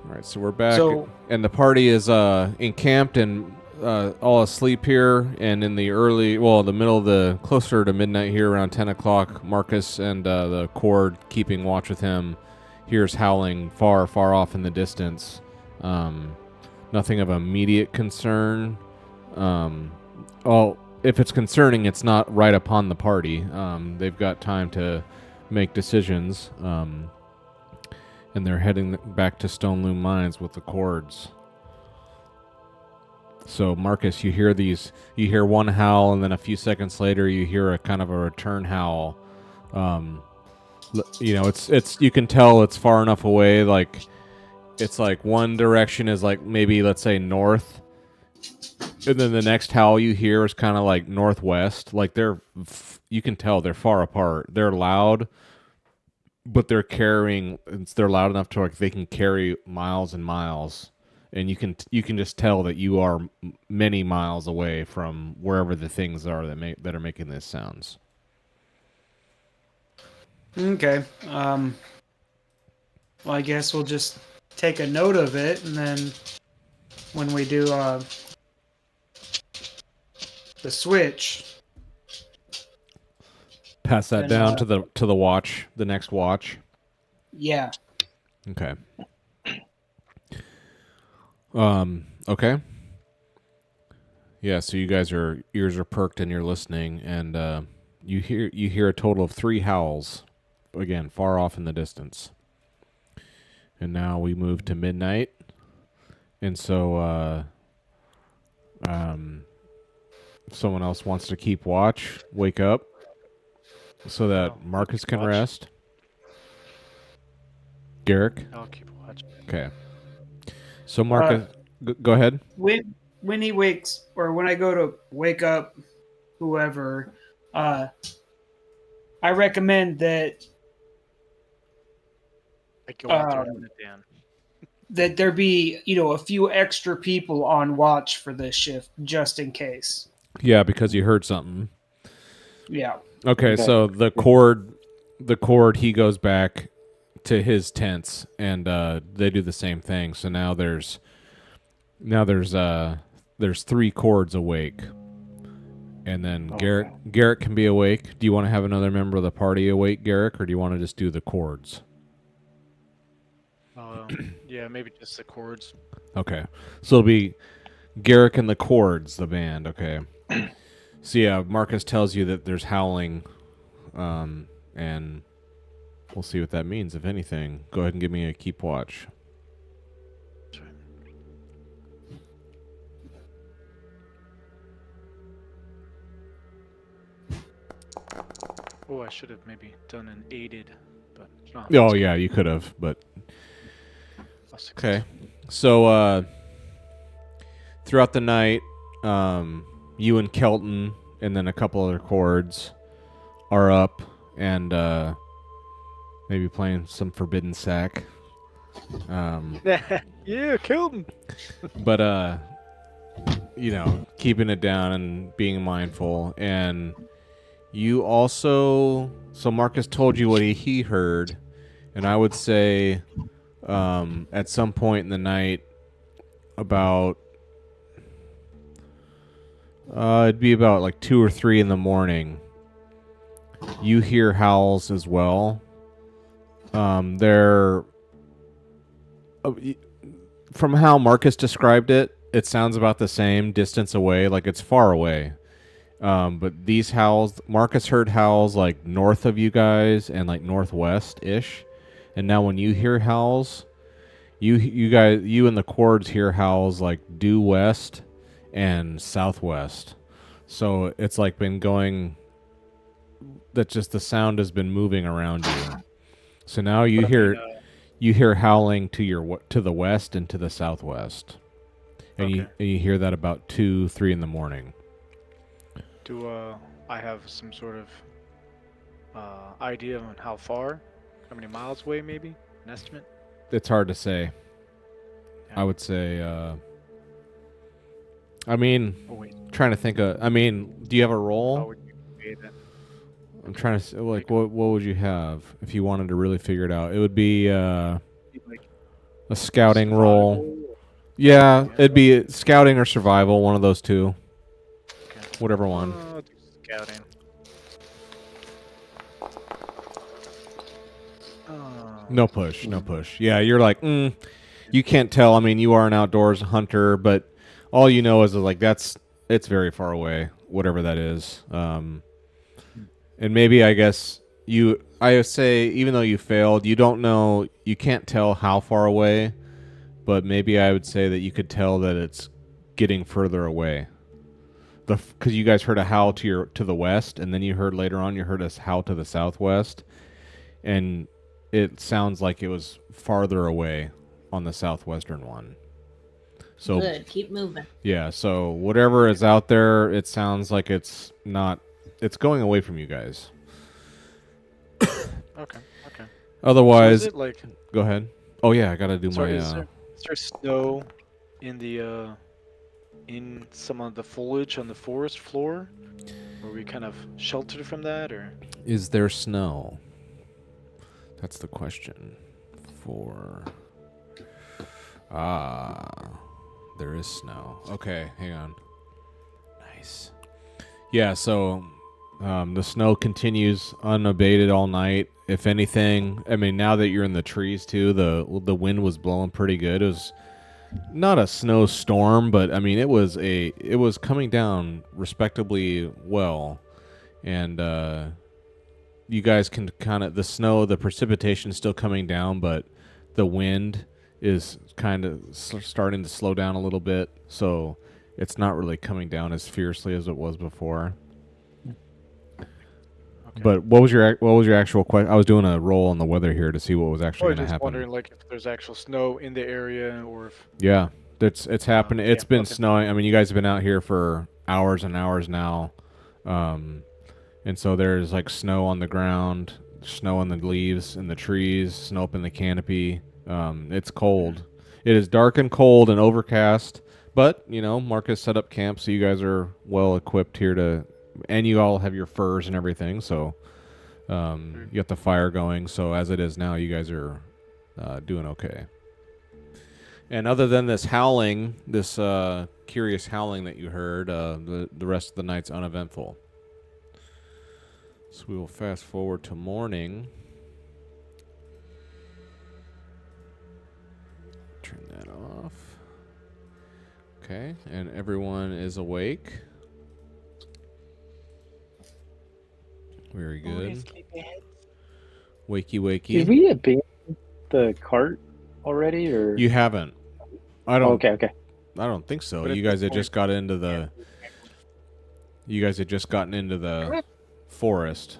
All right, so we're back, So and the party is encamped and all asleep here. And in the the middle of closer to midnight here, around 10 o'clock, Marcus and the Cord, keeping watch with him, hears howling far, far off in the distance. Nothing of immediate concern. Well, if it's concerning, it's not right upon the party. They've got time to make decisions. And they're heading back to Stone Loom Mines with the Cords. So, Marcus, you hear one howl, and then a few seconds later, you hear a kind of a return howl. It's you can tell it's far enough away. Like, it's like one direction is like maybe, let's say, north, and then the next howl you hear is kind of like northwest. Like you can tell they're far apart. They're loud, but they're loud enough to like they can carry miles and miles, and you can just tell that you are many miles away from wherever the things are that are making these sounds. okay. Well, I guess we'll just take a note of it, and then when we do the switch, Pass that then down to the watch, the next watch. yeah. Okay. Okay. Yeah, so you guys ears are perked and you're listening, and you hear a total of 3 howls, again far off in the distance. And now we move to midnight, and so someone else wants to keep watch, wake up, so that Marcus can watch. rest. Garrick. I'll keep watching. Okay. So Marcus, go ahead. When he wakes, or when I go to wake up, whoever, I recommend that I go out there and Dan. that there be a few extra people on watch for this shift just in case. Yeah, because you heard something. Yeah. Okay, so the cord, he goes back to his tents, and they do the same thing. So now there's 3 cords awake, and then Garrett can be awake. Do you want to have another member of the party awake, Garrick, or do you want to just do the cords? Yeah, maybe just the Cords. Okay, so it'll be Garrick and the Cords, the band. Okay. So yeah, Marcus tells you that there's howling, and we'll see what that means, if anything. Go ahead and give me a keep watch. Oh, I should have maybe done an aided, but no. Oh yeah, you could have, but okay. So throughout the night, you and Kelton and then a couple other Cords are up and maybe playing some Forbidden Sack. Yeah, Kelton. But keeping it down and being mindful. And you also, so Marcus told you what he heard, and I would say at some point in the night, about it'd be about like 2 or 3 in the morning, you hear howls as well. They're from how Marcus described it, it sounds about the same distance away, like it's far away. But these howls, Marcus heard howls like north of you guys and like northwest-ish. And now when you hear howls, you and the Cords hear howls like due west and southwest. So it's like been going, that just the sound has been moving around you. So now you hear howling to the west and to the southwest. And you hear that about 2, 3 in the morning. Do I have some sort of idea on how far? How many miles away, maybe? An estimate? It's hard to say. Yeah. I would say, trying to think of, do you have a roll? How would you pay that? I'm trying to, like, what would you have if you wanted to really figure it out? It would be, A scouting roll. Survival? Yeah, Yeah. it'd be scouting or survival, one of those two. Okay. Whatever one. I'll do scouting. No push, no push. Yeah, you're like, you can't tell. I mean, you are an outdoors hunter, but all you know is like it's very far away, whatever that is. And maybe I guess I say even though you failed, you don't know, you can't tell how far away, but maybe I would say that you could tell that it's getting further away. Because you guys heard a howl to the west, and then you heard later on you heard a howl to the southwest, and it sounds like it was farther away on the southwestern one. So Good. Keep moving. yeah, so whatever is out there, it sounds like it's not. It's going away from you guys. Okay. So Otherwise, is it like? go ahead. Oh yeah, I gotta do Sorry, my. is there snow in the in some of the foliage on the forest floor? Were we kind of sheltered from that, or? Is there snow? That's the question. There is snow. Okay, hang on. Nice. Yeah, so the snow continues unabated all night. If anything, I mean, now that you're in the trees too, the wind was blowing pretty good. It was not a snowstorm, but I mean, it was coming down respectably well, and you guys can kind of the precipitation is still coming down, but the wind is kind of starting to slow down a little bit, so it's not really coming down as fiercely as it was before. Okay. But what was your actual question? I was doing a roll on the weather here to see what was I actually was going to just happen. wondering, like, if there's actual snow in the area, or if. Yeah, it's happening. It's yeah, been okay. snowing. I mean, you guys have been out here for hours and hours now, and so there's like snow on the ground, snow on the leaves and the trees, snow up in the canopy. It's cold. It is dark and cold and overcast, but Marcus set up camp, so you guys are well equipped here and you all have your furs and everything. So you got the fire going. So as it is now, you guys are doing okay. And other than this howling, this curious howling that you heard, the rest of the night's uneventful. So we will fast forward to morning. Turn that off. Okay, and everyone is awake. Very good. Wakey, wakey. Did we abandon the cart already, or You haven't. I don't. Okay. I don't think so. But at You guys this had point- just got into the. You guys had just gotten into the forest.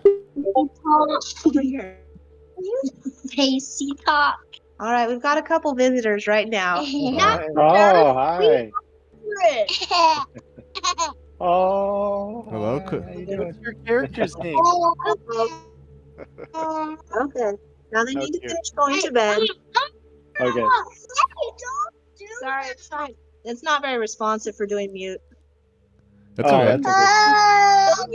Pacey talk. All right, we've got a couple visitors right now. Oh, hi. Oh, Hello, hi. co- How you doing? What's your character's name? Okay. Now they need to Okay. finish going to bed. Okay. Sorry, it's fine. It's not very responsive for doing mute. That's Oh, okay. that's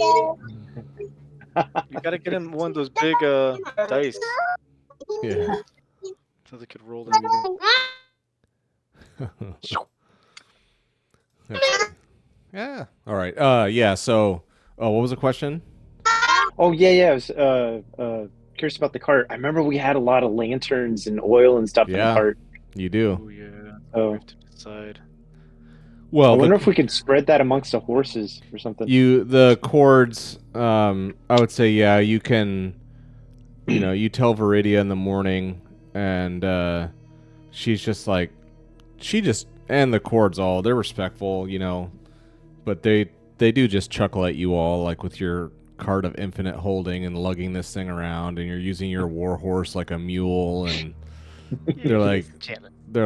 You gotta get him one of those big dice, Yeah. so they could roll them. Yeah. All right. Yeah. So, what was the question? Oh, yeah. I was curious about the cart. I remember we had a lot of lanterns and oil and stuff in Yeah. the cart. You do. Oh yeah. Oh. We have to decide. Well, I wonder if we could spread that amongst the horses or something. the cords. I would say you can. You tell Viridia in the morning, and she's just like, and the cords they're respectful, but they do just chuckle at you all, like with your cart of infinite holding and lugging this thing around, and you're using your war horse like a mule, and they're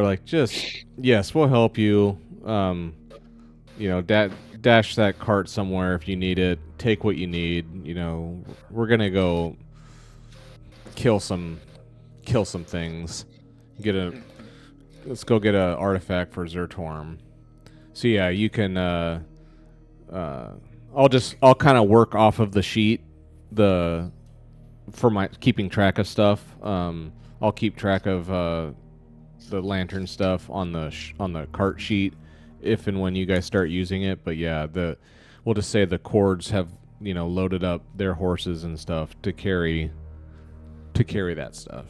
like, just yes, we'll help you. Dash that cart somewhere if you need it. Take what you need. We're gonna go kill some things. Let's go get a artifact for Zertorm. So yeah, you can. I'll kind of work off of the sheet for my keeping track of stuff. I'll keep track of the lantern stuff on the cart sheet if and when you guys start using it. But yeah, we'll just say the cords have loaded up their horses and stuff to carry that stuff.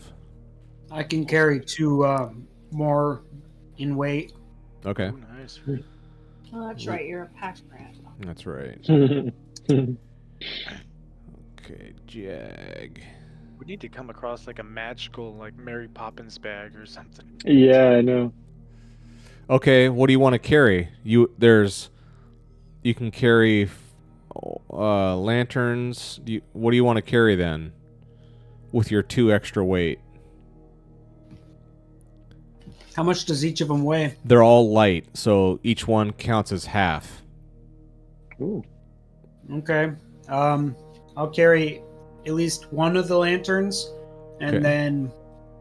I can carry 2 more in weight. Okay, Ooh, nice. Oh, that's right. You're a pack rat. that's right. Okay, Jag. We need to come across like a magical, like Mary Poppins bag or something. Yeah, I know. Okay, what do you want to carry? You can carry lanterns. What do you want to carry then? With your 2 extra weight. How much does each of them weigh? They're all light, so each one counts as half. Ooh. Okay. I'll carry at least 1 of the lanterns, and Okay. then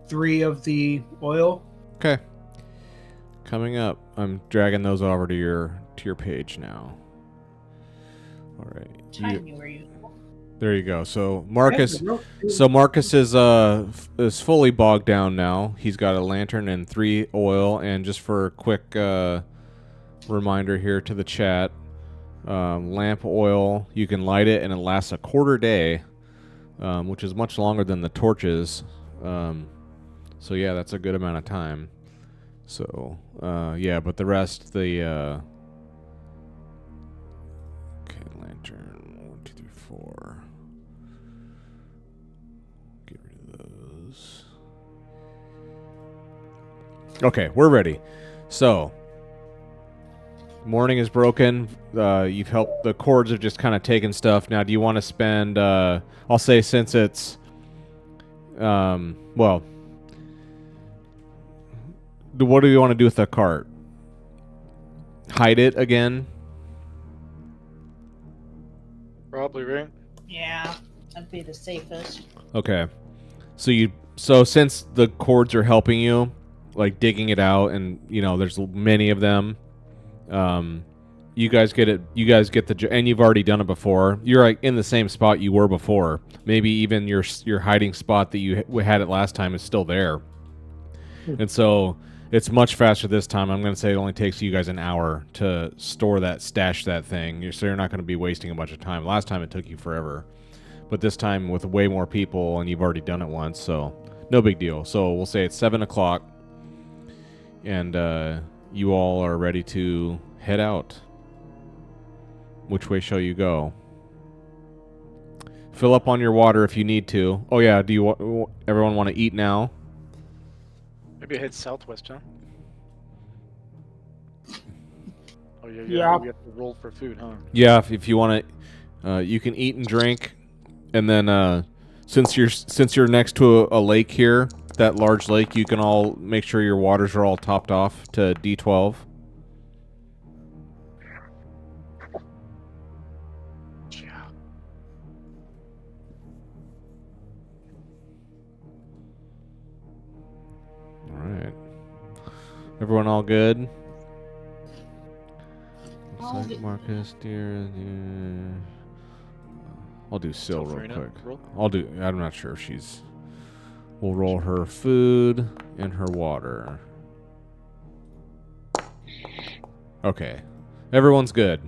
3 of the oil. Okay. Coming up, I'm dragging those over to your page now. All right. I knew where you. There you go. So Marcus is fully bogged down now. He's got a lantern and 3 oil, and just for a quick reminder here to the chat, lamp oil, you can light it and it lasts a quarter day, which is much longer than the torches. So yeah, that's a good amount of time. So yeah, but the rest, okay, lantern 1, 2, 3, 4. Get rid of those. Okay, we're ready. So morning is broken. You've helped. The cords have just kind of taken stuff. Now, do you want to spend? I'll say since it's, well, what do you want to do with the cart? Hide it again? Probably, right? Yeah, that'd be the safest. Okay. So since the cords are helping you, like digging it out, and there's many of them. You guys get it. You guys get and you've already done it before. You're like in the same spot you were before. Maybe even your hiding spot that you had it last time is still there. And so it's much faster this time. I'm going to say it only takes you guys an hour to stash that thing. So you're not going to be wasting a bunch of time. Last time it took you forever, but this time with way more people, and you've already done it once, so no big deal. So we'll say it's 7 o'clock, and you all are ready to head out. Which way shall you go? Fill up on your water if you need to. Oh yeah, do you everyone want to eat now? Maybe head southwest, huh? Oh yeah. Yeah. We have to roll for food, huh? Yeah, if you want to, you can eat and drink, and then since you're next to a lake here, that large lake, you can all make sure your waters are all topped off to D12. Yeah. All right. Everyone all good? All Looks like good. Marcus, dear. I'll do Syl real Sophrina, quick. roll. I'm not sure if she's. We'll roll her food and her water. Okay. Everyone's good.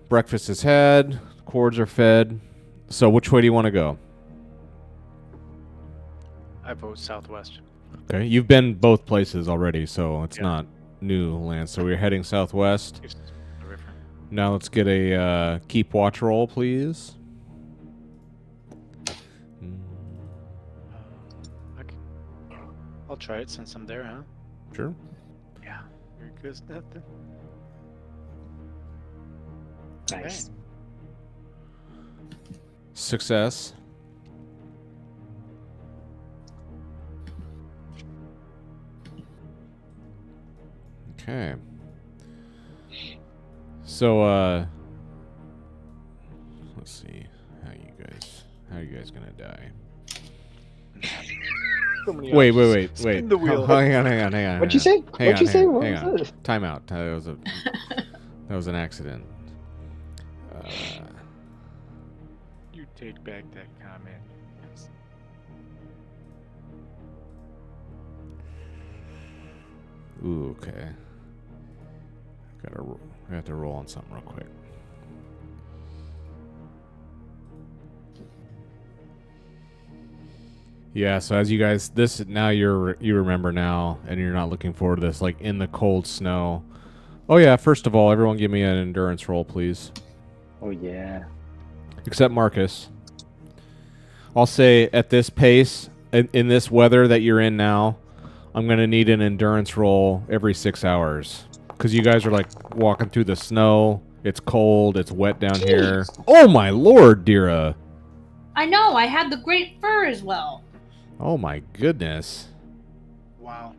Breakfast is had. Cords are fed. So which way do you want to go? I vote southwest. Okay. You've been both places already, so it's Yeah. not new land. So we're heading southwest. East of the river. Now let's get a keep watch roll, please. I'll try it since I'm there, huh? Sure. Yeah. Very good stuff then. Nice. Success. Okay. So let's see how you guys gonna die. So many Wait. options. Spin the wheel. Hang on. What'd you say? What'd you say? What Hang was on. that? Time out. That was an accident. You take back that comment. Yes. Ooh, okay. I have to roll on something real quick. Yeah, so as you guys, you remember now, and you're not looking forward to this, like in the cold snow. Oh yeah, first of all, everyone give me an endurance roll, please. Oh yeah. Except Marcus. I'll say at this pace, in this weather that you're in now, I'm going to need an endurance roll every 6 hours. Because you guys are like walking through the snow. It's cold. It's wet down here. Jeez. Oh my lord, Dira. I know. I had the great fur as well. Oh my goodness. Wow.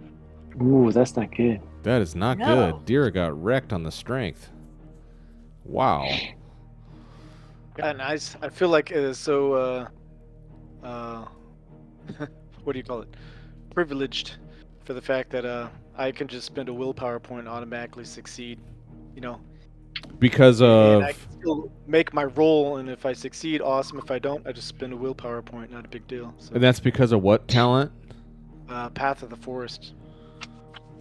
Ooh, that's not good. That is not No. good. Dira got wrecked on the strength. Wow. Yeah, and I feel like it is so what do you call it? Privileged for the fact that I can just spend a willpower point and automatically succeed. You know, Because and I of... can still make my roll, and if I succeed, awesome. If I don't, I just spend a willpower point. Not a big deal. So, And that's because of what talent? Path of the Forest.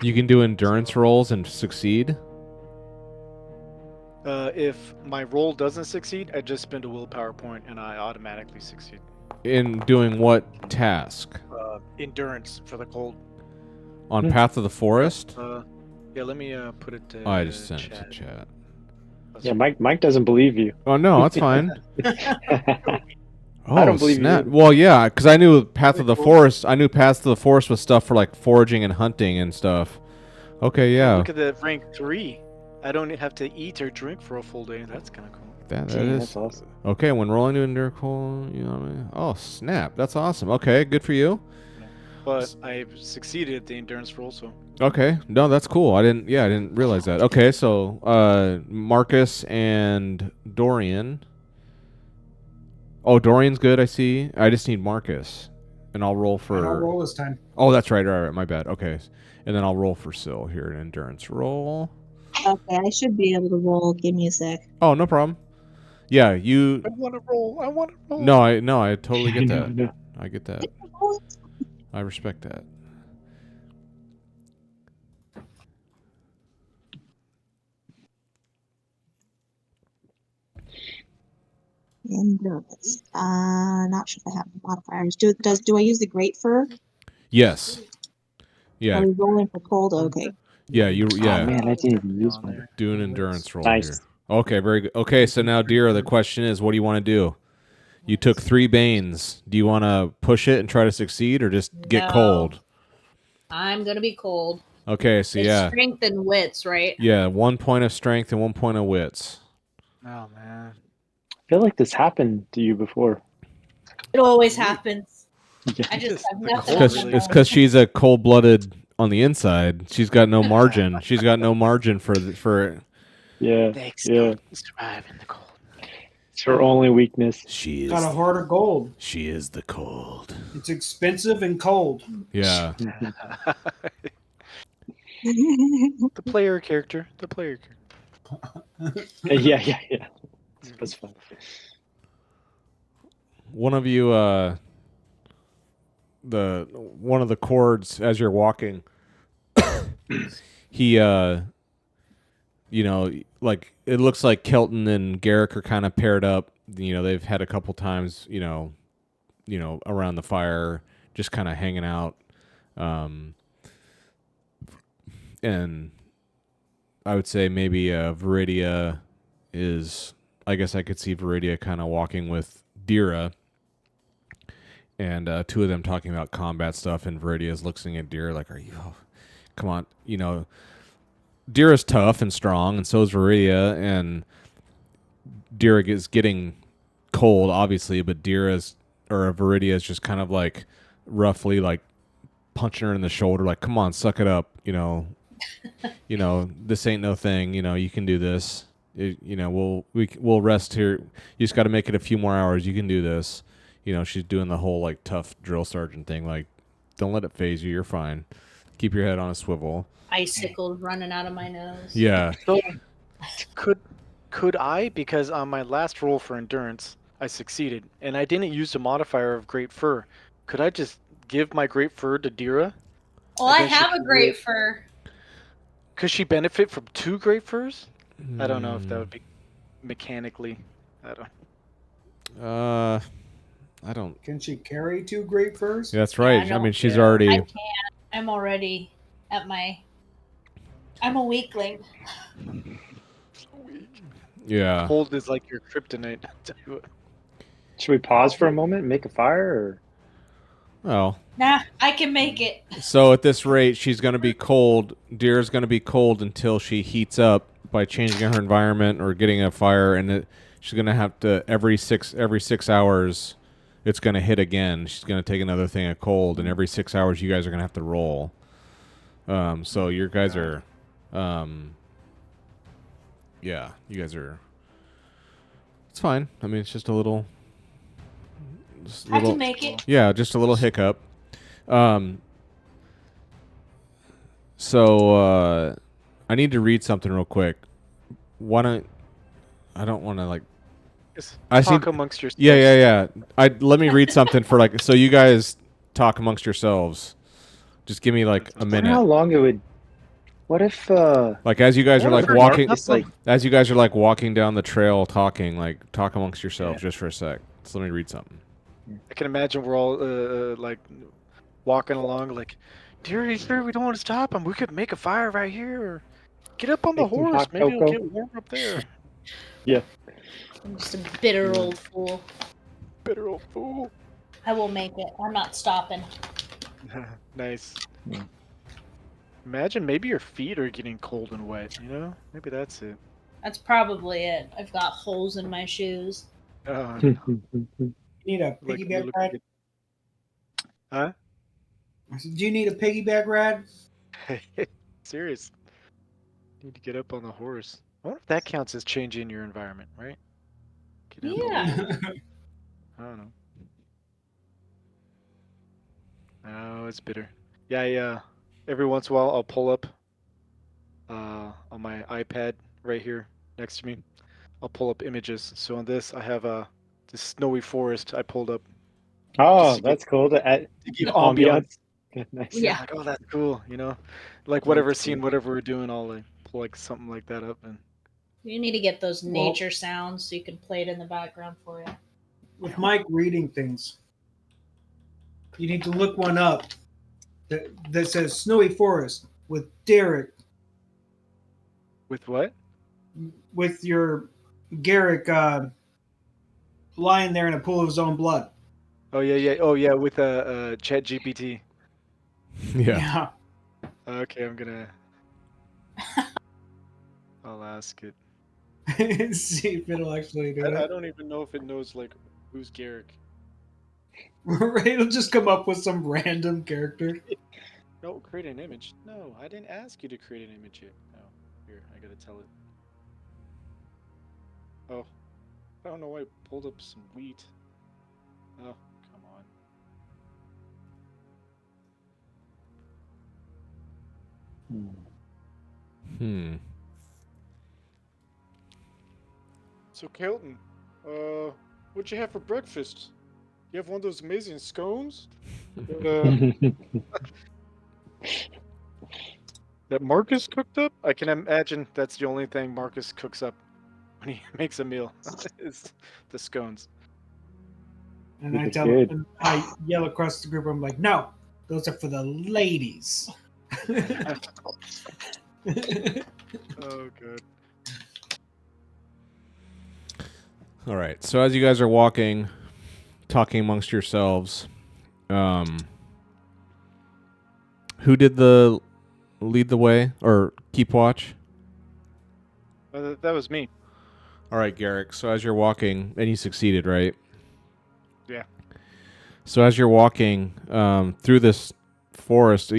You can do endurance rolls and succeed? If my roll doesn't succeed, I just spend a willpower point, and I automatically succeed. In doing what task? Endurance for the cold. On Path of the Forest? Yeah, let me put it to Oh, I just sent it chat. to chat. Yeah, Mike doesn't believe you. Oh, no, that's fine. Oh, I don't believe you snap. either. Well, yeah, because I knew Path of the Cool. Forest. I knew Path of the Forest was stuff for like foraging and hunting and stuff. Okay, yeah. Look at the rank 3. I don't have to eat or drink for a full day. That's kind of cool. That Dang, is that's awesome. okay. When rolling to endure cold, you know what I mean? Oh, snap. That's awesome. Okay, good for you. But I've succeeded at the endurance roll, so Okay, no, that's cool. I didn't realize that. Okay, so Marcus and Dorian. Oh, Dorian's good. I see. I just need Marcus, and I'll roll for. I don't roll this time. Oh, that's right. All right, my bad. Okay, and then I'll roll for Syl here, an endurance roll. Okay, I should be able to roll. Give me a sec. Oh, no problem. Yeah, you. I want to roll. I want to roll. No, I totally get No, that. no. I get that. I respect that. Endurance. Not sure if I have modifiers. Do I use the great fur? Yes. Yeah. Are we rolling for cold? Okay. Yeah. You. Oh Yeah. man, I didn't even use On one. there. Do an endurance roll Nice. here. Okay. Very good. Okay. So now, Dira, the question is, what do you want to do? You took 3 Banes. Do you want to push it and try to succeed, or just get No. cold? I'm gonna be cold. Okay. So It's yeah. strength and wits, right? Yeah. 1 point of strength and 1 point of wits. Oh man. I feel like this happened to you before. It always happens. Yeah. I just have The nothing. cold on really my It's own. because she's a cold-blooded on the inside. She's got no margin. She's got no margin for. Yeah. Yeah. Survive in the cold. It's her only weakness. She is. Got a heart of gold. She is the cold. It's expensive and cold. Yeah. The player character. The player character. Yeah. That's fun. One of you, one of the chords as you're walking, he, like it looks like Kelton and Garrick are kind of paired up. You know, they've had a couple times, around the fire, just kind of hanging out. And I would say maybe Viridia is. I guess I could see Viridia kind of walking with Dira, and 2 of them talking about combat stuff, and Viridia's looking at Dira like, "Are you? Come on, Dira's tough and strong, and so is Viridia, and Dira is getting cold, obviously, but Viridia is just kind of like roughly like punching her in the shoulder, like, "Come on, suck it up, this ain't no thing, you can do this." We'll rest here. You just got to make it a few more hours. You can do this. She's doing the whole like tough drill sergeant thing. Like, don't let it phase you. You're fine. Keep your head on a swivel. Icicles running out of my nose. Yeah. So could I? Because on my last roll for endurance, I succeeded, and I didn't use the modifier of great fur. Could I just give my great fur to Dira? Well, I then she have a can great do- fur. Could she benefit from 2 great furs? I don't know if that Hmm. would be mechanically. I don't. I don't. Can she carry 2 great furs? Yeah, that's Yeah, right. I no. mean, she's Yeah. I already. can't. I'm already at my. I'm a weakling. So weak. Yeah. Cold is like your kryptonite. I'll tell you what. Should we pause for a moment and make a fire? Oh. Nah, I can make it. So at this rate, she's going to be cold. Deer's going to be cold until she heats up by changing her environment or getting a fire, and she's going to have to every 6 hours. It's going to hit again. She's going to take another thing of cold, and every 6 hours, you guys are going to have to roll. So your guys are, yeah, you guys are. It's fine. I mean, it's just a little. I can make it. Yeah, just a little hiccup. So I need to read something real quick. Why don't I don't want to like Just I talk see- amongst yourselves. yeah. Let me read something for like so you guys talk amongst yourselves. Just give me like a I wonder how minute. long it would. What if Like as you guys are What like if walking Marcus, like as you guys are like walking down the trail talking, like talk amongst yourselves just for a sec. So let me read something. I can imagine we're all like walking along, like, dear, are you sure we don't want to stop him? We could make a fire right here, or get up on the Make some horse. hot Maybe it'll cocoa. get warm up there. I'm just a bitter old fool. Bitter old fool. I will make it. I'm not stopping. Nice. Yeah. Imagine maybe your feet are getting cold and wet. You know, maybe that's it. That's probably it. I've got holes in my shoes. Oh, You need a like piggyback look rad? Huh? I said, do you need a piggyback rad? Serious. Need to get up on the horse. I wonder if that counts as changing your environment, right? Get up on the Yeah. horse. I don't know. Oh, it's bitter. Yeah. Every once in a while, I'll pull up on my iPad right here next to me. I'll pull up images. So on this, I have this snowy forest I pulled up oh, to that's cool. To add to give ambiance. nice. Yeah, Yeah. like, oh, that's cool. You know, like That's whatever cool. scene, whatever we're doing, I'll like pull like something like that up and. You need to get those Well- nature sounds so you can play it in the background for you. With Mike reading things, you need to look one up that says Snowy Forest with Derek, With what? with your Garrick lying there in a pool of his own blood. Oh yeah. Oh yeah, with Chat GPT. Yeah. Okay, I'm gonna. I'll ask it. See if it'll actually do I it. don't even know if it knows like who's Garrick. It'll just come up with some random character. No, create an image. No, I didn't ask you to create an image yet. No, here I gotta tell it. Oh, I don't know why I pulled up some wheat. Oh, come on. So Kelton, what'd you have for breakfast? You have one of those amazing scones? That Marcus cooked up? I can imagine that's the only thing Marcus cooks up when he makes a meal is the scones. And I It's tell good. and I yell across the group, I'm like, no, those are for the ladies. Oh god. All right. So as you guys are walking, talking amongst yourselves, who did the lead the way or keep watch? That was me. All right, Garrick. So as you're walking, and you succeeded, right? Yeah. So as you're walking through this forest,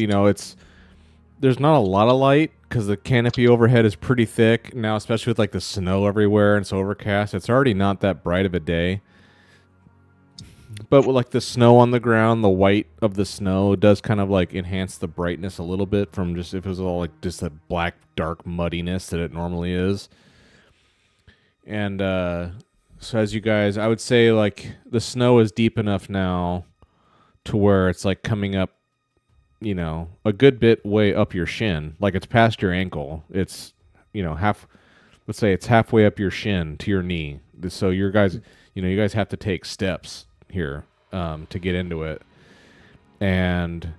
there's not a lot of light because the canopy overhead is pretty thick now, especially with like the snow everywhere and it's overcast. It's already not that bright of a day. But with like the snow on the ground, the white of the snow does kind of like enhance the brightness a little bit from just if it was all like just the black, dark muddiness that it normally is. And so as you guys, I would say like the snow is deep enough now to where it's like coming up a good bit way up your shin, like it's past your ankle. It's half. Let's say it's halfway up your shin to your knee. So you guys have to take steps here to get into it, and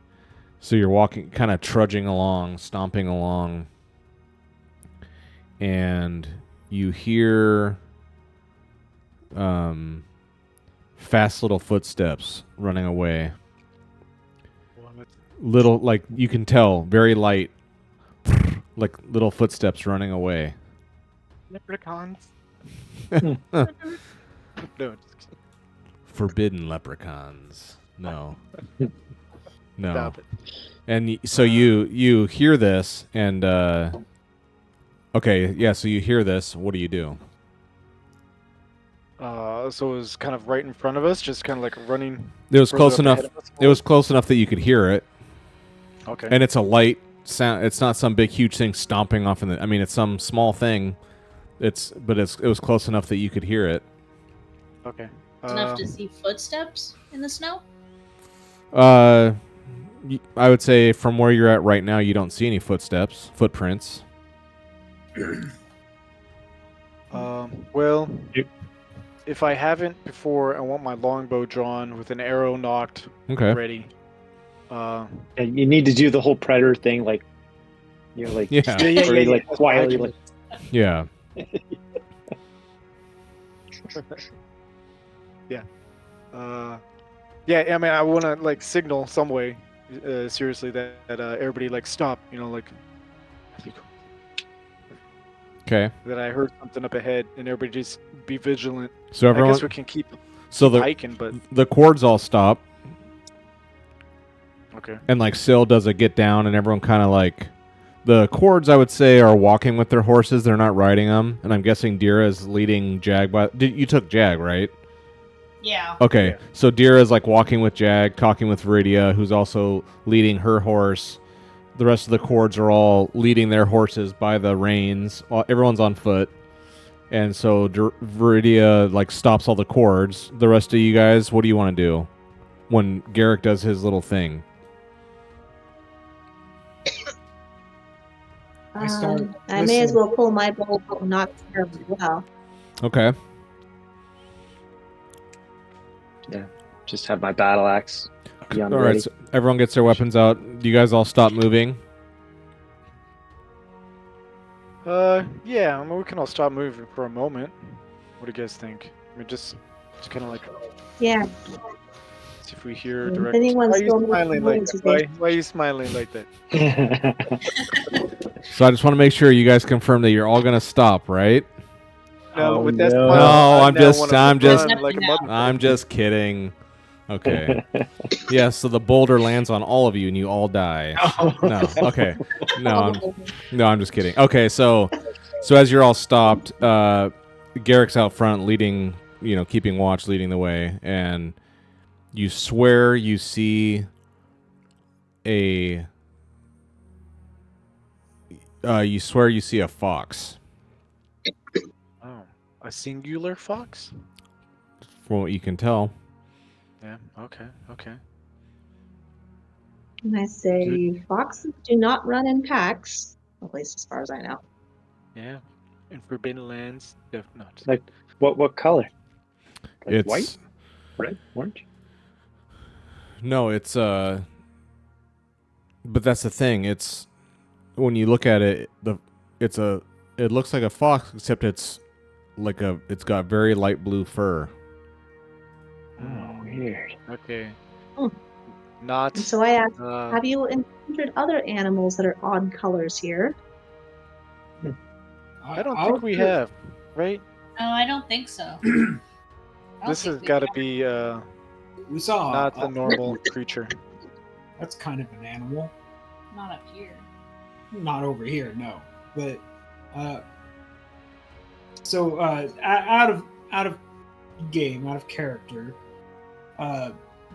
so you're walking, kind of trudging along, stomping along, and you hear fast little footsteps running away. Little, like you can tell, very light, like little footsteps running away. Leprechauns. No, just kidding. Forbidden leprechauns. No. No. Stop it. And so you hear this, and okay, yeah. So you hear this. What do? So it was kind of right in front of us, just kind of like running. It was further close up enough. ahead of us. It was close enough that you could hear it, Okay. and it's a light sound. It's not some big huge thing stomping off in the. I mean, it's some small thing. It was close enough that you could hear it. Okay. Enough to see footsteps in the snow? I would say from where you're at right now, you don't see any footprints. Well, if I haven't before, I want my longbow drawn with an arrow knocked Okay. ready. And you need to do the whole predator thing, like like Yeah. very, like That's quietly, what like Yeah. Yeah. I mean, I want to like signal some way, seriously, that everybody like stop. Okay. That I heard something up ahead, and everybody just be vigilant. So I everyone. guess we can keep So the hiking, but the cords all stop, okay. and like Syl does a get down, and everyone kind of like. The cords, I would say, are walking with their horses. They're not riding them, and I'm guessing Dira is leading Jag. You took Jag, right? Yeah. Okay, Yeah. so Dira is like walking with Jag, talking with Viridia, who's also leading her horse. The rest of the cords are all leading their horses by the reins. Everyone's on foot, and so Viridia like stops all the cords. The rest of you guys, what do you want to do when Garrick does his little thing? I start I may as listening. well pull my bow out and knock her as well. Okay. just have my battle axe. Be on All ready. right, so everyone gets their weapons out. Do you guys all stop moving? Yeah. I mean, we can all stop moving for a moment. What do you guys think? I mean, just kind of like Yeah. see if we hear If direct. anyone's Why are you still smiling moving, like it's that? okay. Why are you smiling like that? So I just want to make sure you guys confirm that you're all gonna stop, right? No, Oh, with that no. smile, No, I I'm now just- wanna I'm just- run like a No. motherfucker. I'm just kidding. Okay. Yeah, so the boulder lands on all of you and you all die. No. Okay. No, I'm just kidding. Okay, so as you're all stopped, Garrick's out front leading, keeping watch, leading the way, and you swear you see a fox. Oh, a singular fox? From what you can tell. Yeah. Okay. And I say, foxes do not run in packs, at least as far as I know. Yeah. In Forbidden Lands, not. Like what color? Like It's white, red, orange. No, it's but that's the thing. It's when you look at it, it looks like a fox, except it's got very light blue fur. Oh, weird. Okay. Hmm. Not. And so I asked, Uh, have you encountered other animals that are odd colors here? I don't think we have, right? No, I don't think so. I don't This think has we got to have. be We saw not the normal creature. That's kind of an animal. Not up here. Not over here, no. But out of game, out of character,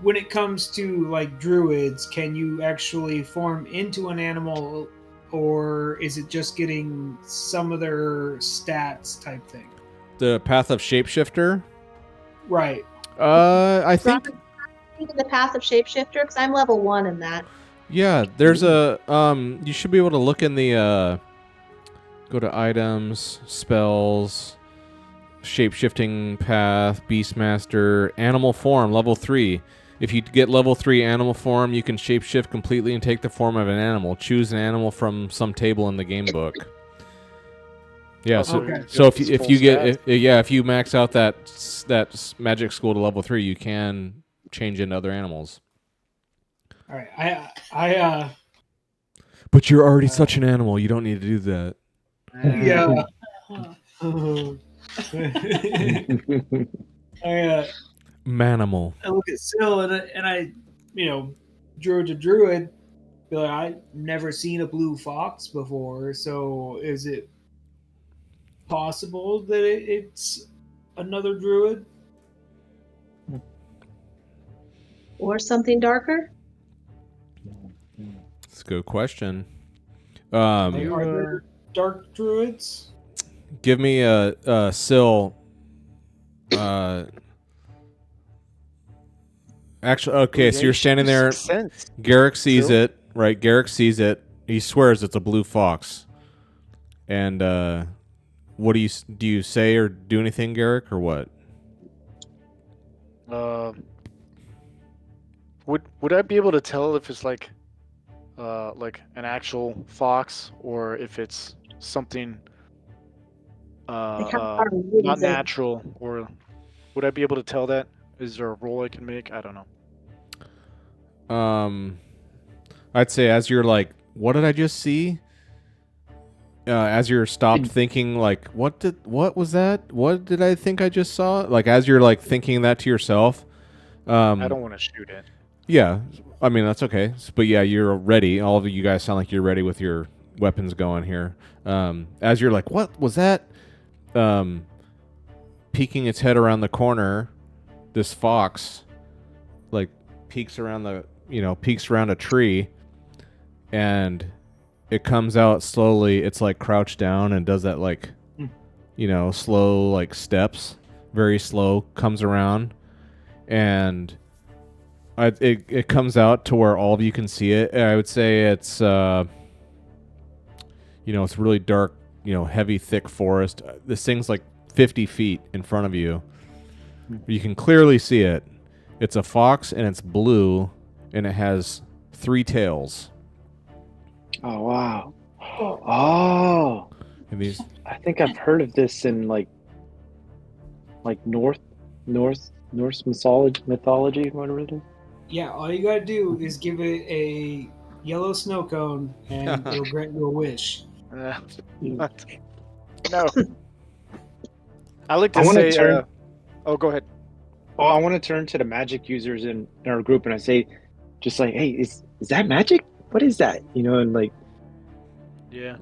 when it comes to like druids, can you actually form into an animal, or is it just getting some of their stats type thing? The path of shapeshifter. Right. I think Even the path of shapeshifter, because I'm level 1 in that. Yeah, there's a you should be able to look in the go to items, spells, shape-shifting path, Beastmaster, animal form, level 3. If you get level 3 animal form, you can shapeshift completely and take the form of an animal. Choose an animal from some table in the game book. Yeah, so Okay. so It's if full you get stats. if you max out that magic school to level 3, you can change into other animals. All right. I But you're already such an animal. You don't need to do that. yeah. Uh, I Manimal. I look at Syl and I you know, druid to druid, be like, I've never seen a blue fox before. So is it possible that it's another druid? Or something darker? That's a good question. Like, You, are there dark druids? Give me a Syl. Actually, okay, so yeah, you're you should standing do there. Sixth Sense. Garrick sees Syl? it, right? Garrick sees it. He swears it's a blue fox. And what do you say or do anything, Garrick, or what? Uh, would I be able to tell if it's like an actual fox or if it's something Like how far away not is it? natural, or would I be able to tell that? Is there a roll I can make? I don't know. I'd say as you're like, what did I just see? As you're stopped thinking, like, what was that? What did I think I just saw? Like, as you're like thinking that to yourself. I don't want to shoot it. Yeah, I mean that's okay. But yeah, you're ready. All of you guys sound like you're ready with your weapons going here. As you're like, what was that? Peeking its head around the corner, this fox, like, peeks around a tree, and it comes out slowly. It's like crouched down and does that like, slow like steps, very slow. Comes around, and it comes out to where all of you can see it. I would say it's it's really dark, heavy, thick forest. This thing's like 50 feet in front of you. You can clearly see it. It's a fox and it's blue and it has 3 tails. Oh wow. Oh, And these I think I've heard of this in like Norse mythology, whatever it is. Yeah, all you gotta do is give it a yellow snow cone and it'll grant you a wish. What? No. I like to I want say. to turn. Oh, go ahead. Oh, I want to turn to the magic users in our group, and I say, just like, hey, is that magic? What is that? And like, Yeah.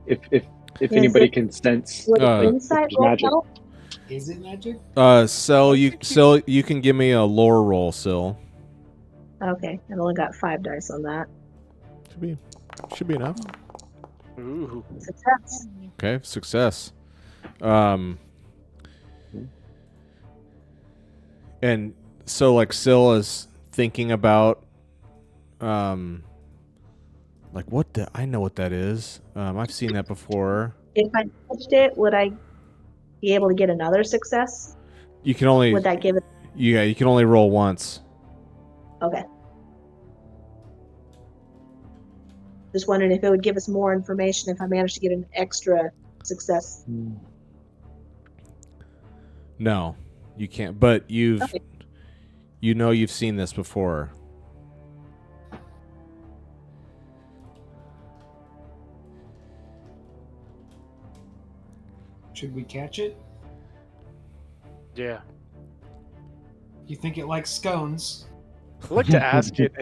if Is anybody it- can sense Would Uh, insight there's roll magic. help? Is it magic? Syl, you can give me a lore roll, Syl. Okay, I've only got 5 dice on that. Should be enough. Ooh. Success. Okay, success. And so like Syl is thinking about like I know what that is. I've seen that before. If I touched it, would I be able to get another success? You can only Would that give it? you can only roll once. Okay. Just wondering if it would give us more information if I managed to get an extra success. No, you can't. But Okay. you've seen this before. Should we catch it? Yeah. You think it likes scones? I'd like to ask it,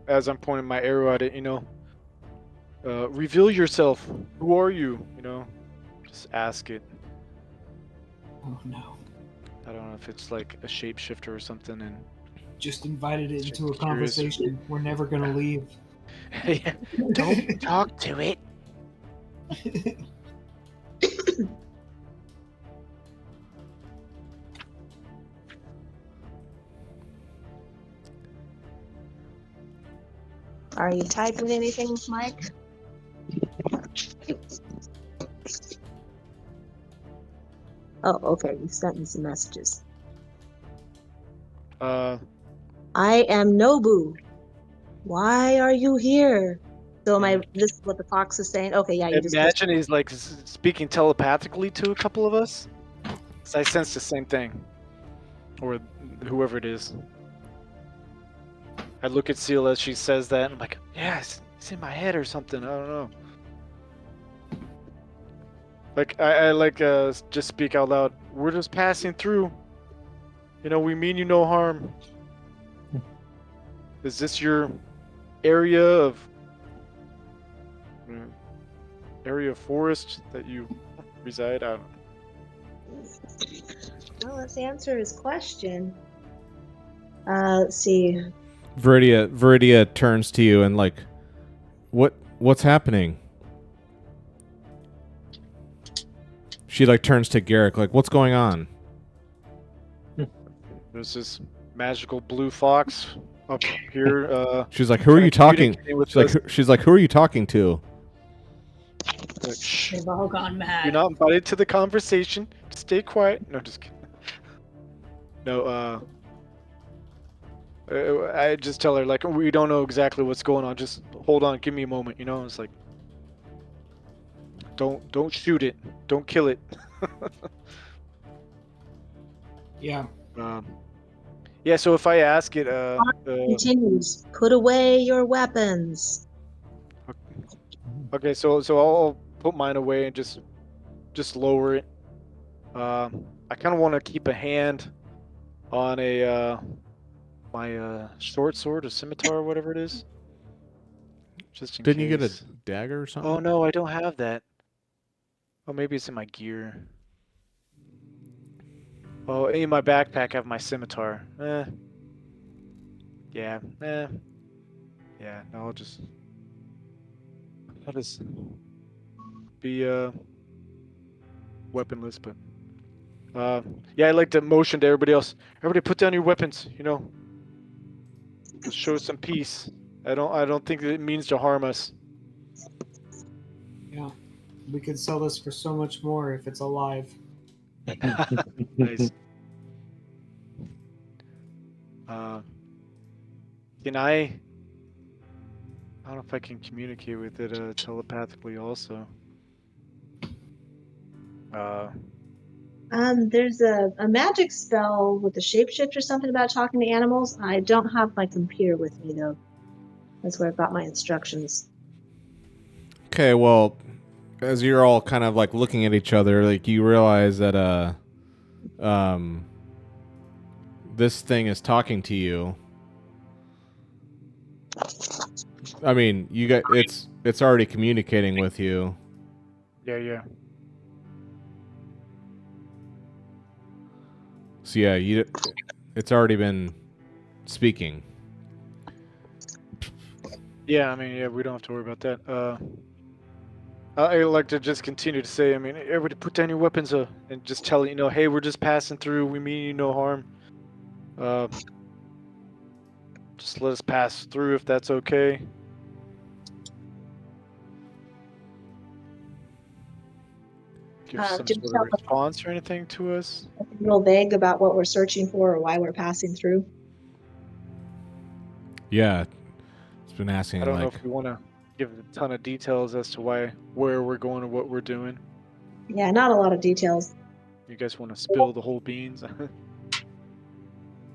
as I'm pointing my arrow at it, reveal yourself. Who are you? Just ask it. Oh no. I don't know if it's like a shapeshifter or something. And Just invited it into a Curious. conversation. We're never gonna leave. don't talk to it. Are you typing anything, Mike? Oh, okay. You sent me some messages. Uh, I am Nobu. Why are you here? So am I? This is what the fox is saying. Okay, yeah, you just imagine he's like speaking telepathically to a couple of us. So I sense the same thing, or whoever it is. I look at Seal as she says that, and I'm like, yeah, it's in my head or something. I don't know. Like I like just speak out loud. We're just passing through. You know, we mean you no harm. Is this your area of forest that you reside? I don't know. Well, let's answer his question. Let's see. Viridia turns to you and like, what's happening? She like turns to Garrick like, what's going on? There's this magical blue fox up here. She's like, who are trying you to talking? communicate with She's like, us. she's like, who are you talking to? Like, shh. They've all gone mad. You're not invited to the conversation. Just stay quiet. No, just kidding. No, I just tell her like we don't know exactly what's going on. Just hold on, give me a moment. You know, it's like don't shoot it, don't kill it. Yeah. Yeah. So if I ask it, Continues. Put away your weapons. okay, so I'll put mine away and just lower it. I kind of want to keep a hand on a my short sword, a scimitar, or whatever it is. Just in Didn't you get a case. dagger or something? Oh no, I don't have that. Oh, maybe it's in my gear. Oh, in my backpack I have my scimitar. Yeah. Yeah. No, I'll just be weaponless, but yeah, I like to motion to everybody else. Everybody, put down your weapons. You know, let's show some peace. I don't think that it means to harm us. Yeah. We could sell this for so much more if it's alive. Nice. Can I don't know if I can communicate with it telepathically also. There's a magic spell with the shapeshift or something about talking to animals. I don't have my computer with me though. That's where I've got my instructions. Okay, well, as you're all kind of like looking at each other, like you realize that this thing is talking to you. I mean, you got it's already communicating with you. Yeah. So yeah, it's already been speaking. Yeah, I mean, yeah, we don't have to worry about that. I like to just continue to say, I mean, everybody put down your weapons and just tell you know, hey, we're just passing through. We mean you no harm. Just let us pass through if that's okay. Give some Just sort tell of response or anything to us. real vague about what we're searching for or why we're passing through. Yeah, it's been asking I don't know like, if we want to give a ton of details as to where we're going and what we're doing. Yeah, not a lot of details. You guys want to spill the whole beans?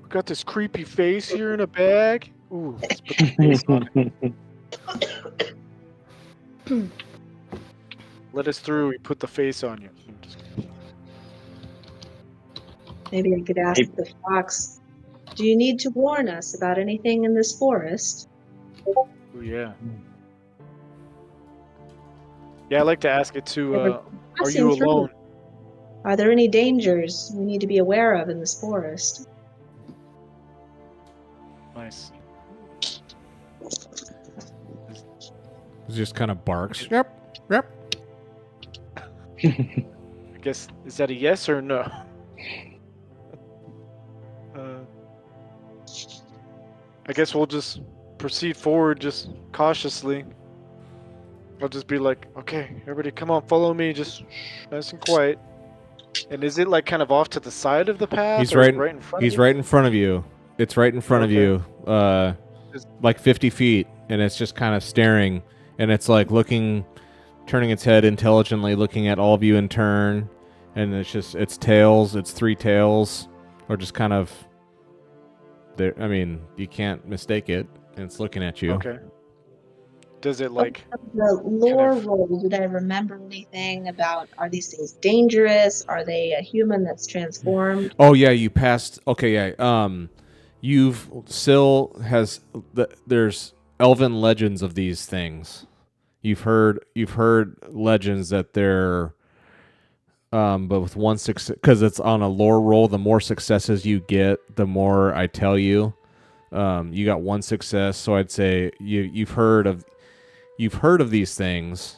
We got this creepy face here in a bag. Ooh, let's put the face on it. Let us through. We put the face on you. Maybe I could ask the fox, do you need to warn us about anything in this forest? Oh yeah. Yeah, I like to ask it too. Are Passing you through. alone? Are there any dangers we need to be aware of in this forest? Nice. it just kind of barks. Yep. I guess, is that a yes or no? I guess we'll just proceed forward just cautiously. I'll just be like, okay, everybody come on, follow me, just nice and quiet. And is it like kind of off to the side of the path, He's or is right. it right in front He's of you? right in front of you. It's right in front of Okay. you, like 50 feet, and it's just kind of staring, and it's like looking, turning its head intelligently, looking at all of you in turn, and its tails, its three tails, are just kind of there. I mean, you can't mistake it, and it's looking at you. Okay. Does it like The lore kind of- roll, did I remember anything about, are these things dangerous? Are they a human that's transformed? Oh yeah, you passed. Okay, yeah. There's elven legends of these things. You've heard legends that they're but with one success, because it's on a lore roll. The more successes you get, the more I tell you. You got one success, so I'd say you've heard of these things.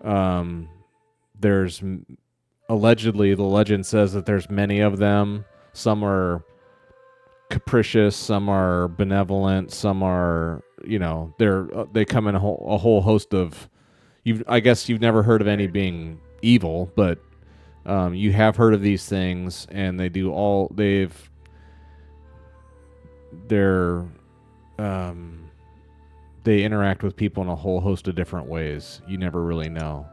There's allegedly, the legend says that there's many of them. Some are capricious, some are benevolent, some are, they come in a whole host of. I guess you've never heard of any being evil, but you have heard of these things, and they interact with people in a whole host of different ways. You never really know.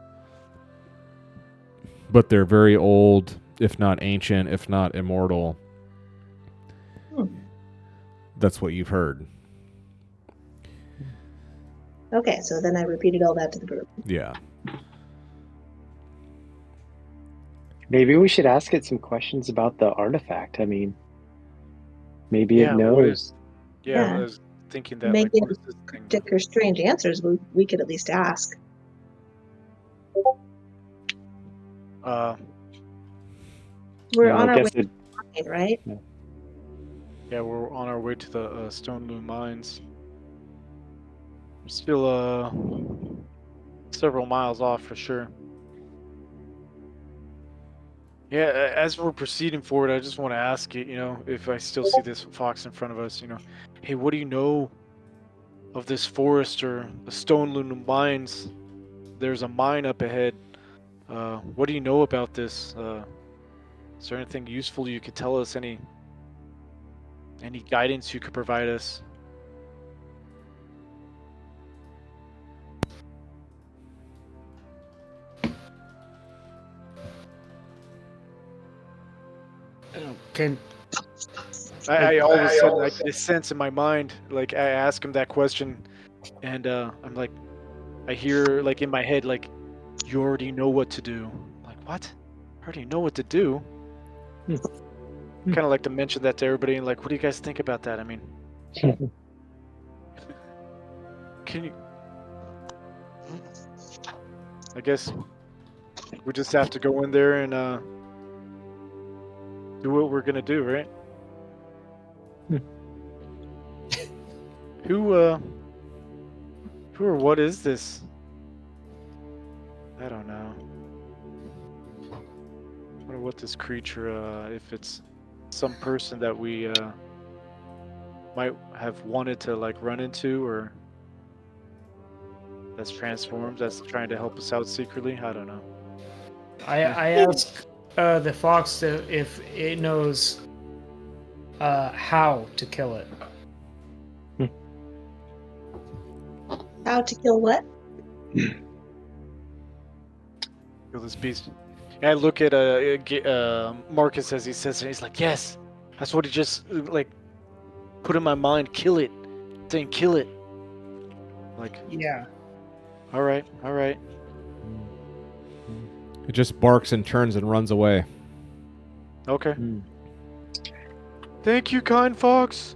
But they're very old, if not ancient, if not immortal. That's what you've heard. Okay, so then I repeated all that to the group. Yeah. Maybe we should ask it some questions about the artifact. I mean, maybe it what knows. is- Yeah, I was thinking that. Maybe Like, what is this thing? Particular strange answers we could at least ask. We're on our way guess to mine, right? Yeah, we're on our way to the Stone Loom Mines. We're still several miles off for sure. Yeah, as we're proceeding forward, I just want to ask it, if I still see this fox in front of us, hey, what do you know of this forest or the Stone Loom Mines? There's a mine up ahead. What do you know about this? Is there anything useful you could tell us? Any guidance you could provide us? Can I all of a sudden I get a sense in my mind, like I ask him that question, and I'm like, I hear like in my head like, you already know what to do. I'm like, what? I already know what to do. Kind of like to mention that to everybody and like, what do you guys think about that? I mean, can you? I guess we just have to go in there and do what we're gonna do, right? Who or what is this? I don't know. I wonder what this creature, if it's some person that we might have wanted to like run into, or that's transformed, that's trying to help us out secretly. I don't know. I ask the fox if it knows how to kill it. How to kill what? Kill this beast. And I look at Marcus as he says it. He's like, yes, that's what he just like put in my mind. Kill it, saying kill it. Like, Yeah. all right. It just barks and turns and runs away. Okay. Hmm. Thank you, kind fox.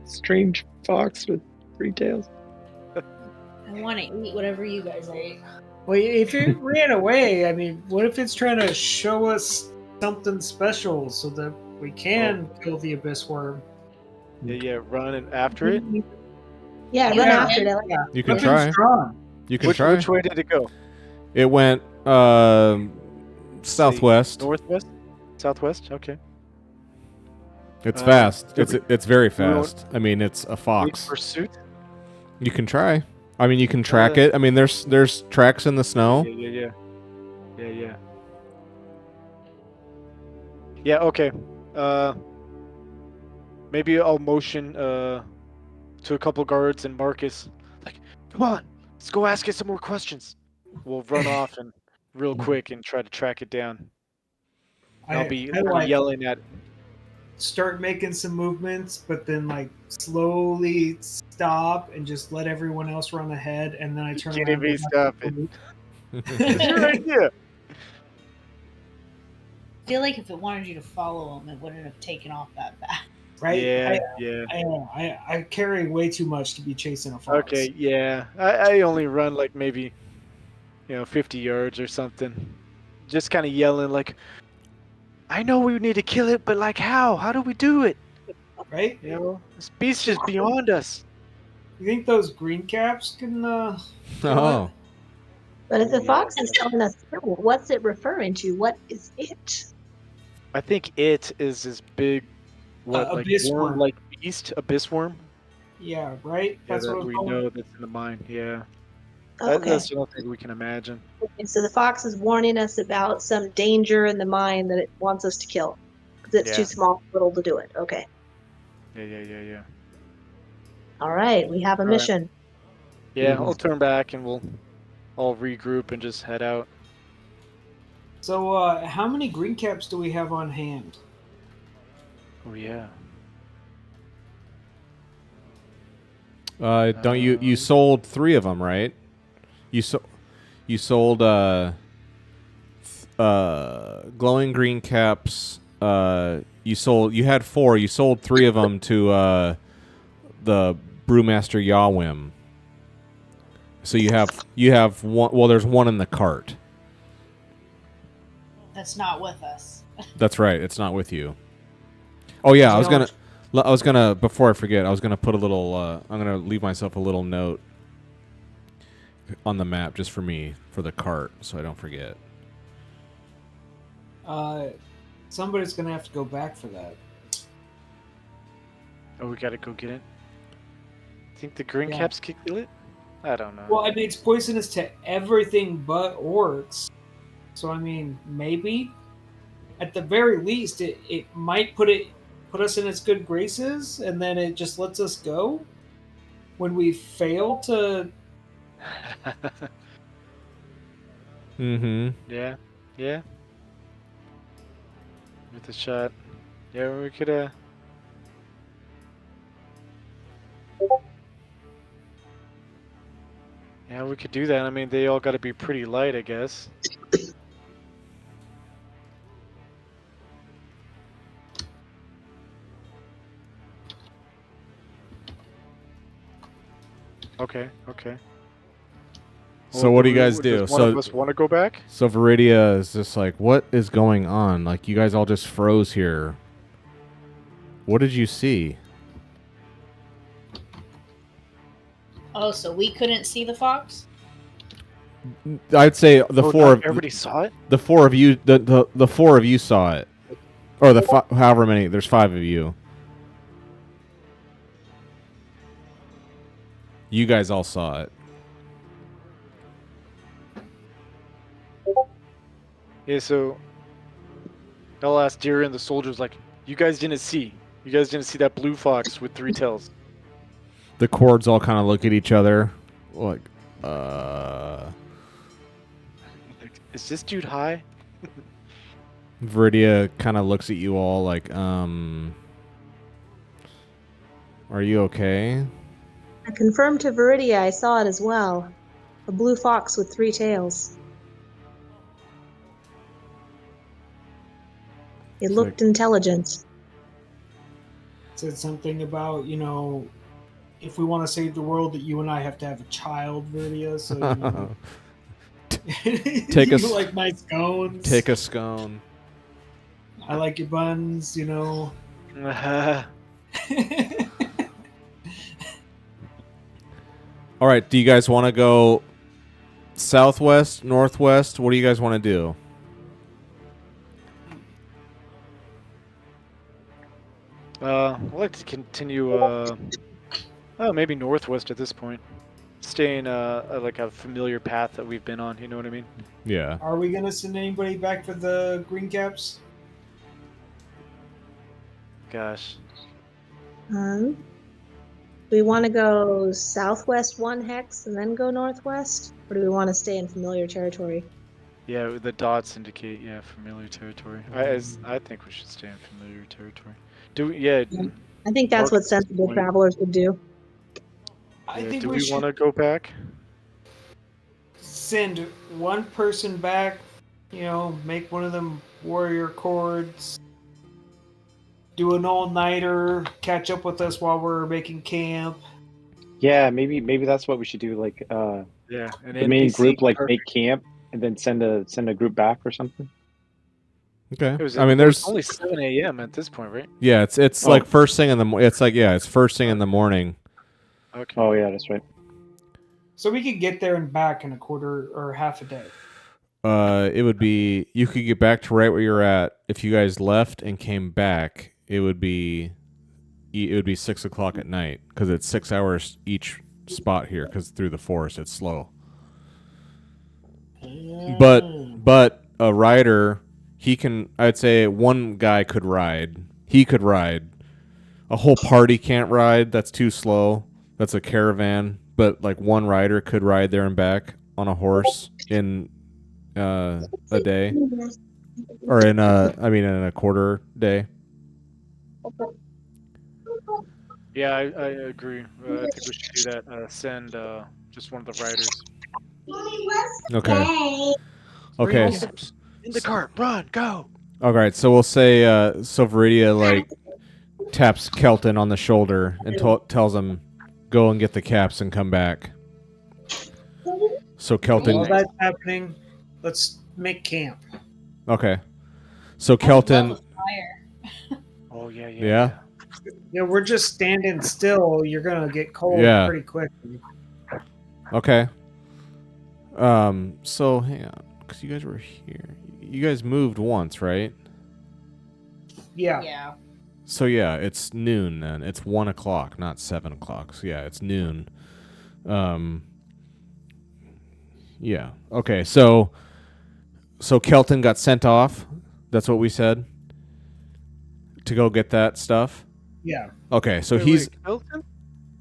Strange fox with three tails. I want to eat whatever you guys ate. Well, if it ran away, I mean, what if it's trying to show us something special so that we can kill the abyss worm? Yeah, running after it. Yeah, run Yeah. after it. I like Yeah. You can Weapons try. drawn. You can Which try. way did it go? It went southwest. Northwest? Southwest? Okay. It's fast. Did It's very we want- fast. I mean, it's a Need fox. pursuit? You can try. I mean, you can track it. I mean, there's tracks in the snow. Yeah. Yeah, okay. Maybe I'll motion to a couple guards and Marcus. Like, come on, let's go ask it some more questions. We'll run off and real quick and try to track it down. I'll be I kinda like yelling at start making some movements, but then like slowly stop and just let everyone else run ahead, and then I turn Kidding around. me, and stop it. It's your it. idea. I feel like if it wanted you to follow him, it wouldn't have taken off that fast. Right? Yeah. I carry way too much to be chasing a fox. Okay, yeah. I only run like maybe 50 yards or something. Just kind of yelling like, I know we need to kill it, but like how? How do we do it? Right? This beast is beyond us. You think those green caps can Oh, But if the fox is telling us, what's it referring to? What is it? I think it is this big, like abyss worm. worm-like beast, abyss worm. Yeah, right? Yeah, That's that what we it's called. know that's in the mine. Yeah, Oh, okay. that's the only thing we can imagine. Okay, so the fox is warning us about some danger in the mine that it wants us to kill. Because it's too Yeah. small, little to do it. Okay. Yeah. All right, we have a All right. mission. Yeah, I'll turn back and we'll all regroup and just head out. So, how many green caps do we have on hand? Oh yeah. don't you sold 3 of them, right? You sold glowing green caps. You had 4. You sold 3 of them to the brewmaster Yawim. So you have one. Well, there's one in the cart. That's not with us. That's right. It's not with you. Oh yeah, I was gonna before I forget, I was gonna put a little. I'm gonna leave myself a little note on the map just for me for the cart, so I don't forget. Somebody's gonna have to go back for that. Oh, we gotta go get it. Think the green Yeah. caps can kill it? I don't know. Well, I mean, it's poisonous to everything but orcs. So, I mean, maybe. At the very least, it might put us in its good graces, and then it just lets us go when we fail to. Mm-hmm. Yeah. With a shot. Yeah, we could. Yeah, we could do that. I mean, they all got to be pretty light, I guess. Okay. So what do you guys do? Does one of us want to go back? So Viridia is just like, what is going on? Like, you guys all just froze here. What did you see? Oh, so we couldn't see the fox? I'd say the Oh, four not of everybody saw it. the 4 of you, the 4 of you saw it, or however many. There's 5 of you. You guys all saw it. Yeah, so I'll ask Deer and the soldiers, like, you guys didn't see that blue fox with 3 tails. The cords all kind of look at each other, like, Like, is this dude high? Viridia kind of looks at you all like, are you okay? I confirmed to Viridia I saw it as well. A blue fox with 3 tails. It looked intelligent. Said something about, if we want to save the world, that you and I have to have a child, Viridia. So, Take you a s- like my scones. Take a scone. I like your buns, All right, do you guys want to go southwest, northwest? What do you guys want to do? I'd like to continue. Maybe northwest at this point. Staying like a familiar path that we've been on. You know what I mean? Yeah. Are we gonna send anybody back for the green caps? Gosh. Do we want to go southwest 1 hex and then go northwest? Or do we want to stay in familiar territory? Yeah, the dots indicate familiar territory. I think we should stay in familiar territory. Do we? Yeah. I think that's what Marcus' sensible point. travelers would do. I Yeah, think do we we should want to go back? send one person back. You know, make one of them warrior chords. Do an all-nighter. Catch up with us while we're making camp. Yeah, maybe that's what we should do. Like Yeah, an the main NPC. group like Perfect. make camp and then send a group back or something. Okay. It was, I mean, it was there's only 7 a.m. at this point, right? yeah. It's Oh. like first thing in the. It's like it's first thing in the morning. Okay. Oh yeah, that's right. So we could get there and back in a quarter or half a day. It would be you could get back to right where you're at if you guys left and came back. It would be 6 o'clock at night because it's 6 hours each spot here because through the forest it's slow. But a rider, he can. I'd say one guy could ride. He could ride. A whole party can't ride. That's too slow. That's a caravan. But like one rider could ride there and back on a horse in a day, or in a quarter day. Yeah, I agree. I think we should do that. Send just one of the riders. Okay. Okay. In the cart, run, go. All right. So we'll say so Viridia like taps Kelton on the shoulder and tells him go and get the caps and come back. So Kelton. While that's happening, let's make camp. Okay. So I would Kelton. love a fire. Oh yeah. Yeah. You know, we're just standing still. You're gonna get cold Yeah. pretty quickly. Okay. So hang on, because you guys were here. You guys moved once, right? Yeah. Yeah. So yeah, it's noon then. It's 1 o'clock, not 7 o'clock. So yeah, it's noon. Yeah. Okay. So Kelton got sent off. That's what we said. To go get that stuff. Yeah. Okay. So Wait, he's. Kelton?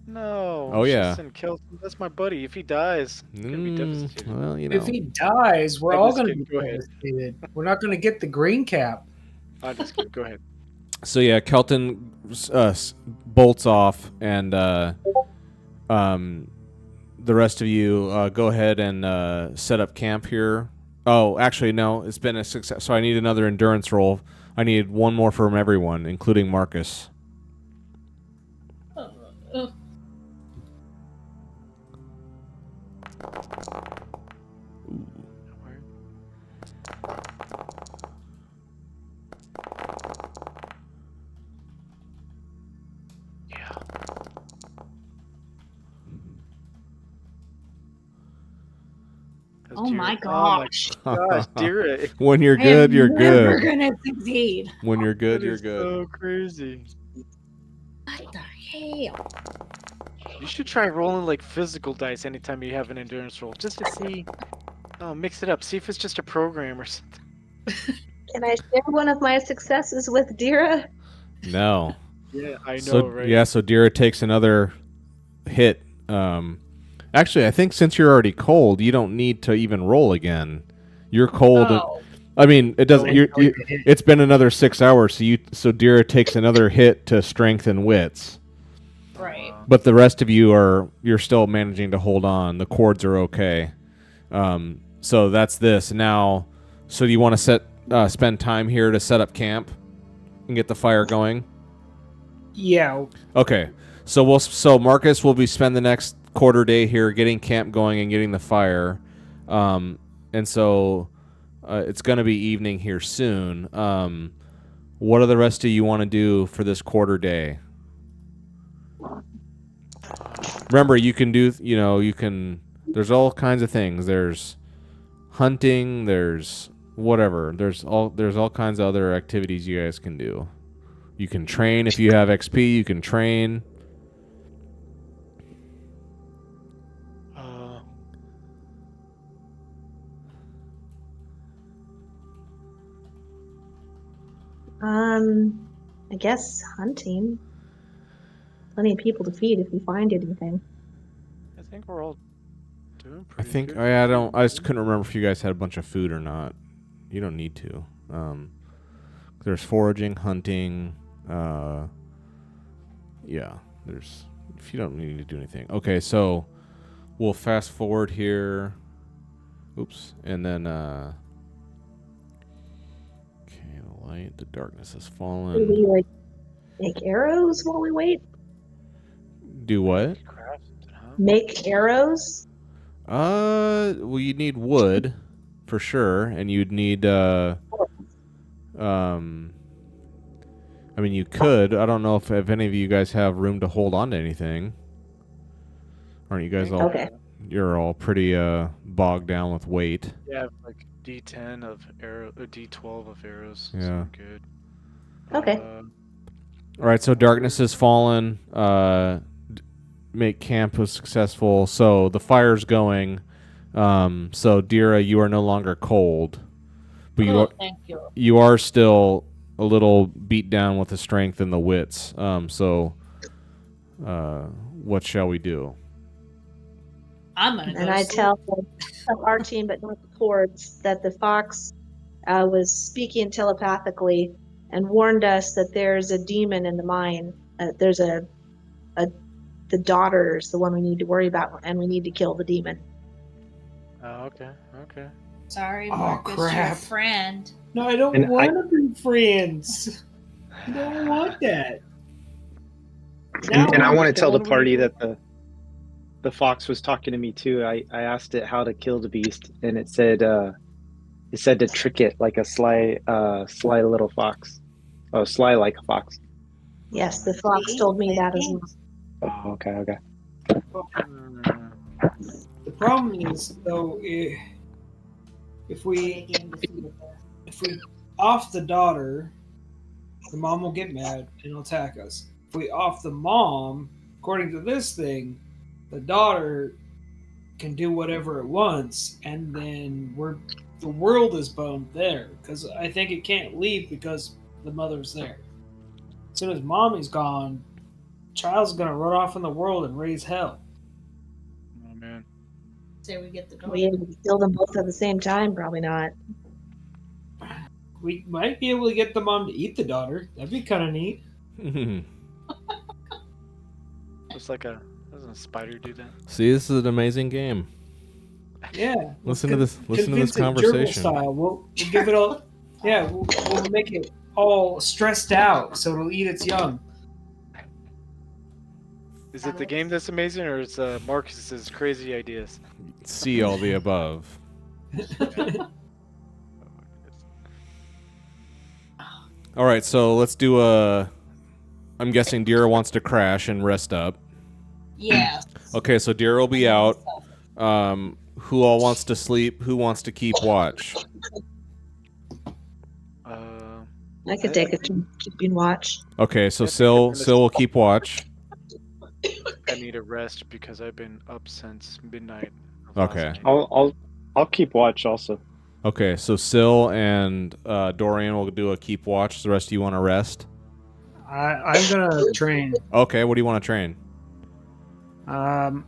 No. Oh, we should yeah. Send Kelton. That's my buddy. If he dies, it's gonna be devastating. Well, you know. If he dies, we're I'm all just gonna kidding. be Go ahead. devastated. We're not gonna get the green cap. I'm just kidding. Go ahead. So yeah, Kelton bolts off, and the rest of you go ahead and set up camp here. Oh, actually, no, it's been a success. So I need another endurance roll. I need one more from everyone, including Marcus. Uh, Yeah. That's Oh my Dira. gosh. Oh my gosh, Dira. When you're I good, am you're never good. gonna succeed. When you're good, That you're is good. so crazy. What the hell? You should try rolling like physical dice anytime you have an endurance roll, just to see. Oh, mix it up. See if it's just a program or something. Can I share one of my successes with Dira? No. Yeah, I know, So right? yeah, so Dira takes another hit. Actually, I think since you're already cold, you don't need to even roll again. You're cold. Oh, I mean, it doesn't. Oh, You, it's been another 6 hours, so Dira takes another hit to strength and wits. right. But the rest of you're still managing to hold on. The cords are okay. So that's this now. So do you want to spend time here to set up camp and get the fire going? Yeah. Okay. So Marcus will spend the next quarter day here getting camp going and getting the fire. And so it's going to be evening here soon. What do the rest of you want to do for this quarter day? Remember, you can do, there's all kinds of things. There's hunting, there's whatever. There's all kinds of other activities you guys can do. You can train if you have XP. You can train. I guess hunting. Plenty of people to feed if we find anything. I think we're all doing I pretty think good. I don't. I just couldn't remember if you guys had a bunch of food or not. You don't need to. There's foraging, hunting. Yeah. There's. If you don't need to do anything. Okay, so we'll fast forward here. Oops, and then. Okay, the light, the darkness has Do fallen. we like make arrows while we wait? Do what? Craft something, huh? Make arrows? Well, you need wood, for sure, and you'd need I mean, you could. I don't know if any of you guys have room to hold on to anything. Aren't you guys all? Okay. You're all pretty bogged down with weight. Yeah, like D10 of arrow, or D12 of arrows. Yeah. So we're good. Okay. All right, so darkness has fallen. Make camp was successful. So the fire's going. So Dira, you are no longer cold, but Cool, thank you. you are still a little beat down with the strength and the wits. So what shall we do? I'm gonna go And I sleep. tell our team, but not the Cords, that the fox was speaking telepathically and warned us that there's a demon in the mine. There's the daughter is the one we need to worry about, and we need to kill the demon. Oh, okay, okay. Sorry, Oh, Marcus, your crap. friend. No, I don't And want to be friends. I don't want that. And I want to tell the one party we- that the fox was talking to me too. I asked it how to kill the beast, and it said to trick it like a sly little fox. Oh, sly like a fox. Yes, the fox told me that as well. Oh, okay. The problem is, though, if we off the daughter, the mom will get mad and will attack us. If we off the mom, according to this thing, the daughter can do whatever it wants, and then the world is boned there. Because I think it can't leave because the mother's there. As soon as mommy's gone, child's gonna run off in the world and raise hell. Oh man. Say we get the door. We able to kill them both at the same time? Probably not. We might be able to get the mom to eat the daughter. That'd be kind of neat. Looks like doesn't a spider do that? See, this is an amazing game. Yeah. Listen to this. Listen to this Convince it gerbil conversation. Style. We'll give it all. Yeah, we'll make it all stressed out so it'll eat its young. Is it the game that's amazing, or it's Marcus's crazy ideas? See all the above. All right, so let's do a. I'm guessing Dira wants to crash and rest up. Yeah. Okay, so Dira will be out. Who all wants to sleep? Who wants to keep watch? I could take a turn keeping watch. Okay, so Yeah, Sil will keep watch. I need a rest because I've been up since midnight. of last Okay. night. I'll keep watch also. Okay, so Sil and Dorian will do a keep watch. The rest of you want to rest? I'm gonna train. Okay, what do you want to train? Let's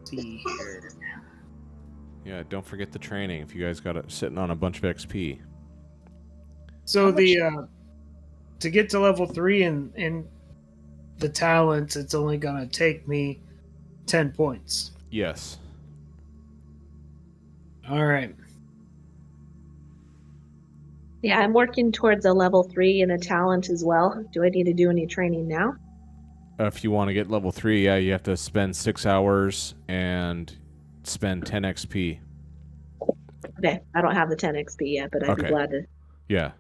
see here. Yeah, don't forget the training if you guys got it sitting on a bunch of XP. So to get to level 3 in the talents, it's only gonna take me 10 points. Yes. All right. Yeah, I'm working towards a level 3 in a talent as well. Do I need to do any training now? If you want to get level 3, yeah, you have to spend 6 hours and spend 10 XP. Okay, I don't have the 10 XP yet, but I'd Okay. be glad to. Yeah.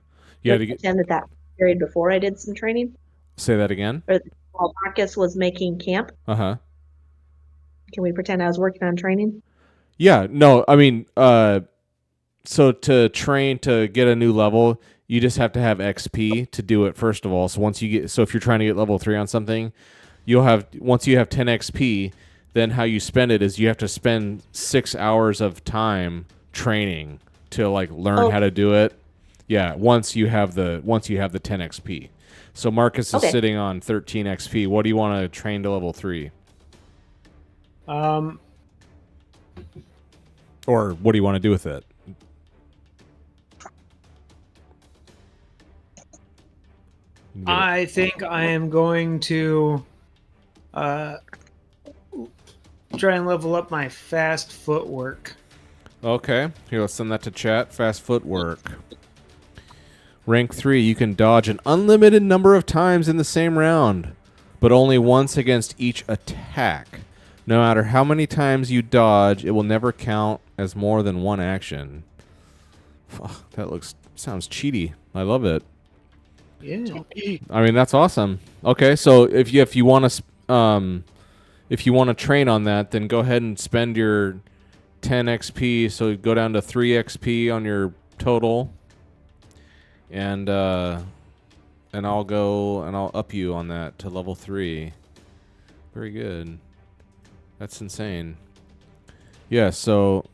You had to pretend that period before I did some training. say that again? While Marcus was making camp, Uh-huh. can we pretend I was working on training? Yeah, no, I mean, so to train to get a new level, you just have to have XP to do it first of all. So if you're trying to get level 3 on something, once you have 10 XP, then how you spend it is you have to spend 6 hours of time training to like learn how to do it. Yeah, once you have the 10 XP. So Marcus is sitting on 13 XP. What do you want to train to level 3? Or what do you want to do with it? I think I am going to try and level up my fast footwork. Okay, here, let's send that to chat. Fast footwork. Rank 3, you can dodge an unlimited number of times in the same round, but only once against each attack. No matter how many times you dodge, it will never count as more than one action. That sounds cheaty. I love it. Yeah. I mean, that's awesome. Okay, so if you want to train on that, then go ahead and spend your 10 XP. So go down to 3 XP on your total, and I'll up you on that to level 3. Very good. That's insane. Yeah. So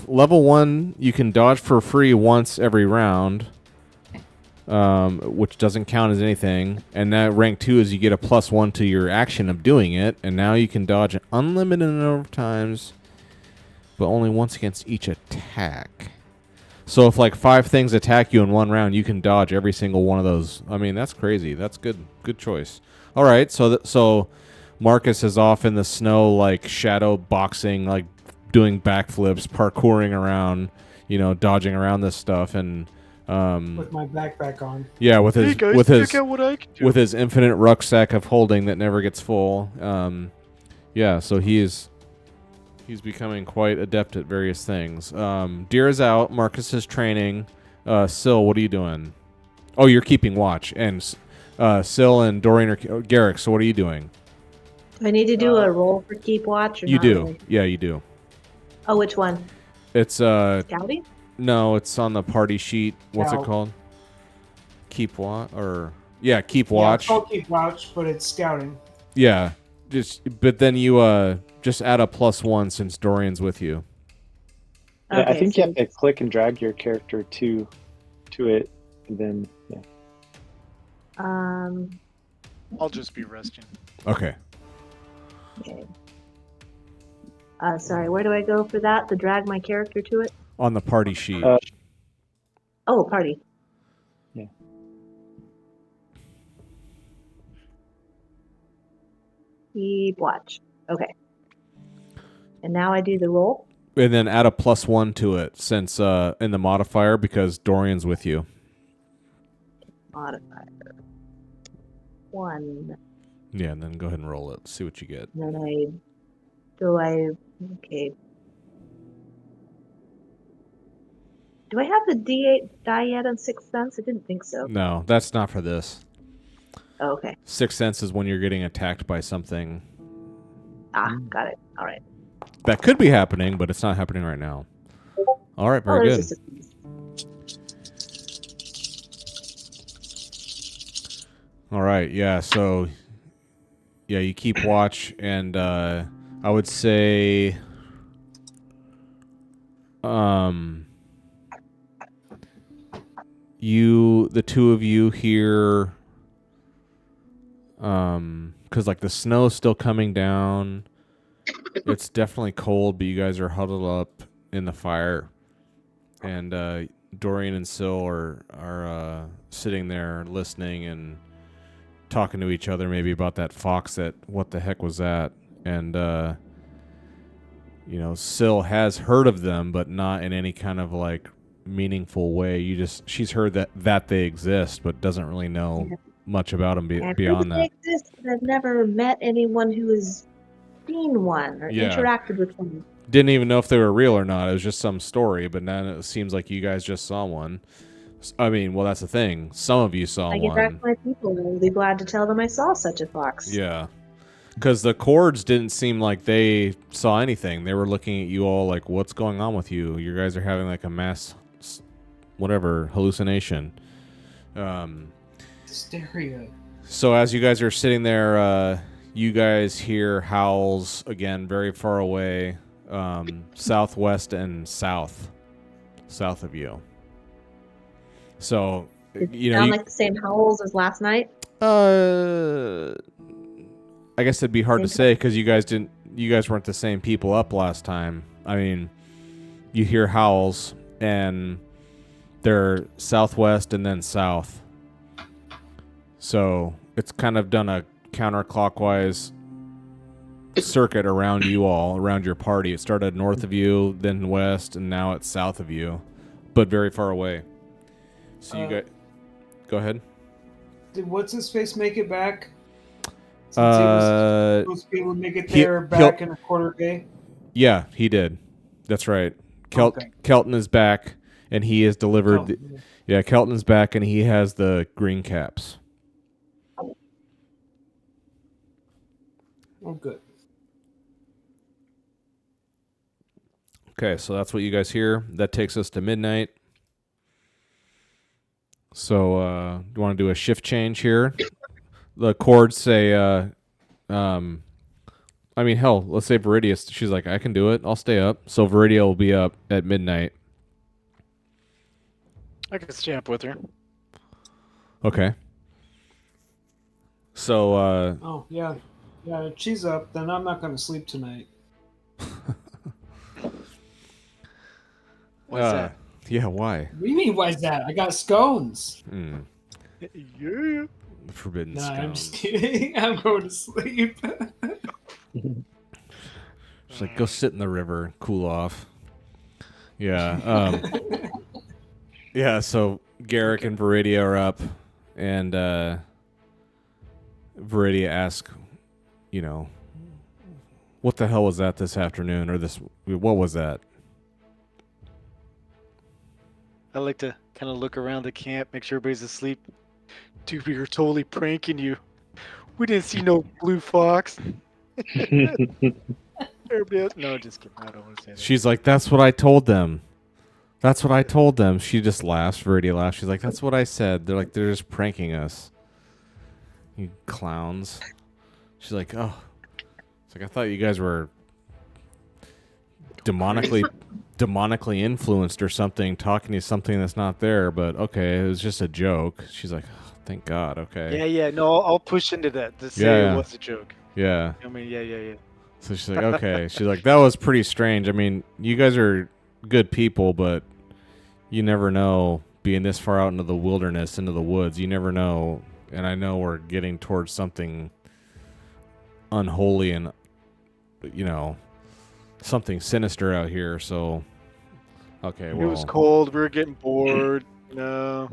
level 1, you can dodge for free once every round. Which doesn't count as anything. And that rank 2 is you get a +1 to your action of doing it, and now you can dodge an unlimited number of times, but only once against each attack. So if like 5 things attack you in one round, you can dodge every single one of those. I mean, that's crazy. That's good choice. All right, so Marcus is off in the snow, like shadow boxing, like doing backflips, parkouring around, dodging around this stuff, and With my backpack on. yeah, with his Hey guys, check out what I can do. with his infinite rucksack of holding that never gets full. Yeah, so he's becoming quite adept at various things. Deer is out. Marcus is training. Syl, what are you doing? Oh, you're keeping watch. And Syl and Dorian are Garrick. So what are you doing? I need to do a roll for keep watch. Or You not do. really? Yeah, you do. Oh, which one? It's Scouting? no, it's on the party sheet. What's it Scout. called? Keep watch keep Yeah, watch. it's called keep watch, but it's scouting. Yeah. But then you just add a +1 since Dorian's with you. Yeah, I Okay, think so you have to click and drag your character to it, and then yeah. I'll just be resting. Okay. Okay. Sorry, where do I go for that? To drag my character to it? On the party sheet. Oh, party. Yeah. Keep watch. Okay. And now I do the roll. And then add a +1 to it since in the modifier because Dorian's with you. Modifier. 1. Yeah, and then go ahead and roll it. See what you get. And then okay. Do I have the D8 die yet on Sixth Sense? I didn't think so. No, that's not for this. Oh, okay. Sixth Sense is when you're getting attacked by something. Got it. All right. That could be happening, but it's not happening right now. All right, very good. Just All right, yeah, so yeah, you keep watch, and I would say the two of you here, because like the snow's still coming down. It's definitely cold, but you guys are huddled up in the fire, and Dorian and Syl are sitting there listening and talking to each other, maybe about that fox. That what the heck was that? And Syl has heard of them, but not in any kind of like meaningful way. She's heard that they exist, but doesn't really know much about them beyond that. They exist, but I've never met anyone who has seen one or interacted with one. Didn't even know if they were real or not. It was just some story, but now it seems like you guys just saw one. I mean, well, that's the thing. Some of you saw I one. get back to my people and I'll be glad to tell them I saw such a fox. Yeah. Because the Cords didn't seem like they saw anything. They were looking at you all like, what's going on with you? You guys are having like a mass whatever hallucination. Hysteria. So as you guys are sitting there, you guys hear howls again, very far away, southwest and south of you. So Did you it know, sound like the same howls as last night? I guess it'd be hard to Same say because you guys weren't the same people up last time. I mean, you hear howls and they're southwest and then south. So it's kind of done a counterclockwise circuit around you all, around your party. It started north of you, then west, and now it's south of you, but very far away. So you got. Go ahead. Did what's his face make it back? Since he was supposed to be able to make it there back in a quarter day. Yeah, he did. That's right. Okay. Kelton is back, and he has delivered. Kelton is back, and he has the green caps. Oh, good. Okay, so that's what you guys hear. That takes us to midnight. So, do you want to do a shift change here? The chords say, I mean, hell, let's say Viridia. She's like, I can do it. I'll stay up. So Viridia will be up at midnight. I can stay up with her. Okay. So, Oh, yeah. Yeah, if she's up, then I'm not going to sleep tonight. What's that? Yeah, why? What do you mean, why's that? I got scones. Yeah. Forbidden Nah, scones. I'm just kidding. I'm going to sleep. She's like, go sit in the river and cool off. Yeah. Yeah, so Garrick and Viridia are up, and Viridia asks, you know, what the hell was that this afternoon? Or what was that? I like to kind of look around the camp, make sure everybody's asleep. Dude, we were totally pranking you. We didn't see no blue fox. Everybody else, no, just kidding. I don't want to say that. She's like, that's what I told them. That's what I told them. She just laughs. Viridia laughs. She's like, that's what I said. They're like, they're just pranking us. You clowns. She's like, oh. It's like, I thought you guys were demonically influenced or something, talking to something that's not there, but okay, it was just a joke. She's like, oh, thank God, okay. Yeah, no, I'll push into that to say Yeah. it was a joke. Yeah. I mean, yeah. So she's like, okay. She's like, that was pretty strange. I mean, you guys are good people, but you never know, being this far out into the wilderness, into the woods, you never know. And I know we're getting towards something unholy and, you know, something sinister out here. So, okay, well. It was cold. We were getting bored. No.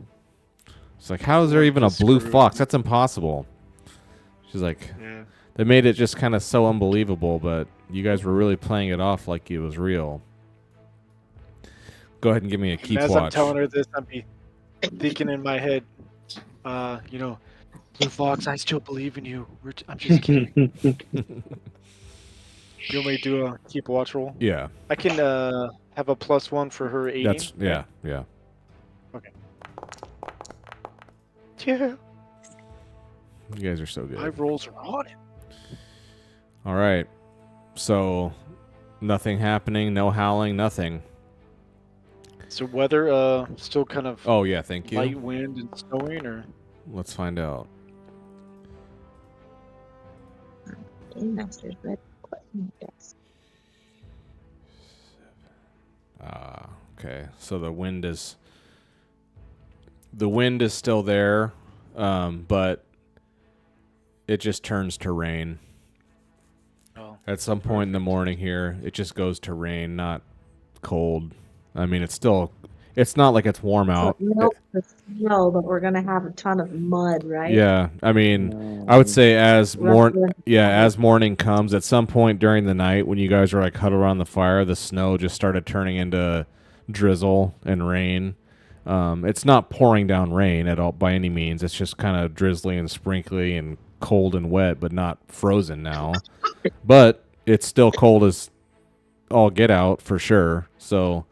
It's like, how is there even a blue fox? That's impossible. She's like, Yeah. they made it just kind of so unbelievable, but you guys were really playing it off like it was real. Go ahead and give me a keep As watch. I'm telling her this, I'm thinking in my head, you know, Blue Fox, I still believe in you. I'm just kidding. You want me to do a keep watch roll? Yeah. I can have a +1 for her aiding. That's yeah. Okay. Yeah. You guys are so good. 5 rolls are on it. All right. So nothing happening, no howling, nothing. So weather still kind of Oh yeah, thank you. light wind and snowing, or Let's find out. Game Master's red button desk. Okay. So the wind is still there, but it just turns to rain. oh, At some point in the morning here, it just goes to rain, not cold. I mean, it's not like it's warm out. So it melts the snow, but we're gonna have a ton of mud, right? Yeah, I mean, I would say as morning comes, at some point during the night when you guys are like huddled around the fire, the snow just started turning into drizzle and rain. It's not pouring down rain at all by any means. It's just kind of drizzly and sprinkly and cold and wet, but not frozen now. But it's still cold as all get out for sure. So,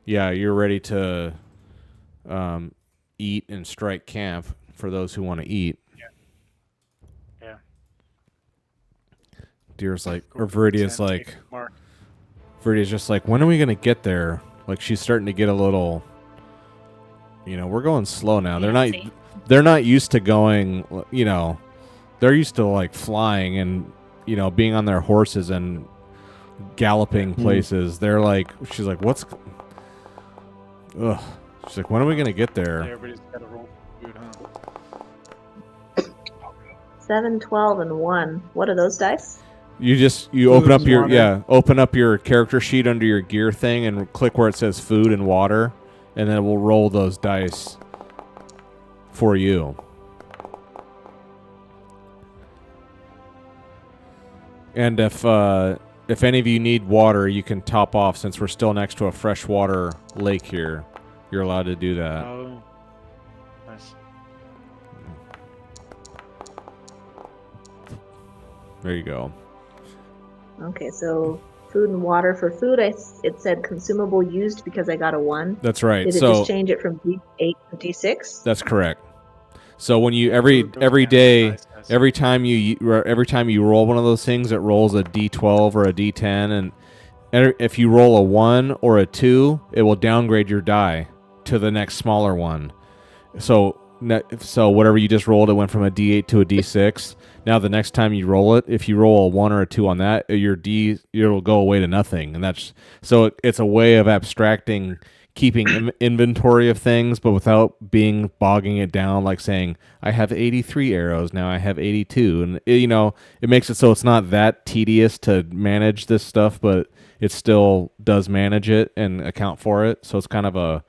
yeah, you're ready to eat and strike camp for those who want to eat. Yeah. Deer's like, Go or to the Viridia's tent, like, take Mark. Viridia's just like, when are we gonna get there? Like she's starting to get a little, we're going slow now. Fancy. They're not used to going, they're used to like flying and being on their horses and galloping places. They're like, she's like, ugh. She's like, when are we gonna get there? Everybody's got to roll food, huh? 7, 12, and 1. What are those dice? You open Food up and water. open up your character sheet under your gear thing and click where it says food and water, and then we'll roll those dice for you. And if any of you need water, you can top off since we're still next to a freshwater lake here. You're allowed to do that. Oh, nice. There you go. Okay, so food and water. For food, it said consumable used because I got a 1. That's right. Did it So just change it from D8 to D6? that's correct. So when you every Food goes day, down, nice. every time you roll one of those things, it rolls a D12 or a D10, and if you roll a 1 or a 2, it will downgrade your die to the next smaller one. So whatever you just rolled, it went from a D8 to a D6. Now the next time you roll it, if you roll a 1 or a 2 on that, it'll go away to nothing, and it's a way of abstracting, keeping inventory of things, but without bogging it down, like saying I have 83 arrows now, I have 82, and it makes it so it's not that tedious to manage this stuff, but it still does manage it and account for it. So it's kind of a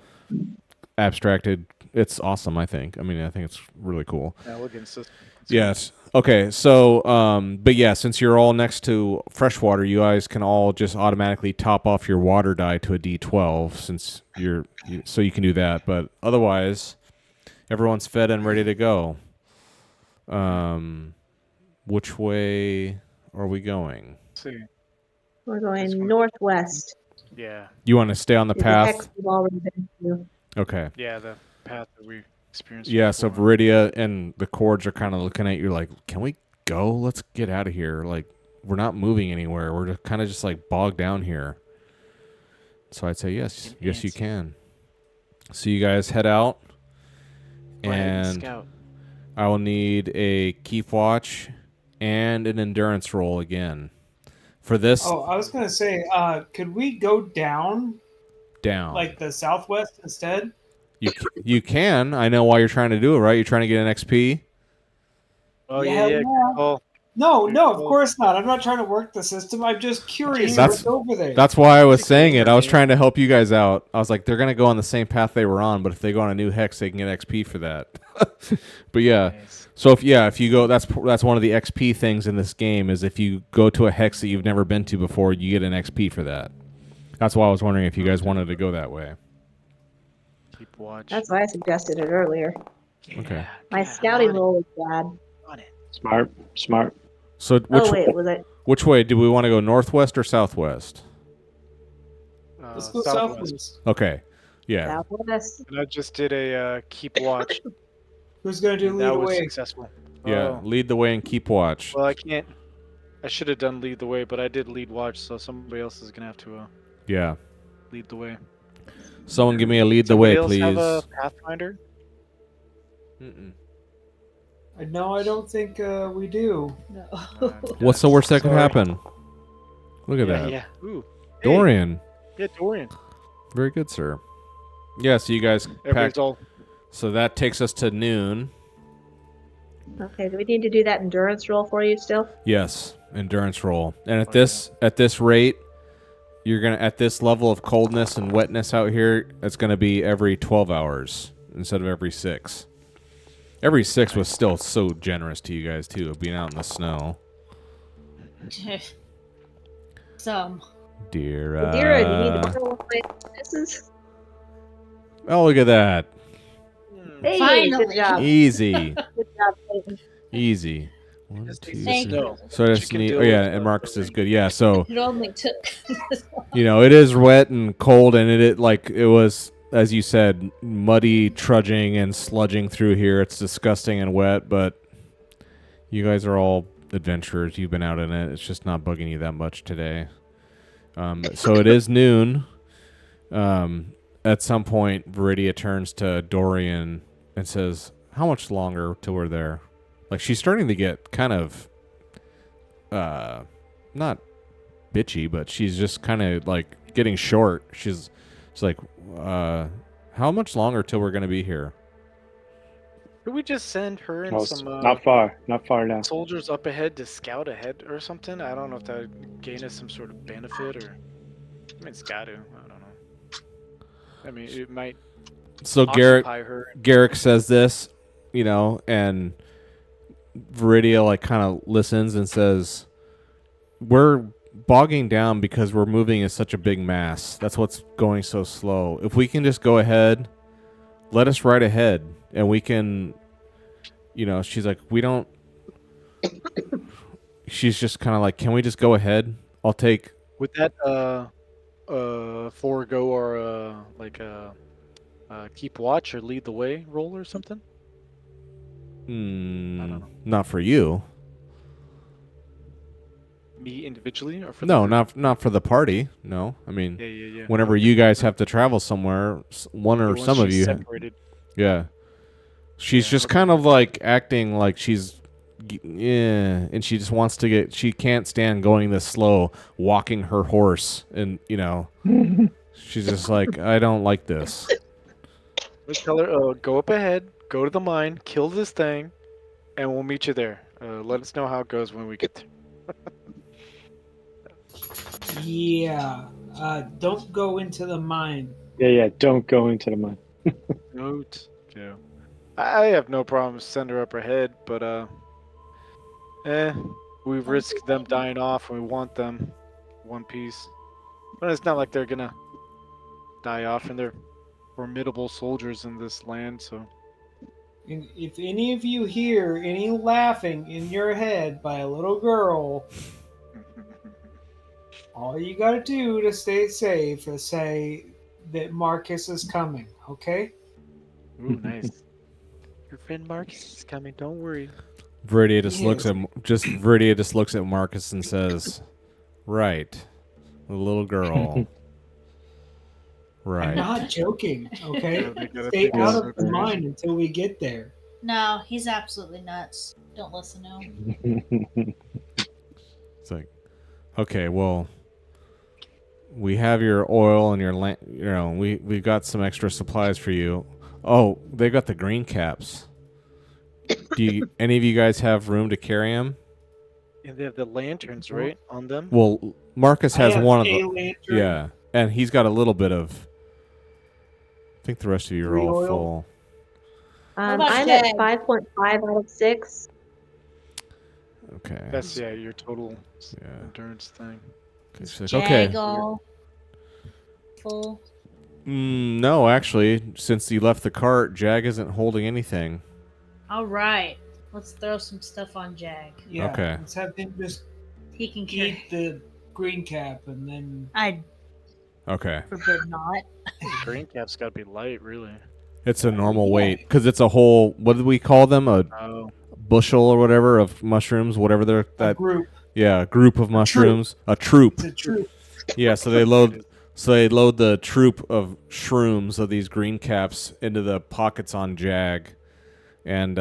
abstracted. It's awesome, I think. I mean, I think it's really cool. Yeah, we'll get system. Yes. Okay. So, but yeah, since you're all next to freshwater, you guys can all just automatically top off your water die to a D12 since so you can do that. But otherwise, everyone's fed and ready to go. Which way are we going? Let's see. We're This going one. northwest. Yeah. You want to stay on the The hex path? we've already been to. Okay. Yeah, the path that we experienced. Yeah, so before. Viridia and the Cords are kind of looking at you like, can we go? Let's get out of here. Like, we're not moving anywhere. We're just kind of just like bogged down here. So I'd say yes. Yes, you can. So you guys head out. Go ahead and And scout. I will need a keep watch and an endurance roll again. For this, Oh, I was gonna say, could we go down down. like the southwest instead? You can. I know why you're trying to do it, right? You're trying to get an XP? Oh Yeah, yeah. yeah. Oh, No, of Well- course not. I'm not trying to work the system. I'm just curious That's- what's over there. That's why I was Pretty saying cool, it. I was man. trying to help you guys out. I was like, they're gonna go on the same path they were on, but if they go on a new hex, they can get XP for that. But yeah, nice. so if you go, that's one of the XP things in this game is if you go to a hex that you've never been to before, you get an XP for that. That's why I was wondering if you guys wanted to go that way. Keep watch. That's why I suggested it earlier. Yeah, Okay. My yeah, scouting I'm on roll was bad. it, on it. Smart. So Oh wait, was it? which way do we want to go? Northwest or southwest? Let's go Southwest. southwest. Okay, yeah. Southwest. And I just did a keep watch. Who's gonna do and lead that was away? successful. Yeah, Oh. lead the way and keep watch. Well, I can't. I should have done lead the way, but I did lead watch, so somebody else is gonna have to Yeah. lead the way. Someone give me a lead the Somebody way, else please. have a pathfinder? Mm-mm. No, I don't think we do. No. What's the worst that could Sorry. happen? Look at Yeah, that. yeah. Ooh. Hey, Dorian. yeah, Dorian. Very good, sir. Yeah, so you guys packed. Everybody's all. So that takes us to noon. Okay, do we need to do that endurance roll for you still? Yes, endurance roll. And at Oh, this rate, you're gonna at this level of coldness and wetness out here, it's gonna be every 12 hours instead of every 6. Every 6 was still so generous to you guys too, of being out in the snow. Some. Dear. Adira, do you need to borrow one of my bonuses? Oh, look at that. Hey, Finally. good job. Easy. Good job, Clayton. Easy. 1, Just 2, needs to Thank 3. you. snow. So I She just can need. deal Oh yeah, with, and Marcus the is rain. good. Yeah. So It only took. it is wet and cold, and it like it was, as you said, muddy, trudging and sludging through here. It's disgusting and wet, but you guys are all adventurers. You've been out in it. It's just not bugging you that much today. So it is noon. At some point, Viridia turns to Dorian and says, "How much longer till we're there?" Like she's starting to get kind of, not bitchy, but she's just kind of like getting short. She's like, "How much longer till we're gonna be here?" Could we just send her and Oh, some not far now. soldiers up ahead to scout ahead or something? I don't know if that would gain us some sort of benefit or. I mean, it's got to. I don't know. I mean, it might So Garrick occupy her. Garrick says this, and Viridia like kind of listens and says, "We're bogging down because we're moving in such a big mass. That's what's going so slow. If we can just go ahead, let us ride ahead, and we can." She's like, "We don't." She's just kind of like, "Can we just go ahead? I'll take." Would that forego or keep watch or lead the way roll or something? I don't know. Not for you. Me individually or for No, the group? not for the party. No, I mean, Yeah. whenever Okay. you guys have to travel somewhere, one or Once some of she's you, separated. yeah. She's Yeah, just okay. kind of like acting like she's, yeah, and she just wants to get. She can't stand going this slow, walking her horse, and she's just like, I don't like this. Let's tell her, go up ahead, go to the mine, kill this thing, and we'll meet you there. Let us know how it goes when we get there. Yeah. Don't go into the mine. Yeah. Don't go into the mine. Note. Yeah. I have no problem sending her up ahead, but we risk them dying off and we want them one piece. But it's not like they're gonna die off, and they're formidable soldiers in this land, so And if any of you hear any laughing in your head by a little girl, all you gotta do to stay safe is say that Marcus is coming, okay? ooh, nice. Your friend Marcus is coming, don't worry. Viridia just Yes. Viridia just looks at Marcus and says, "Right, the little girl." I'm Right. not joking, okay? Yeah, they gotta Stay think out it's of so the crazy. mine until we get there. No, he's absolutely nuts. Don't listen to him. It's like, okay, well, we have your oil and your land. We've got some extra supplies for you. Oh, they got the green caps. Any of you guys have room to carry them? And they have the lanterns, right, on them? Well, Marcus I has have one of a them. lantern. Yeah, and he's got a little bit of. I think the rest of you are 3 all oil? full. about I'm Jag? at 5.5 out of 6. Okay. That's your total Yeah. endurance thing. Okay. She's like, Jag okay. all full. No, actually, since you left the cart, Jag isn't holding anything. All right, let's throw some stuff on Jag. Yeah. Okay. Let's have him just He can carry. eat the green cap and then I Okay. forbid not. The green cap's got to be light, really. It's a normal Yeah. weight because it's a whole. What do we call them? A Oh, bushel or whatever of mushrooms, whatever they're a group. a group of mushrooms, a troop. It's a troop. Yeah, so they load the troop of shrooms of these green caps into the pockets on Jag, and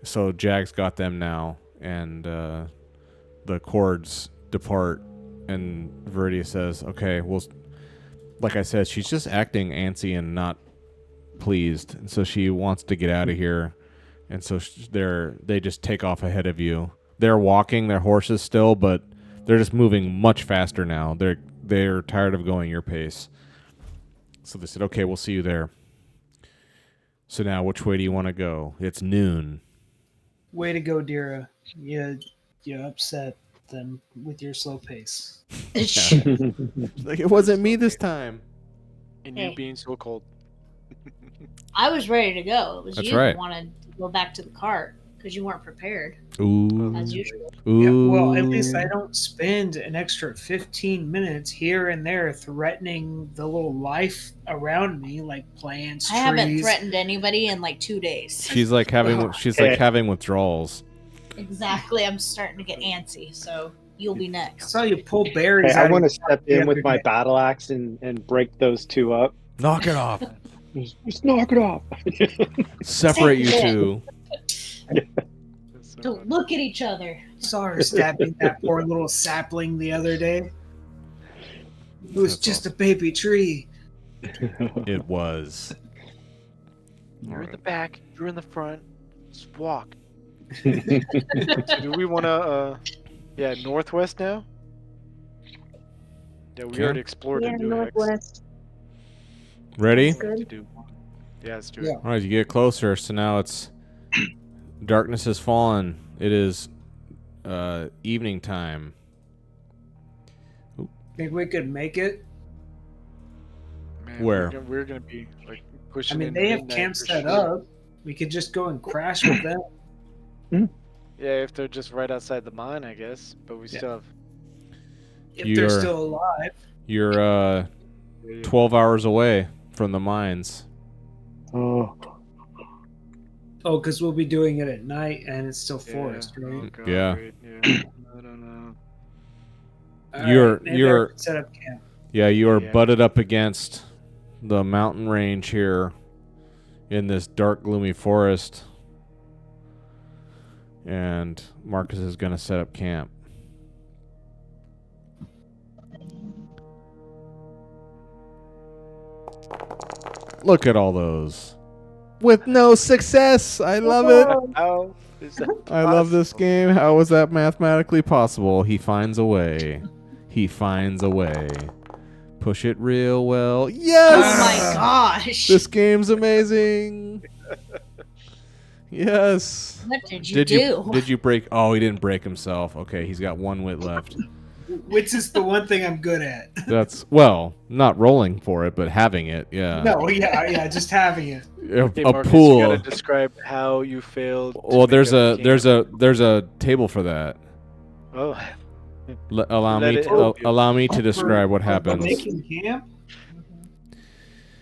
so Jag's got them now, and the cords depart, and Viridia says, "Okay, well, like I said, she's just acting antsy and not pleased, and so she wants to get out of here." And so they just take off ahead of you. They're walking their horses still, but they're just moving much faster now. They're tired of going your pace. So they said, "Okay, we'll see you there." So now, which way do you want to go? It's noon. Way to go, Dira. You upset them with your slow pace. Like, it wasn't me this time. and you Hey. being so cold. I was ready to go. It was That's you right. who wanted to go back to the cart. because you weren't prepared Ooh. as usual. Ooh. Yeah, well, at least I don't spend an extra 15 minutes here and there threatening the little life around me, like plants, I haven't trees. threatened anybody in like 2 days. She's like having withdrawals. Exactly. I'm starting to get antsy, so you'll be I next. saw you pull berries. Okay, I out of want to your step in the with other my day. battle axe and break those two up. Knock it off. Just knock it off. Separate you Take it. two. That's so Don't funny. look at each other. Saw her stabbing that poor little sapling the other day. It was That's just a baby tree. It was. You're in the back. You're in the front. Just walk. So do we want to? Yeah, northwest now. Yeah, we Okay. already explored Yeah, the new hex. northwest. Ready? That's We have good. to do one. Yeah, let's do Yeah. it. All right, you get closer. So now it's darkness has fallen. It is evening time. Think we could make it? Man, Where? we're gonna be like I pushing. mean, into they have midnight camp for set sure. up. We could just go and crash with them. Yeah, if they're just right outside the mine, I guess. But we Yeah. still have. If You're- they're still alive. You're Yeah, 12 hours away from the mines. Oh, Oh, because we'll be doing it at night and it's still yeah. forest, Oh, right? God, Yeah. right, yeah. I don't know. All You're- right, maybe you're- I can set up camp. Yeah, you are Yeah. butted up against the mountain range here in this dark, gloomy forest. And Marcus is going to set up camp. Look at all those. With no success. I love it. How is that I love this possible? game. How is that mathematically possible? He finds a way. He finds a way. Push it real well. Oh Yes! my gosh. This game's amazing. Yes. What did you do? Did you break? Oh, he didn't break himself. Okay, he's got one wit left. Which is the one thing I'm good at. That's well, not rolling for it, but having it. Yeah. No, yeah, just having it. Hey, A Marcus, pool. You gotta describe how you failed. to Well, make there's up the there's a table for that. Oh, Allow Let me it to help you. allow me to describe what For happens. making camp?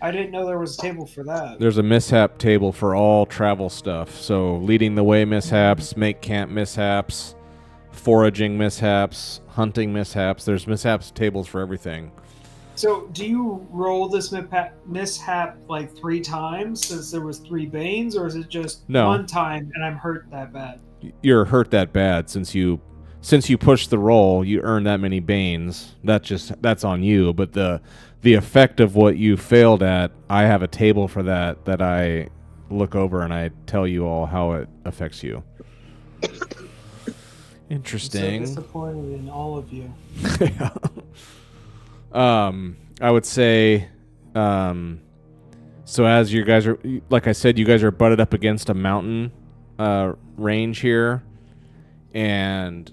I didn't know there was a table for that. There's a mishap table for all travel stuff. So leading the way mishaps, make camp mishaps, foraging mishaps, hunting mishaps. There's mishaps tables for everything. So, do you roll this mishap like 3 times since there was 3 banes, or is it just No. one time and I'm hurt that bad? You're hurt that bad since you pushed the roll, you earn that many banes. That's on you. But the effect of what you failed at, I have a table for that I look over and I tell you all how it affects you. I'm so Interesting. disappointed in all of you. I would say, so as you guys are, like I said, you guys are butted up against a mountain range here, and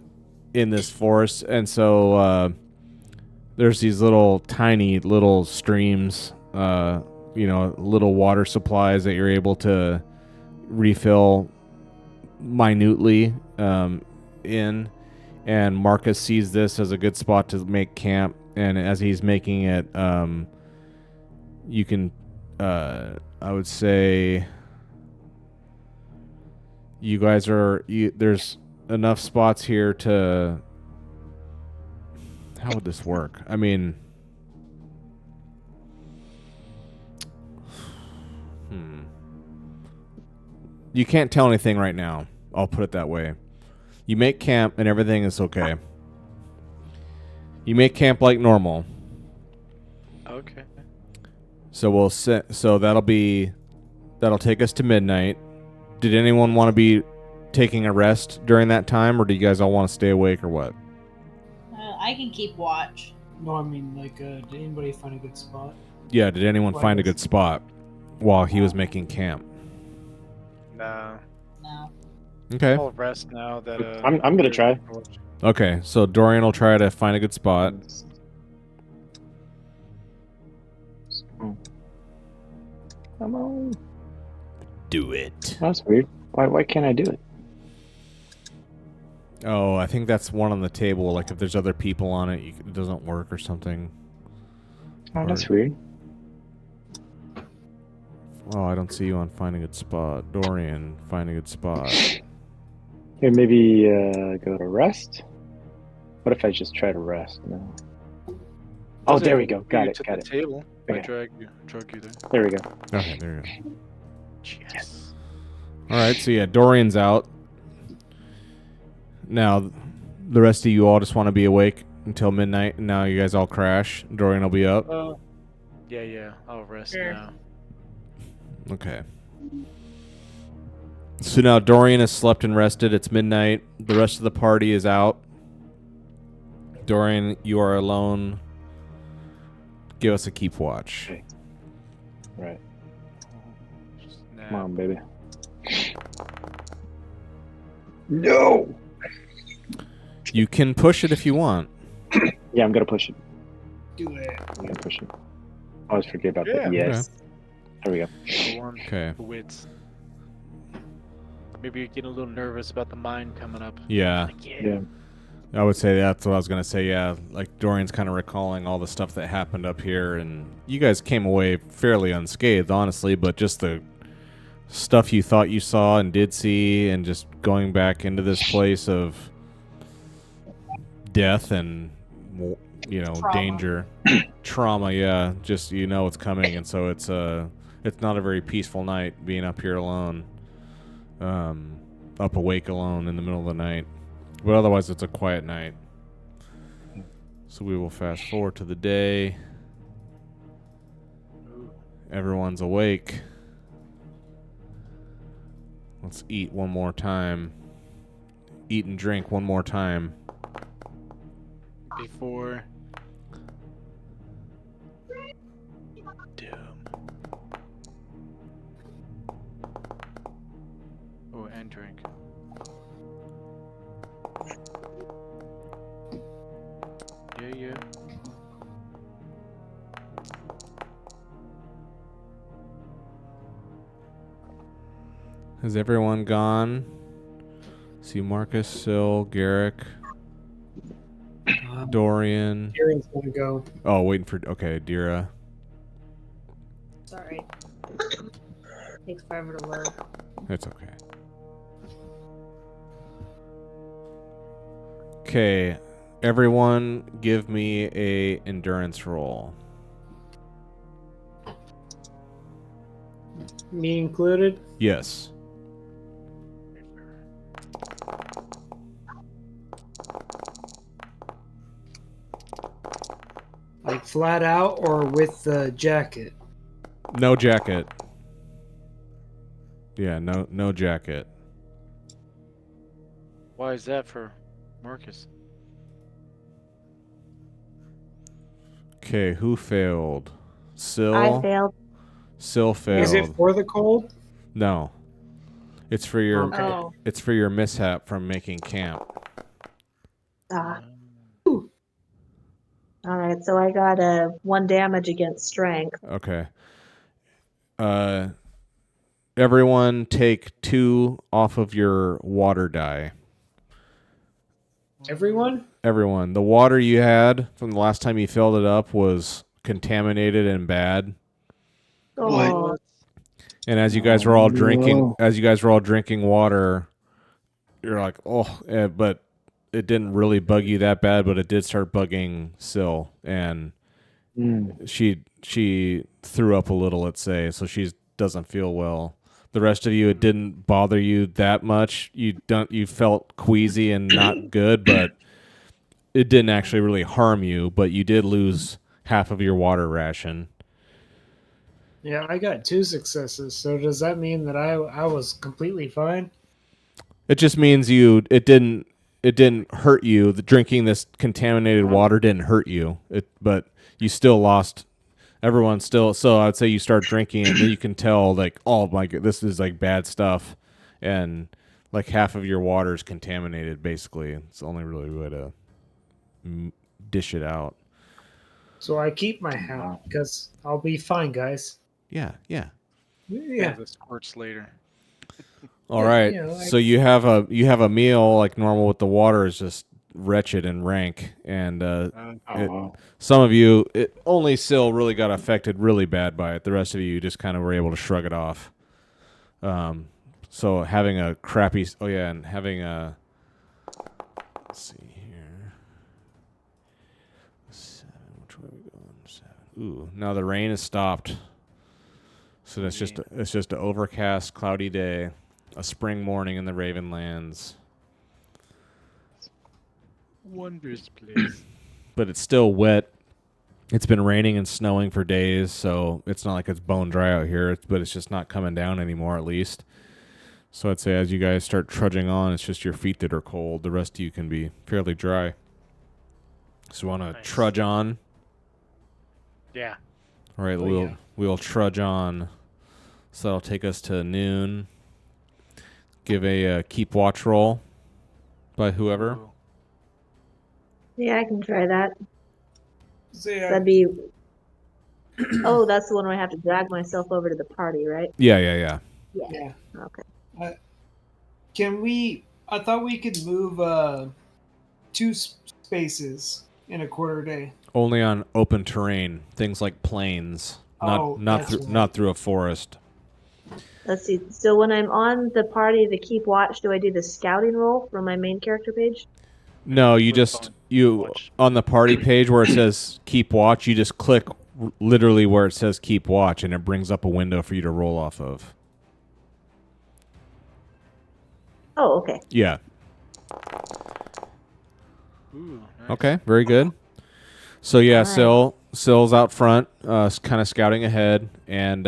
in this forest, and so there's these little tiny little streams, little water supplies that you're able to refill minutely in. And Marcus sees this as a good spot to make camp, and as he's making it, you can, I would say, you guys are, there's enough spots here to, how would this work? I mean, you can't tell anything right now. I'll put it that way. You make camp and everything is okay. You make camp like normal. okay. So that'll take us to midnight. Did anyone want to be taking a rest during that time, or do you guys all want to stay awake, or what? I can keep watch. No, I mean, like, did anybody find a good spot? Yeah, did anyone Well, find a yes. good spot while he was making camp? Nah. No. Okay. I'll rest now that. I'm gonna try. Okay, so Dorian will try to find a good spot. Come on. Do it. That's weird. Why can't I do it? Oh, I think that's one on the table. Like if there's other people on it, it doesn't work or something. Oh, that's weird. Oh, I don't see you on Find a Good Spot. Dorian, Find a Good Spot. Here, maybe go to rest. What if I just try to rest? No. Oh, Doesn't there we go. move Got you it. to Got the it. table. I Okay. drug you there. There we go. Okay, there you go. Yes. All right, so yeah, Dorian's out. Now, the rest of you all just want to be awake until midnight, and now you guys all crash. Dorian will be up. Yeah. I'll rest Sure. now. Okay. So now Dorian has slept and rested. It's midnight. The rest of the party is out. Dorian, you are alone. Give us a keep watch. Okay. Right. Snap. Come on, baby. No. You can push it if you want. Yeah, I'm gonna push it. Do it. I'm gonna push it. I always forget about Yeah. that. Yes. There we go. The one, Okay. the wits. Maybe you're getting a little nervous about the mine coming up. Yeah. Like, Yeah. I would say that's what I was going to say. Yeah. Like Dorian's kind of recalling all the stuff that happened up here, and you guys came away fairly unscathed, honestly, but just the stuff you thought you saw and did see, and just going back into this place of death and, Trauma. danger, trauma. Yeah. Just, it's coming. And so it's not a very peaceful night being up here alone, up awake alone in the middle of the night. But otherwise, it's a quiet night. So we will fast forward to the day. Everyone's awake. Let's eat one more time. Eat and drink one more time. before doom. Oh, and drink. Yeah. Has everyone gone? See Marcus, Syl, Garrick, Dorian. Aaron's gonna go. Oh, waiting for. Okay, Dira. Sorry. Takes forever to load. It's okay. Okay, everyone, give me a endurance roll. Me included. Yes. Like flat out or with the jacket? No jacket. Yeah, no jacket. Why is that for Marcus? Okay, who failed? Syl. I failed. Syl failed. Is it for the cold? No. It's for your Okay. Oh. it's for your mishap from making camp. Ah. All right, so I got a 1 damage against strength. Okay. Everyone take 2 off of your water die. Everyone? Everyone. The water you had from the last time you filled it up was contaminated and bad. Oh, And as you guys were all no. drinking water, you're like, oh, but it didn't really bug you that bad, but it did start bugging Syl, and she threw up a little, let's say, so she doesn't feel well. The rest of you, it didn't bother you that much. You felt queasy and not good, but it didn't actually really harm you. But you did lose half of your water ration. Yeah, I got 2 successes. So does that mean that I was completely fine? It just means it didn't hurt you. The drinking this contaminated water didn't hurt you. But you still lost. Everyone still. So I'd say you start drinking and then you can tell like, oh my god, this is like bad stuff, and like half of your water is contaminated. Basically, it's the only really way to dish it out. So I keep my hat because I'll be fine, guys. Yeah. Yeah. The squirts later. All right. You know, So you have a meal like normal with the water is just wretched and rank, and some of you only Syl really got affected really bad by it. The rest of you just kind of were able to shrug it off. So having a crappy and having a let's see here 7. Which way are we going? 7. Ooh, now the rain has stopped. So that's just it's just an overcast, cloudy day, a spring morning in the Ravenlands. Wondrous place. But it's still wet. It's been raining and snowing for days, so it's not like it's bone dry out here, but it's just not coming down anymore, at least. So I'd say as you guys start trudging on, it's just your feet that are cold. The rest of you can be fairly dry. So we want to trudge on. Yeah. All right, we'll trudge on. So that'll take us to noon. Give a keep watch roll by whoever. Ooh. Yeah, I can try that. so, That'd be. Oh, that's the one where I have to drag myself over to the party, right? Yeah. yeah. Okay. Can we? I thought we could move 2 spaces in a quarter day. Only on open terrain, things like plains, not through a forest. Let's see. So when I'm on the party, the keep watch, do I do the scouting roll from my main character page? No, you Flip just on watch. on the party page where it says keep watch, you just click literally where it says keep watch, and it brings up a window for you to roll off of. Oh, okay. Yeah. Ooh, nice. Okay. Very good. So yeah, All Syl's out front, kind of scouting ahead, and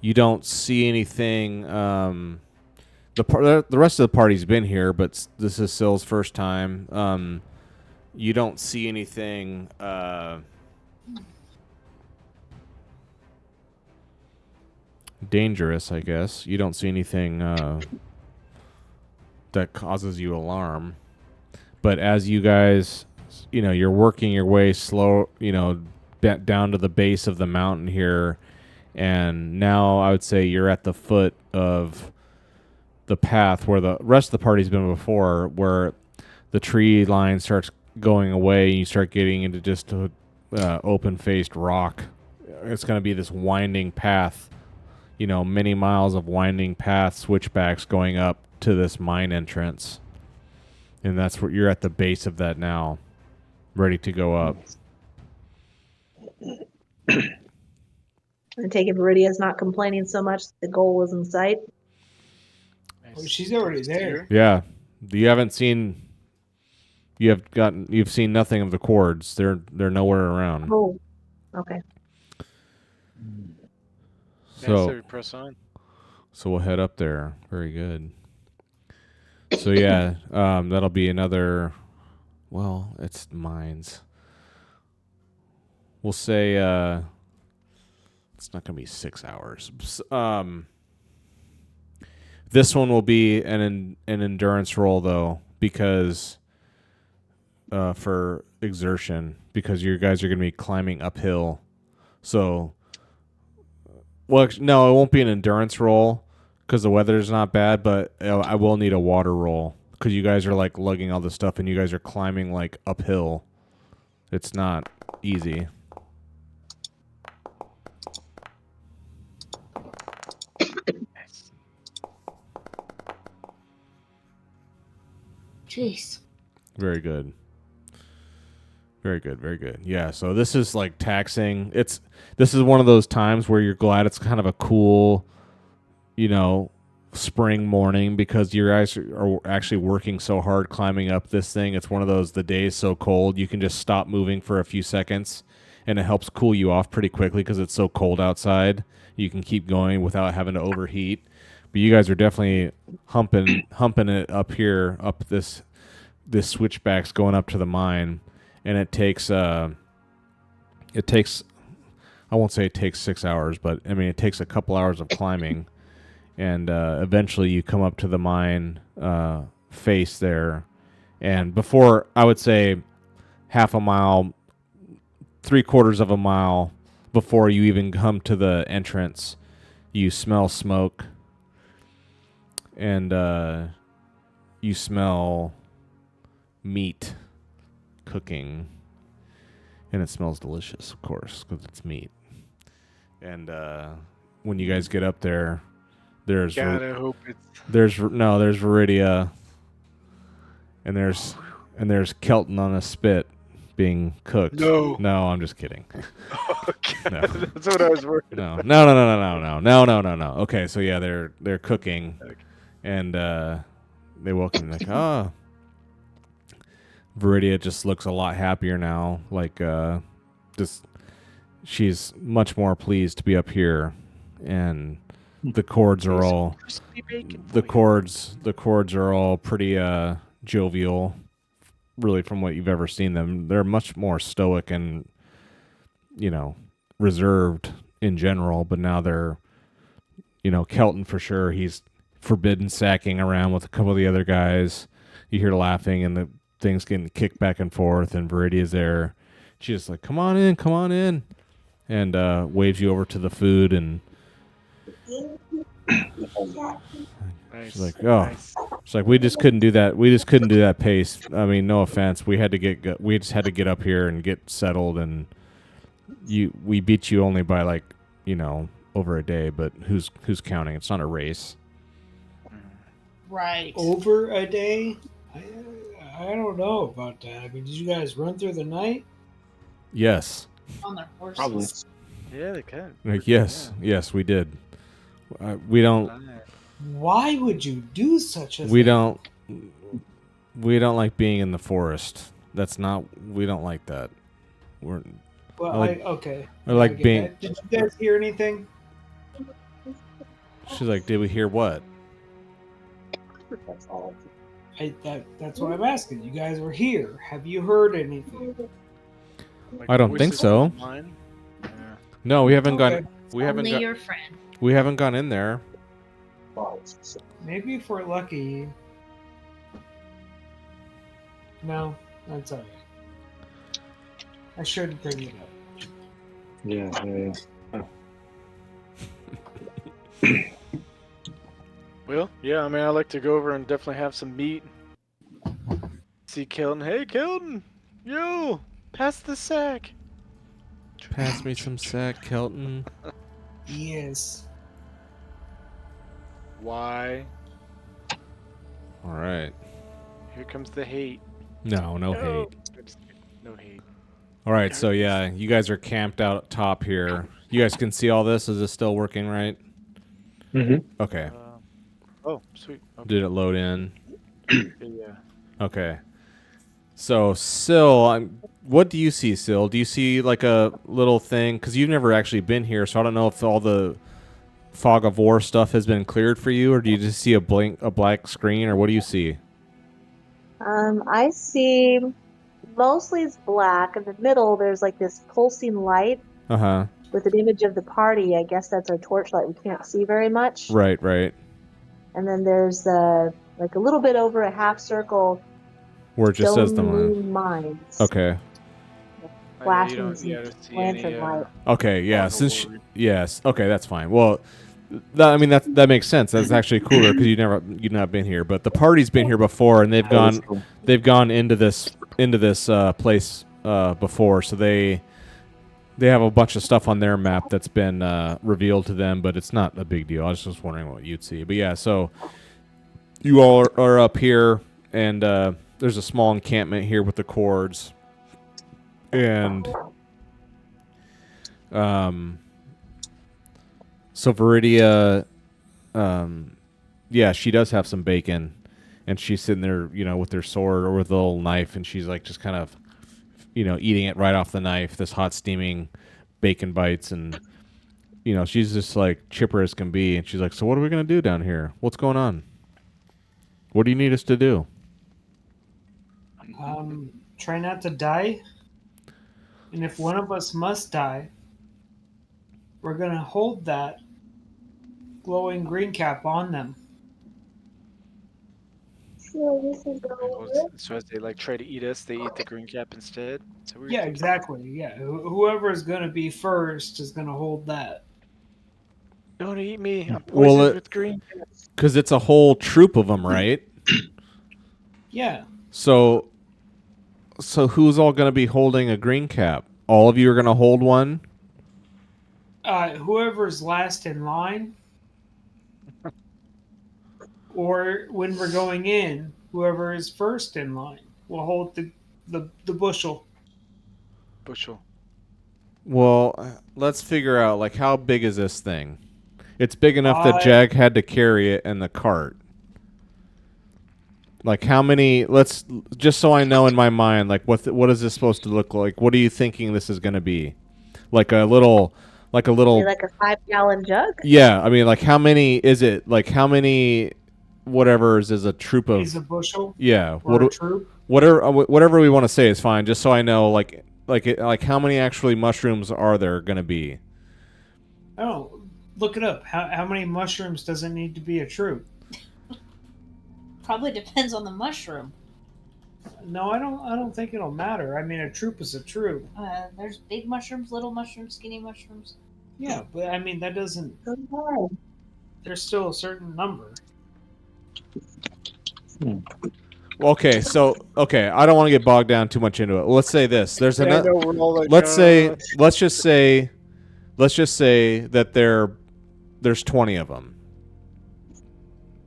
you don't see anything. The rest of the party's been here, but this is Syl's first time. You don't see anything. Dangerous, I guess. You don't see anything that causes you alarm. But as you guys, you're working your way slow, down to the base of the mountain here, and now I would say you're at the foot of the path where the rest of the party's been before, where the tree line starts going away and you start getting into just open-faced rock. It's going to be this winding path, many miles of winding path switchbacks going up to this mine entrance. And that's where you're at the base of that now, ready to go up. I take it Viridia's not complaining so much that the goal was in sight. Nice. Oh, she's already there. Yeah. You've seen nothing of the cords. They're nowhere around. Oh, okay. So we press on. So we'll head up there. Very good. So yeah, that'll be another. Well, it's mines. We'll say it's not going to be 6 hours. This one will be an endurance roll though, because for exertion, because you guys are going to be climbing uphill. So, well, no, it won't be an endurance roll because the weather's not bad, but I will need a water roll because you guys are like lugging all this stuff and you guys are climbing like uphill. It's not easy. Jeez. Very good. Very good, very good. Yeah, so this is like taxing. This is one of those times where you're glad it's kind of a cool, spring morning because you guys are actually working so hard climbing up this thing. It's one of those, the day is so cold, you can just stop moving for a few seconds and it helps cool you off pretty quickly because it's so cold outside. You can keep going without having to overheat. But you guys are definitely humping it up here, up this switchbacks going up to the mine. And it takes I won't say it takes 6 hours, but I mean it takes a couple hours of climbing, and eventually you come up to the mine face there, and before, I would say half a mile, 3/4 of a mile before you even come to the entrance, you smell smoke and you smell meat cooking, and it smells delicious, of course, because it's meat. And when you guys get up there, there's Gotta hope it's. there's Viridia, and there's Kelton on a spit being cooked. No. No, I'm just kidding. Okay. No. That's what I was worried. No. Okay, so yeah, they're cooking, Okay. and they welcome like, Viridia just looks a lot happier now. Like, just she's much more pleased to be up here, and the chords are all Crispy bacon the for you. chords are all pretty jovial, really, from what you've ever seen them. They're much more stoic and, reserved in general, but now they're, Kelton for sure. He's forbidden sacking around with a couple of the other guys. You hear laughing and the things getting kicked back and forth, and Viridia's there. She's just like, come on in, and waves you over to the food, and Nice. she's like, oh. Nice. It's like we just couldn't do that. We just couldn't do that pace. I mean, no offense. We just had to get up here and get settled, and we beat you only by like, over a day. But who's counting? It's not a race. Right. Over a day? I don't know about that. I mean, did you guys run through the night? Yes. On their horses. Probably. Yeah, they can. Like, yes, we did. We don't. Why would you do such a We thing? We don't like being in the forest. That's not. We don't like that. We're. Well, okay. I like get being. that. Did you guys hear anything? She's like, did we hear what? That's all. That's what I'm asking. You guys were here. Have you heard anything? Like I don't think voices so. of mine? Yeah. No, we haven't Okay. gone. We haven't Only got. your friend. We haven't gone in there. Maybe if we're lucky. No, that's alright. I shouldn't bring it up. Yeah. Well, yeah, I mean, I like to go over and definitely have some meat. See Kelton. Hey, Kelton! Yo! Pass the sack! Pass me some sack, Kelton. Yes. Why? All right. Here comes the hate. No hate. I'm just kidding. No hate. All right, so yeah, you guys are camped out top here. You guys can see all this. Is this still working right? Mm-hmm. Okay. Oh, sweet. Okay. Did it load in? Yeah. Okay. So, Syl, what do you see, Syl? Do you see like a little thing? Because you've never actually been here, so I don't know if all the fog of war stuff has been cleared for you, or do you just see a black screen, or what do you see? I see mostly it's black. In the middle, there's like this pulsing light Uh-huh. with an image of the party. I guess that's our torchlight. We can't see very much. Right. And then there's like a little bit over a half circle. Where it just says Stone the Moon Mines. Okay. Flashing you don't some see lantern any, light. Okay, yeah, fog since of war. yes. Okay, that's fine. Well, that makes sense. That's actually cooler because you've not been here, but the party's been here before, and they've gone into this place before, so they have a bunch of stuff on their map that's been revealed to them, but it's not a big deal. I was just wondering what you'd see. But yeah, so you all are up here, and there's a small encampment here with the cords, and so Viridia, yeah, she does have some bacon, and she's sitting there, with her sword or with a little knife, and she's like just kind of, eating it right off the knife, this hot steaming bacon bites, and she's just like chipper as can be, and she's like, so what are we gonna do down here? What's going on? What do you need us to do? Try not to die. And if one of us must die, we're gonna hold that glowing green cap on them. So as they like try to eat us, they eat the green cap instead. So we're Yeah, exactly. Yeah, whoever is gonna be first is gonna hold that. Don't eat me. I'm Well, poisoned with green. because it's a whole troop of them, right? Yeah. So who's all going to be holding a green cap? All of you are going to hold one? Whoever's last in line, or when we're going in, whoever is first in line will hold the bushel. Bushel. Well, let's figure out, like, how big is this thing? It's big enough that Uh, Jag had to carry it in the cart. Like, how many? Let's just so I know in my mind, like, what is this supposed to look like? What are you thinking this is going to be? Like a little, like a Be little. like a 5-gallon jug. Yeah, I mean, like, how many is it? Like, how many? Whatever is a troop of. Is a bushel Yeah, or a troop? whatever we want to say is fine. Just so I know, like how many actually mushrooms are there going to be? Oh, look it up. How many mushrooms does it need to be a troop? Probably depends on the mushroom. No, I don't think it'll matter. I mean, a troop is a troop. There's big mushrooms, little mushrooms, skinny mushrooms. Yeah, but I mean that doesn't. Okay. There's still a certain number. Okay, I don't want to get bogged down too much into it. Let's say this. There's Yeah, I another. know we're all like, Let's just say that there's 20 of them.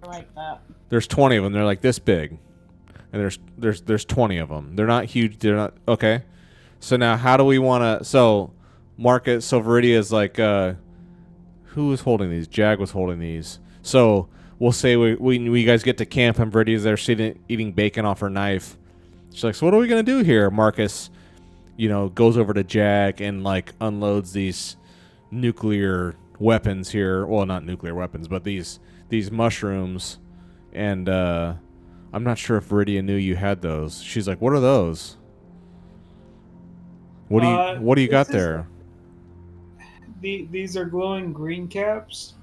I like that. There's 20 of them. They're like this big, and there's 20 of them. They're not huge. They're not okay. So now, how do we want to? So, Marcus, so Viridia is like, who was holding these? Jag was holding these. So we'll say we guys get to camp and Viridia's there sitting eating bacon off her knife. She's like, so what are we gonna do here? Marcus, goes over to Jag and like unloads these nuclear weapons here. Well, not nuclear weapons, but these mushrooms. And I'm not sure if Viridia knew you had those. She's like, what are those? What do you got there? These are glowing green caps.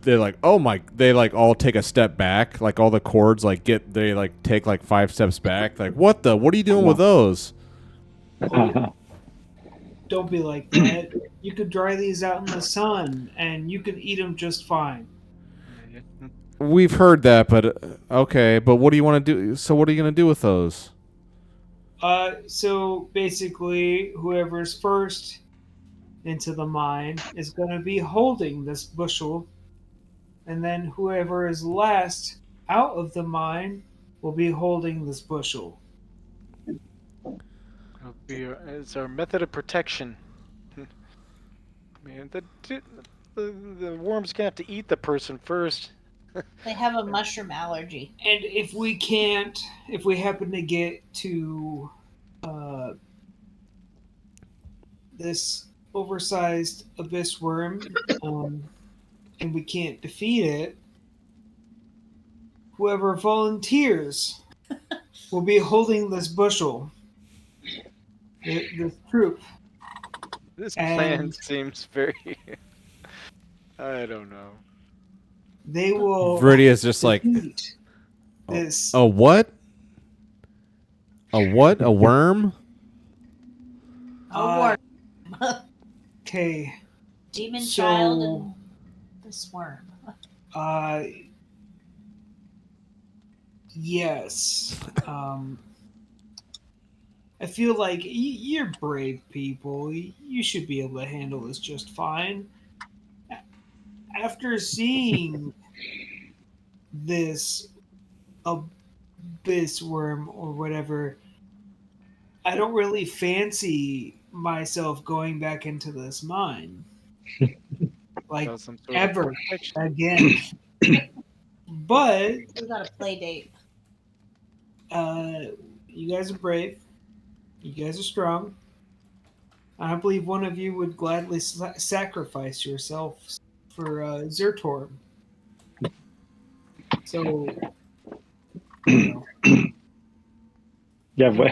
They're like, oh my! They like all take a step back. Like all the cords they like take like 5 steps back. Like what are you doing with those? Don't be like that. You could dry these out in the sun, and you could eat them just fine. We've heard that, but okay. But what do you want to do? So what are you gonna do with those? So basically, whoever's first into the mine is going to be holding this bushel, and then whoever is last out of the mine will be holding this bushel. It's our method of protection. Man, the worm's gonna have to eat the person first. They have a mushroom allergy. And if we happen to get to this oversized abyss worm, and we can't defeat it, whoever volunteers will be holding this bushel, this troop. This plan And- seems very. I don't know. They will Viridia's just like, defeat this. a what? A what? A worm? A worm. Okay. Demon so- child and this worm. Yes. I feel like you're brave people. You should be able to handle this just fine. After seeing this abyss worm or whatever, I don't really fancy myself going back into this mine. Like, Got some sort of ever protection. again. But We got a play date. you guys are brave. You guys are strong. I believe one of you would gladly sacrifice yourself for Zertor. So, you know, Yeah, but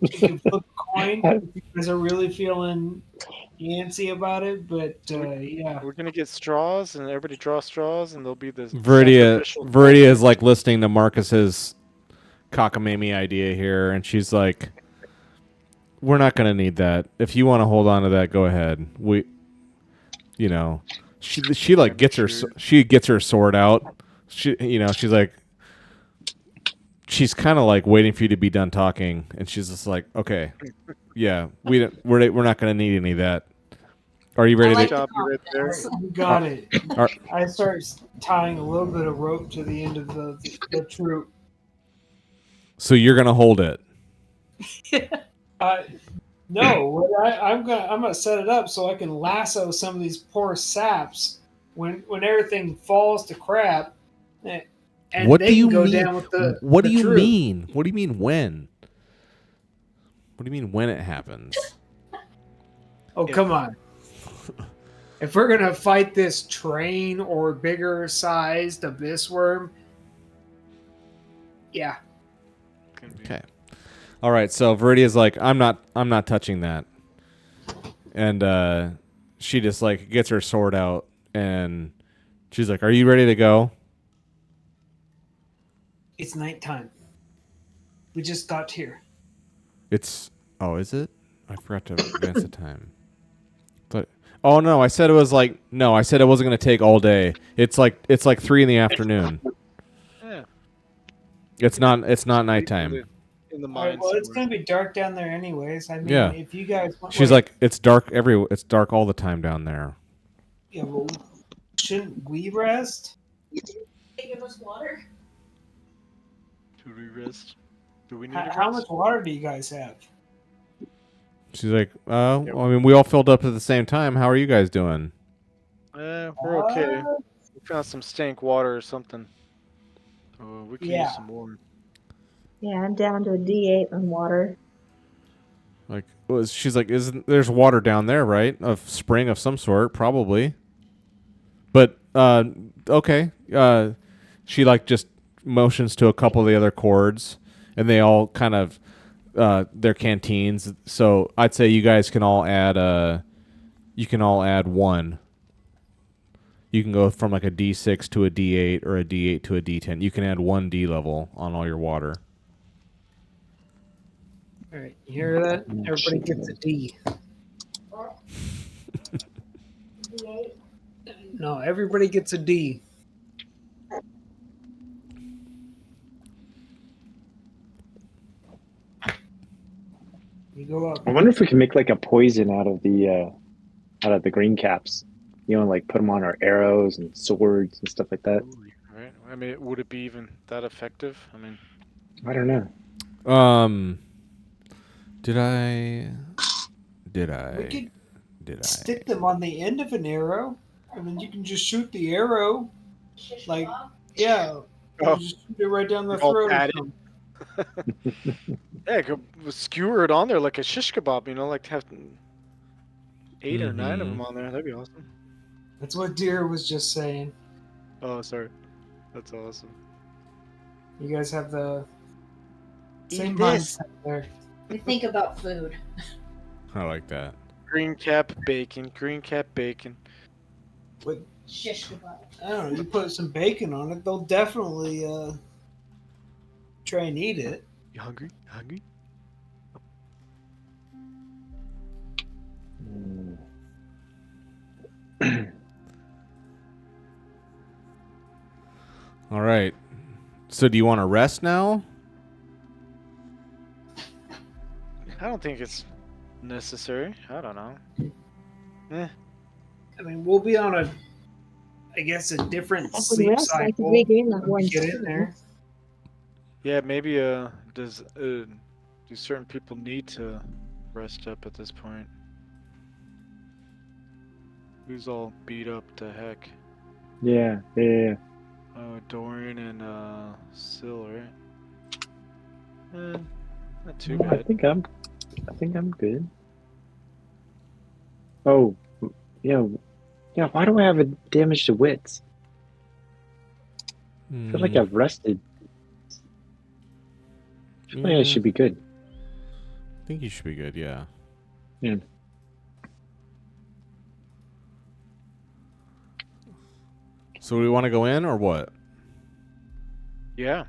you can flip a coin if you guys are really feeling antsy about it. But yeah, We're gonna get straws, and everybody draw straws, and there'll be this. Viridia sacrificial is like listening to Marcus's cockamamie idea here, and she's like, "We're not gonna need that. If you want to hold on to that, go ahead. she like I'm gets her sure. she gets her sword out. She's like she's kind of like waiting for you to be done talking, and she's just like, okay, yeah, we're not gonna need any of that. Are you I ready like to? the Stop you right there. confidence. You got it. Are, I start tying a little bit of rope to the end of the troop. so you're gonna hold it. No, I'm gonna set it up so I can lasso some of these poor saps when everything falls to crap, and What do they you can go mean? down with the What do you troop. mean? What do you mean when? What do you mean when it happens? Oh, come on. If we're gonna fight this train or bigger sized abyss worm, yeah. Can be. Okay. All right. So Viridia's like, I'm not touching that, and she just like gets her sword out, and she's like, "Are you ready to go?" It's nighttime. We just got here. It's is it? I forgot to advance the time. But oh no, I said it was like no, I said it wasn't gonna take all day. It's like 3 in the afternoon. Yeah. It's not In nighttime. the All right, mine well, it's somewhere. gonna be dark down there anyways. I mean, Yeah. if you guys want, She's like, it's dark it's dark all the time down there. yeah, well, shouldn't we rest? Give us water. Should we rest? Do we need to How rest? much water do you guys have? She's like, I mean, we all filled up at the same time. How are you guys doing? We're okay. We found some stank water or something. So we can Yeah. use some more. Yeah, I'm down to a D8 on water. Like, she's like, isn't there's water down there, right? Of spring of some sort, probably. But okay. She like just motions to a couple of the other chords, and they all kind of their canteens. So I'd say you guys can all add one. You can go from like a D6 to a D8 or a D8 to a D10. You can add 1 D level on all your water. All right, you hear that? Everybody gets a D. D8. No, everybody gets a D. You go up. I wonder if we can make like a poison out of the green caps. You know, like put them on our arrows and swords and stuff like that. Ooh, right. I mean, would it be even that effective? I mean, I don't know. Did I We could stick them on the end of an arrow. I mean, you can just shoot the arrow. Shish Like, kebab. yeah, Oh. you just shoot it right down the All throat. padded. Of them. yeah, go skewer it on there like a shish kebab. You know, like have 8 or 9 of Mhm. them on there. That'd be awesome. That's what Deer was just saying. Oh, sorry. That's awesome. You guys have the same Eat this. mindset there. We think about food. I like that. Green cap bacon. Green cap bacon. Shish kebab. I don't know. You put some bacon on it, they'll definitely try and eat it. You hungry? Hungry? All right. So do you want to rest now? I don't think it's necessary. I don't know. I mean, we'll be on I guess, a different I could sleep rest. I could cycle. regain that when we one get in stone. there. Yeah, maybe do certain people need to rest up at this point? Who's all beat up to heck? Yeah. Dorian and Syl, right? Not too I bad. think I'm good. Oh, yeah. Why do I have a damage to wits? I feel like I've rested. I feel like I should be good. I think you should be good, yeah. Yeah. So do we want to go in or what? Yeah.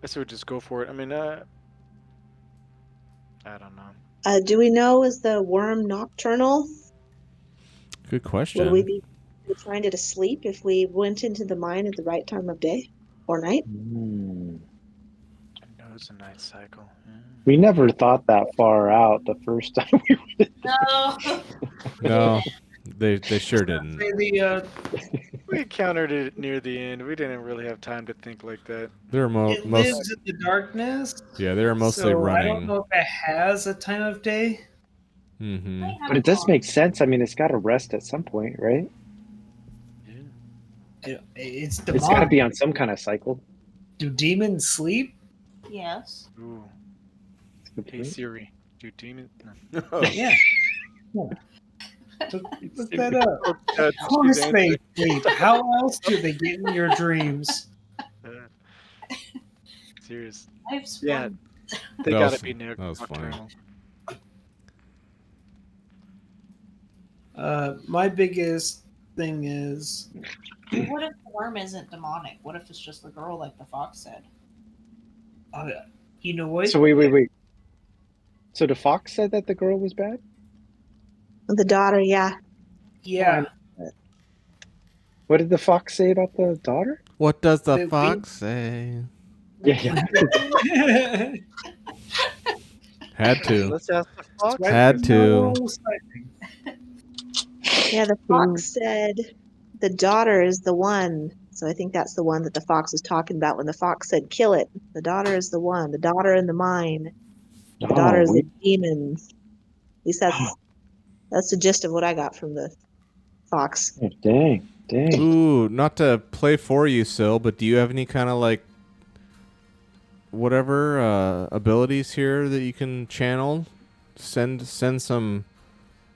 I say we just go for it. I mean, I don't know. Do we know, is the worm nocturnal? Good question. Will we be we find it asleep if we went into the mine at the right time of day or night? Hmm. I know it's a night cycle. We never thought that far out the first time we went. No. No, they sure didn't. Say the We encountered it near the end. We didn't really have time to think like that. They're it most lives in the darkness. yeah, they're mostly So I don't running. know if it has a time of day. Mm-hmm. But it does make sense. I mean, it's got to rest at some point, right? Yeah. It's It's got to demonic. be on some kind of cycle. Do demons sleep? Yes. Ooh. That's a good Hey point. Siri, do demons? No. Yeah. Look that up. Oh, Of God, course she's they answering. sleep. How else do they get in your dreams? Serious. I've Yeah, swum. they That gotta was- be that was funny. nocturnal. My biggest thing is What if the worm isn't demonic? What if it's just the girl, like the fox said? you know what? So wait. So the fox said that the girl was bad? The daughter, yeah. Yeah. What did the fox say about the daughter? What does the They- fox say? Yeah. Had to. Let's ask the fox. Why Had there's to. no sighting? Yeah, the fox said the daughter is the one. So I think that's the one that the fox was talking about when the fox said, kill it. The daughter is the one. The daughter in the mine. The daughter is the demon. At least that's the gist of what I got from the fox. Oh, dang. Ooh, not to play for you, Sil, but do you have any kind of like whatever abilities here that you can channel? Send some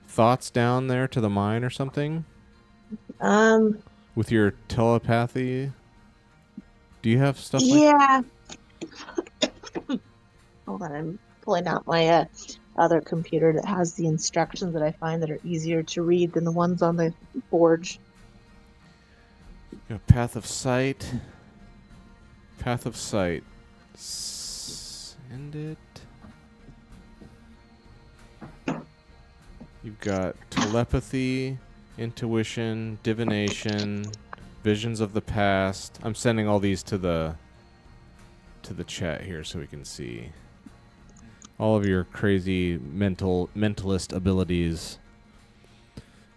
thoughts down there to the mine or something with your telepathy. Do you have stuff like Yeah. Hold on, I'm pulling out my other computer that has the instructions that I find that are easier to read than the ones on the board. Path of sight? Path of sight. Send it. You've got telepathy, intuition, divination, visions of the past. I'm sending all these to the chat here so we can see all of your crazy mentalist abilities.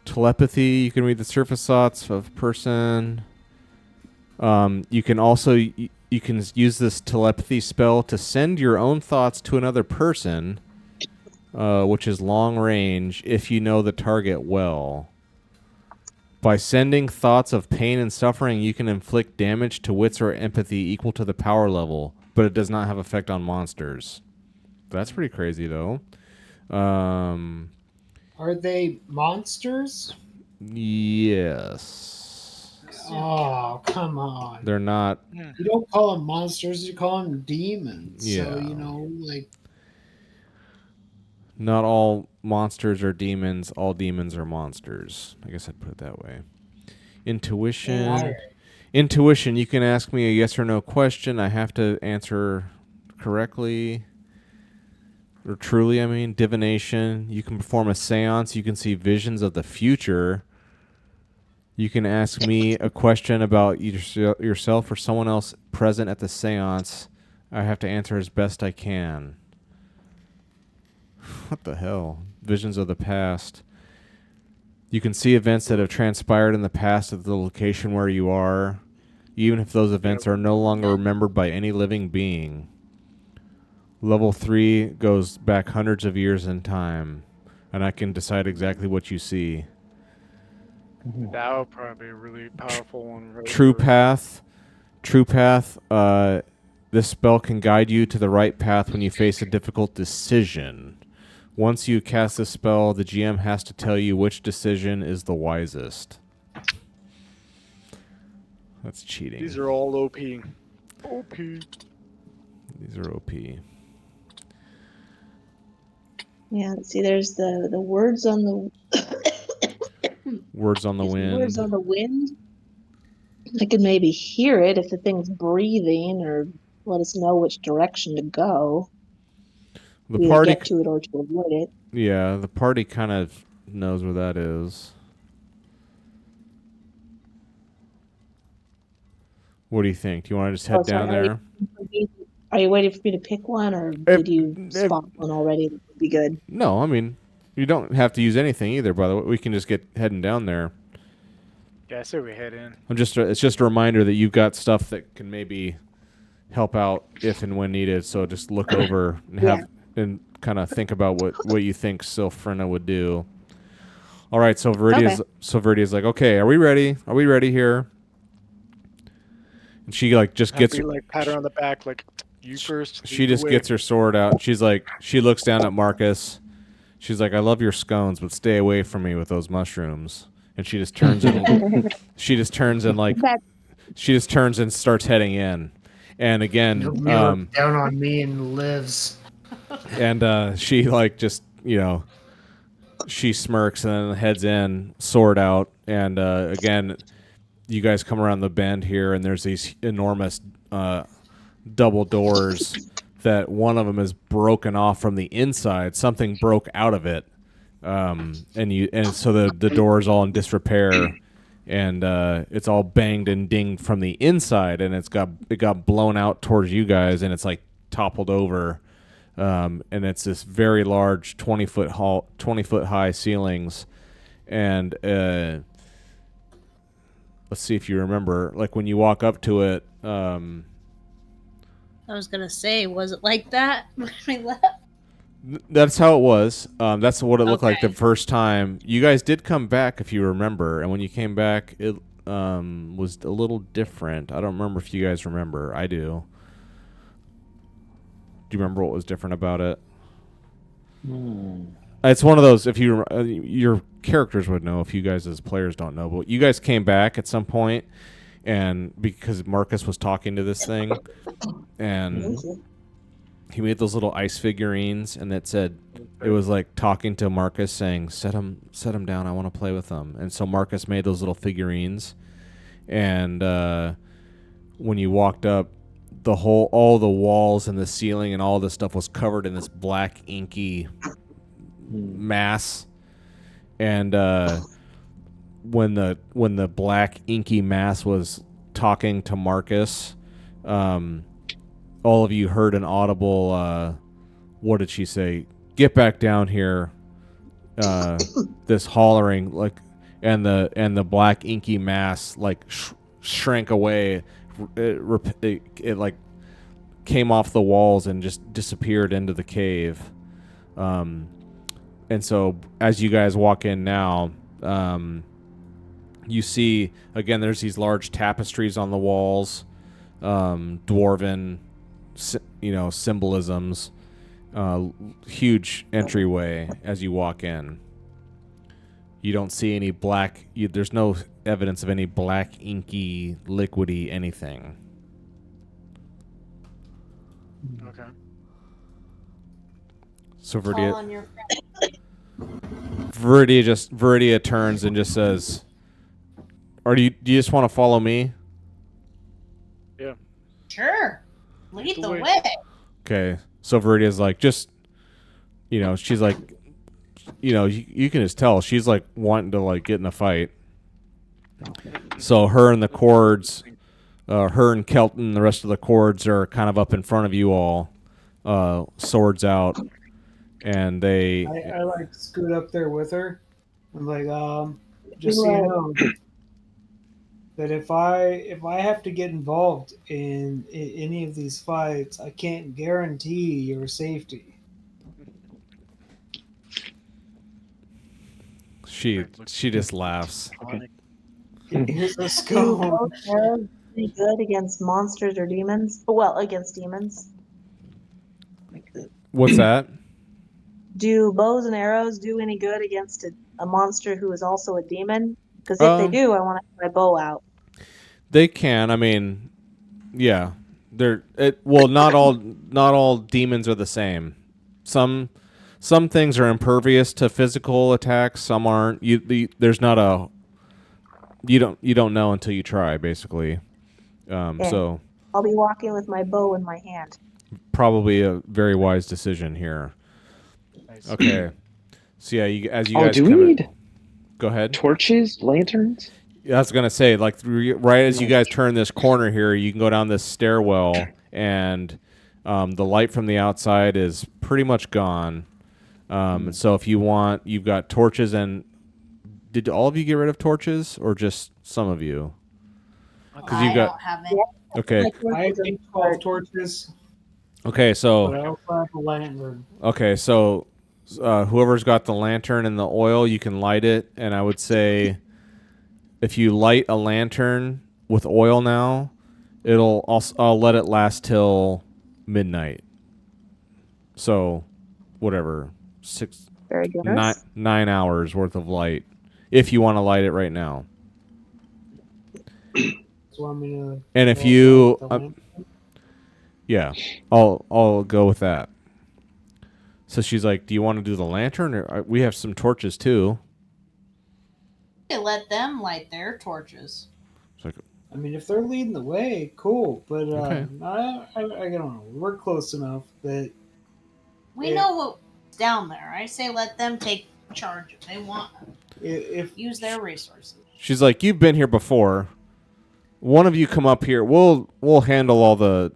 Telepathy, you can read the surface thoughts of a person. You can also you can use this telepathy spell to send your own thoughts to another person, which is long range if you know the target well. By sending thoughts of pain and suffering, you can inflict damage to wits or empathy equal to the power level, but it does not have effect on monsters. That's pretty crazy, though. Are they monsters? Yes. Oh, come on. They're not. You don't call them monsters, you call them demons. Yeah. So, like... Not all monsters are demons. All demons are monsters. I guess I'd put it that way. Intuition. Intuition, you can ask me a yes or no question. I have to answer correctly. Or truly, I mean. Divination. You can perform a seance. You can see visions of the future. You can ask me a question about yourself or someone else present at the seance. I have to answer as best I can. What the hell? Visions of the past. You can see events that have transpired in the past at the location where you are, even if those events are no longer remembered by any living being. Level 3 goes back hundreds of years in time, and I can decide exactly what you see. That would probably be a really powerful one. Right True there. Path. True Path. This spell can guide you to the right path when you face a difficult decision. Once you cast this spell, the GM has to tell you which decision is the wisest. That's cheating. These are all OP. OP. These are OP. Yeah, see, there's the words on the Words on the wind. words on the wind. I could maybe hear it if the thing's breathing or let us know which direction to go. The Either party, get to it or to avoid it. yeah, the party kind of knows where that is. What do you think? Do you want to just head down sorry. there? Are you waiting for me to pick one, or If- did you if- spot one already? That would be good. No, I mean, you don't have to use anything either. By the way, we can just get heading down there. Yeah, I say we head in. It's just a reminder that you've got stuff that can maybe help out if and when needed. So just look over and have and kind of think about what you think Sylphrina would do. All right, so Viridia's like, okay, are we ready? Are we ready here? And she like just gets We like pat her on the back, like you first. she lead the just way." gets her sword out. And she's like, she looks down at Marcus. She's like, I love your scones, but stay away from me with those mushrooms. And she just turns and she just turns and starts heading in. And again, Newb looks down on me and lives. and she like just she smirks and then heads in, sword out, and again, you guys come around the bend here, and there's these enormous double doors that one of them is broken off from the inside. Something broke out of it, and so the door is all in disrepair, and it's all banged and dinged from the inside, and it got blown out towards you guys, and it's like toppled over. And it's this very large 20-foot high ceilings, and let's see if you remember, like when you walk up to it. I was gonna say, was it like that when we left? That's how it was. That's what it looked like Okay. the first time. You guys did come back, if you remember, and when you came back, it was a little different. I don't remember if you guys remember. I do. Do you remember what was different about it? It's one of those. If you your characters would know, if you guys as players don't know, but you guys came back at some point, and because Marcus was talking to this thing, and he made those little ice figurines, and it was like talking to Marcus, saying, "Set him down. I want to play with them." And so Marcus made those little figurines, and when you walked up, all the walls and the ceiling and all this stuff was covered in this black inky mass, and when the black inky mass was talking to Marcus, all of you heard an audible what did she say? Get back down here. This hollering, like, and the black inky mass like shrank away. It like came off the walls and just disappeared into the cave. And so as you guys walk in now, you see again there's these large tapestries on the walls, dwarven symbolisms, huge entryway as you walk in. You don't see any black. There's no evidence of any black, inky, liquidy anything. Okay. So Call on your friend. Viridia turns and just says, do you just want to follow me?" Yeah. Sure. Lead the the way. way. Okay. So Viridia's like, just, she's like, you can just tell she's like wanting to like get in a fight. So her and the Cords, her and Kelton, the rest of the Cords are kind of up in front of you all, swords out, and they. I like scoot up there with her. I'm like, just so you know, that if I have to get involved in any of these fights, I can't guarantee your safety. She just laughs. Okay. Here's a Do scone. both arrows any good against monsters or demons? Well, against demons. What's that? Do bows and arrows do any good against a monster who is also a demon? Because if they do, I want to have my bow out. They can. I mean, yeah. Not all demons are the same. Some things are impervious to physical attacks. Some aren't. You don't know until you try, basically. So I'll be walking with my bow in my hand. probably a very wise decision here. Nice. Okay. So yeah, as you Oh, guys do we come in- need go ahead. torches, lanterns? I was gonna say, like, right as you guys turn this corner here, you can go down this stairwell, and the light from the outside is pretty much gone. So if you want, you've got torches. And did all of you get rid of torches, or just some of you? Because you I got don't have any. okay, I have 12 torches, okay. but So I also have a lantern. okay, so whoever's got the lantern and the oil, you can light it. And I would say, if you light a lantern with oil now, I'll let it last till midnight. So, whatever, Very generous. 9 hours worth of light, if you want to light it right now. So want me to And if go you, with the lantern? yeah, I'll go with that. So she's like, "Do you want to do the lantern, or we have some torches too?" You let them light their torches. It's like, I mean, if they're leading the way, cool. But Okay. I don't know. We're close enough that We Yeah. know what's down there. I say let them take charge if they want. if Use their resources. she's like, "You've been here before. One of you come up here. We'll handle all the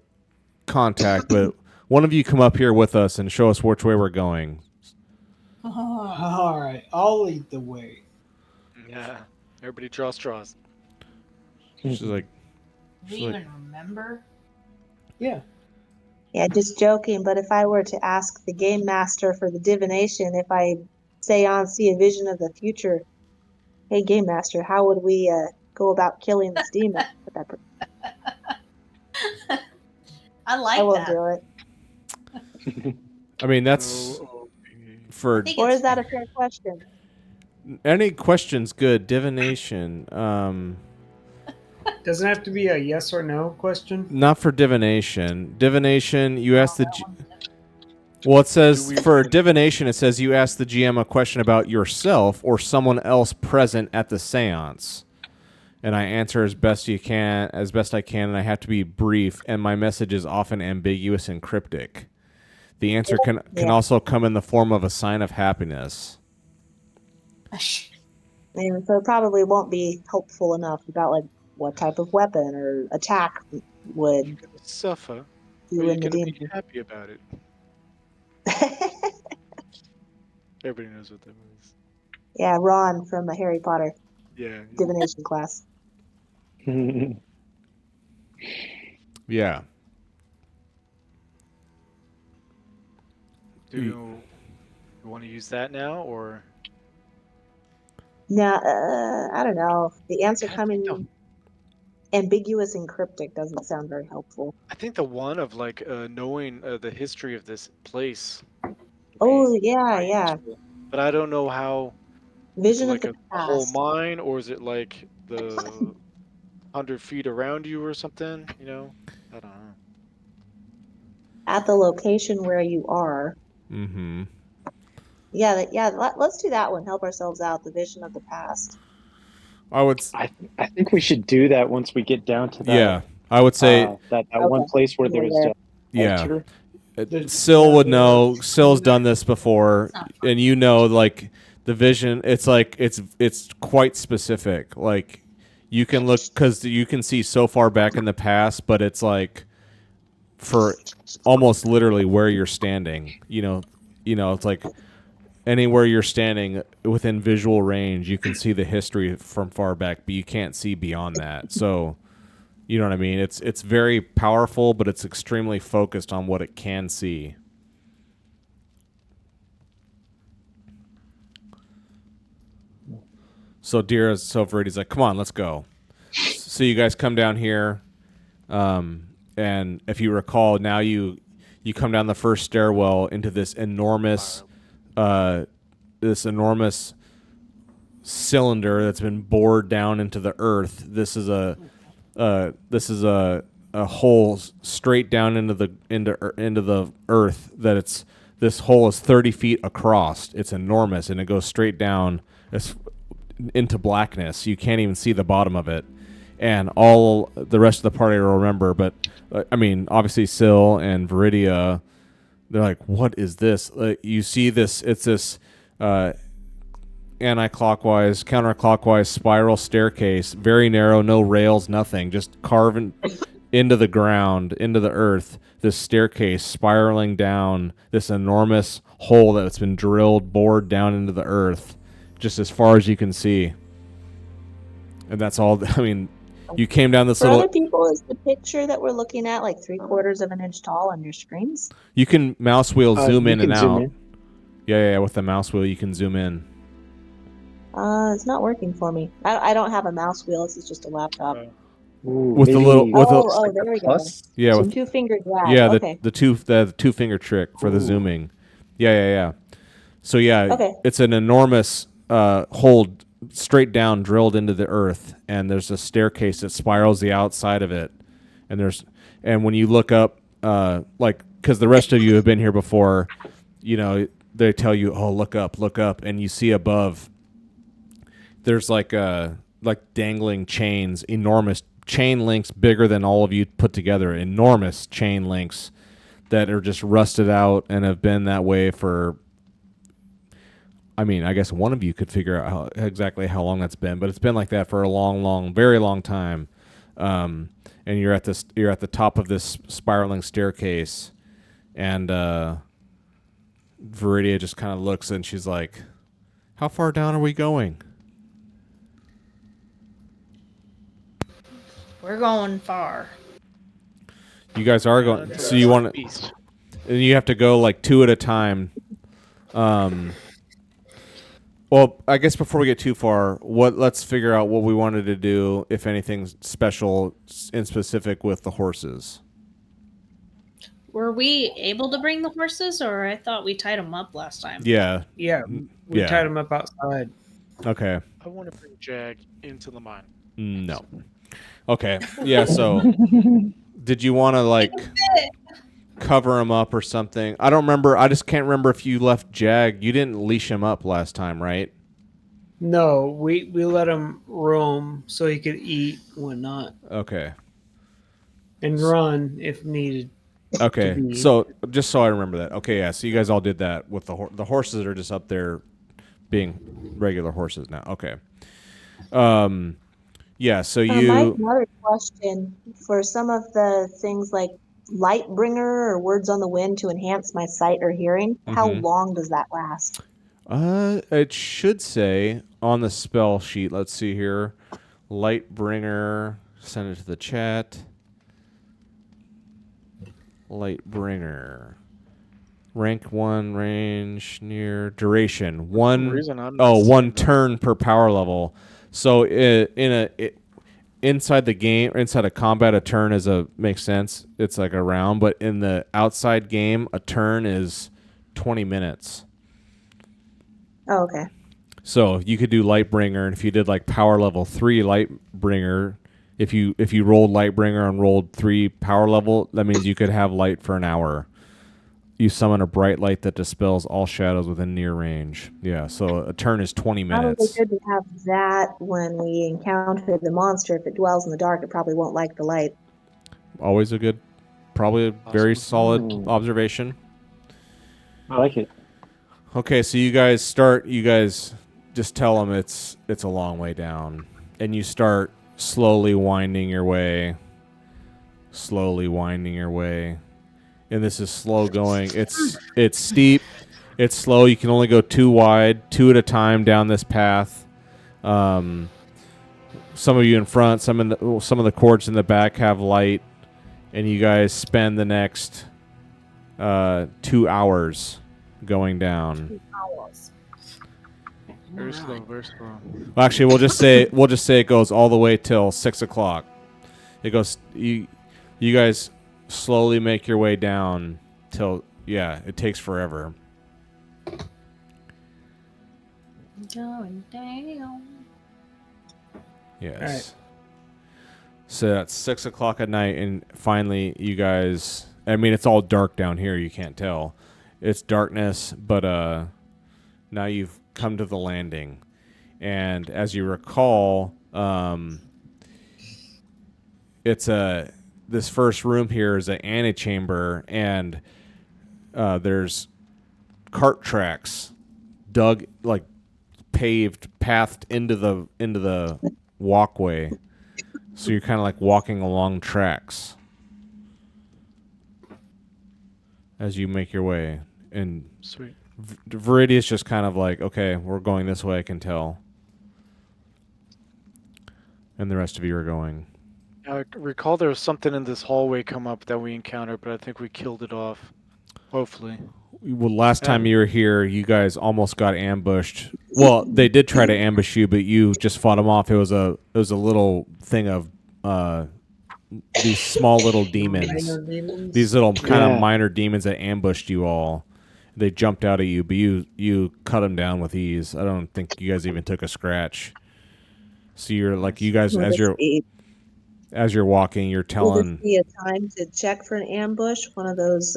contact, but one of you come up here with us and show us which way we're going." all right, I'll lead the way. Yeah. Everybody draw straws. She's like, Do you even remember? Yeah. Yeah, just joking. But if I were to ask the game master for the divination, if I say on see a vision of the future, hey game master, how would we go about killing this demon? I like I won't that. do it. I mean, that's Oh, for I think Or it's is that a fair question? any questions. Good divination. Doesn't have to be a yes or no question. Not for divination. Divination, you ask the. that one. Well, it says Do we- for divination, it says you ask the GM a question about yourself or someone else present at the séance, and I answer as best I can, and I have to be brief, and my message is often ambiguous and cryptic. The answer can Yeah. also come in the form of a sign of happiness. And so it probably won't be helpful enough about like what type of weapon or attack would You're gonna suffer, or do you're in the gonna be demon. happy about it. Everybody knows what that means. Yeah, Ron from the Harry Potter Yeah. divination class. Yeah. Do you want to use that now, or Now, I don't know. The answer I think coming the- ambiguous and cryptic doesn't sound very helpful. I think the one of like knowing the history of this place. would Oh, be yeah, quite yeah. useful. But I don't know how. Is it Vision of like the a whole past. mine, or is it like the 100 feet around you or something? You know, I don't know. At the location where you are. Mm-hmm. Yeah, let's do that one. Help ourselves out. The vision of the past. I would. I think we should do that once we get down to that. Yeah, I would say. That Okay. one place where Yeah, there's there. the Yeah. altar. Syl would know. Syl's done this. this before, It's not and you know, like the vision. It's like it's quite specific. Like you can look because you can see so far back in the past, but it's like for almost literally where you're standing. It's like anywhere you're standing within visual range, you can see the history from far back, but you can't see beyond that. So. You know what I mean? It's very powerful, but it's extremely focused on what it can see. So Verity's like, "Come on, let's go." So you guys come down here, and if you recall, now you come down the first stairwell into this enormous cylinder that's been bored down into the earth. This is a hole straight down into the earth. This hole is 30 feet across. It's enormous, and it goes straight down into blackness. You can't even see the bottom of it. And all the rest of the party will remember, but I mean, obviously Syl and Viridia, they're like, "What is this?" You see this? It's this anti-clockwise, counterclockwise spiral staircase, very narrow, no rails, nothing, just carving into the ground, into the earth. This staircase spiraling down this enormous hole that's been bored down into the earth, just as far as you can see. And that's all. I mean, you came down this For little. other people, is the picture that we're looking at like 3/4 of an inch tall on your screens? You can mouse wheel zoom you in can and zoom out. in. Yeah. With the mouse wheel, you can zoom in. It's not working for me. I don't have a mouse wheel. This is just a laptop. Ooh, With the little, maybe with a, Oh, like there a we go. plus. yeah, Some with two-finger drag. yeah, Okay. the two finger trick for the Ooh. zooming. Yeah. So yeah, Okay. it's an enormous hole straight down drilled into the earth, and there's a staircase that spirals the outside of it. And when you look up, like, because the rest of you have been here before, you know, they tell you, oh, look up, and you see above. There's like dangling chains, enormous chain links bigger than all of you put together, enormous chain links that are just rusted out and have been that way for. I mean, I guess one of you could figure out exactly how long that's been, but it's been like that for a long, very long time. And you're at the top of this spiraling staircase, and Viridia just kind of looks and she's like, "How far down are we going?" We're going far. You guys are going. That's So you want to, beast. and you have to go like two at a time. Well, I guess before we get too far, let's figure out what we wanted to do, if anything special in specific with the horses. Were we able to bring the horses, or I thought we tied them up last time? Yeah. Yeah, we Yeah. tied them up outside. Okay. I want to bring Jag into the mine. No. Okay. Yeah. So, did you want to like cover him up or something? I don't remember. I just can't remember if you left Jag. You didn't leash him up last time, right? No, we let him roam so he could eat and whatnot Okay. and run if needed. Okay. be. So just so I remember that. Okay. Yeah. So you guys all did that with the horses are just up there being regular horses now. Okay. Yeah. So Mike, another question for some of the things like light bringer or words on the wind to enhance my sight or hearing. How Mhm. long does that last? It should say on the spell sheet. Let's see here. Lightbringer. Send it to the chat. Lightbringer. Rank 1, range, near, duration. some reason, I'm not seeing One that. turn per power level. So inside the game, inside a combat, a turn makes sense. It's like a round, but in the outside game, a turn is 20 minutes. Oh, okay. So you could do Lightbringer, and if you did like power level 3 Lightbringer, if you rolled Lightbringer and rolled 3 power level, that means you could have light for an hour. You summon a bright light that dispels all shadows within near range. Yeah, so a turn is 20 Probably minutes. good to have that when we encounter the monster. If it dwells in the dark, it probably won't like the light. Always probably a very Awesome. solid observation. I like it. Okay, so you guys just tell them it's a long way down, and you start slowly winding your way, and this is slow going. It's steep, it's slow. You can only go 2 wide, 2 at a time down this path. Some of you in front, some of the courts in the back have light, and you guys spend the next 2 hours going down. Very slow, very slow. Well, actually, we'll just say it goes all the way till 6 o'clock. It goes. You guys slowly make your way down till it takes forever. Going down. Yes. All right. So that's 6 o'clock at night, and finally, you guys. I mean, it's all dark down here. You can't tell. It's darkness, but now you've come to the landing, and as you recall, it's this first room here is an antechamber, and there's cart tracks dug, like paved path into the walkway. So you're kind of like walking along tracks as you make your way. And Sweet. Viridia's just kind of like, okay, we're going this way, I can tell. And the rest of you are going. I recall there was something in this hallway come up that we encountered, but I think we killed it off. Hopefully. Well, last time you were here, you guys almost got ambushed. Well, they did try to ambush you, but you just fought them off. It was a little thing of these small little demons. Minor demons. These little kind of Yeah. minor demons that ambushed you all. They jumped out at you, but you cut them down with ease. I don't think you guys even took a scratch. So you're like, you guys as you're walking, you're Will telling this be a time to check for an ambush? One of those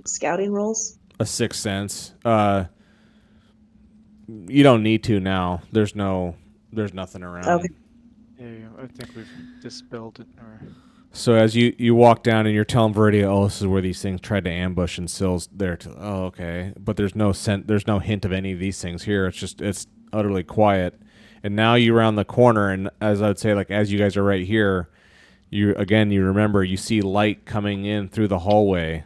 scouting rolls? a sixth sense. You don't need to now. There's nothing around. Okay. Yeah, I think we've dispelled it. Or So as you walk down and you're telling Viridia, oh, this is where these things tried to ambush, and Sill's there to, oh, okay. But there's no hint of any of these things here. It's utterly quiet. And now you round the corner, and as I would say, like as you guys are right here, you remember you see light coming in through the hallway,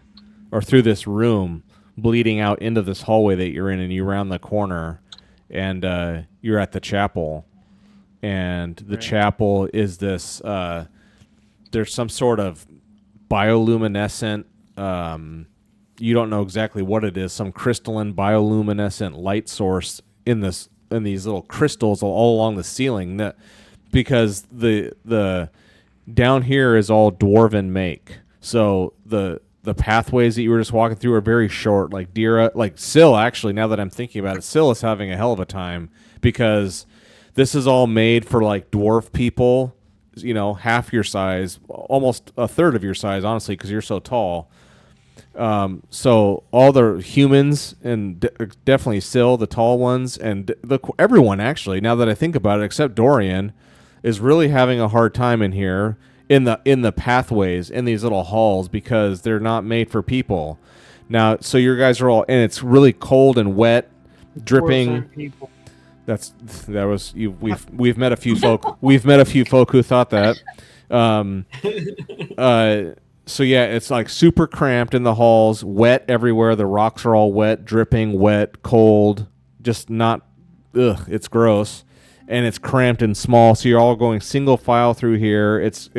or through this room, bleeding out into this hallway that you're in, and you round the corner, and you're at the chapel, and the chapel is this. There's some sort of bioluminescent. You don't know exactly what it is. Some crystalline bioluminescent light source in these little crystals all along the ceiling. Because the down here is all dwarven make. So the pathways that you were just walking through are very short. Like Sill, actually, now that I'm thinking about it, Sill is having a hell of a time because this is all made for like dwarf people. Half your size, almost a third of your size, honestly, because you're so tall. So all the humans, and definitely Sill, the tall ones, and everyone, actually, now that I think about it, except Dorian, is really having a hard time in here, in the pathways, in these little halls, because they're not made for people. Now, so your guys are all, and it's really cold and wet, dripping. People. We've met a few folk. We've met a few folk who thought that. So yeah, it's like super cramped in the halls, wet everywhere. The rocks are all wet, dripping, wet, cold. Just not. It's gross, and it's cramped and small. So you're all going single file through here. It's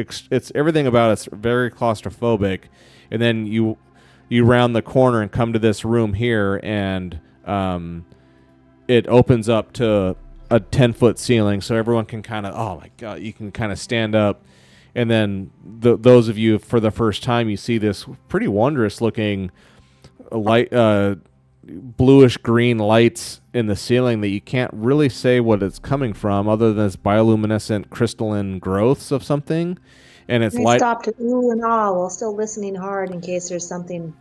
everything about it's very claustrophobic, and then you round the corner and come to this room here, and it opens up to a 10-foot ceiling, so everyone can kind of, oh my god, you can kind of stand up. And then those of you for the first time, you see this pretty wondrous looking light, bluish green lights in the ceiling that you can't really say what it's coming from, other than it's bioluminescent crystalline growths of something. And it's light. Stop to ooh and ah while still listening hard in case there's something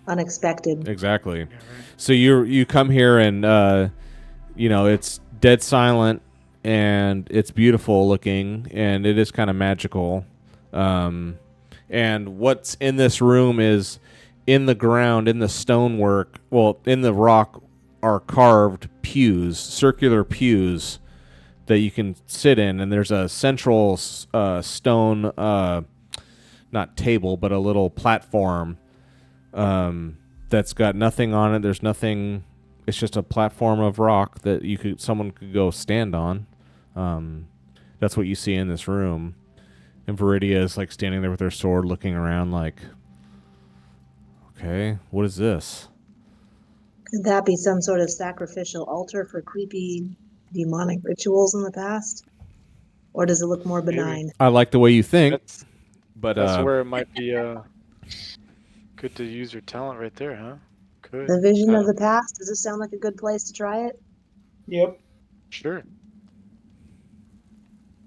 unexpected. Exactly. yeah, right. So you come here and it's dead silent, and it's beautiful looking, and it is kind of magical. And what's in this room is, in the ground, in the stonework, well, in the rock, are carved pews, circular pews that you can sit in, and there's a central stone, not table, but a little platform that's got nothing on it. There's nothing. It's just a platform of rock that someone could go stand on. That's what you see in this room. And Viridia is like standing there with her sword, looking around like, okay, what is this? Could that be some sort of sacrificial altar for creepy demonic rituals in the past? Or does it look more benign? I like the way you think, but That's where it might be good to use your talent right there, huh? Good. The vision of the past? Does this sound like a good place to try it? Yep. Sure.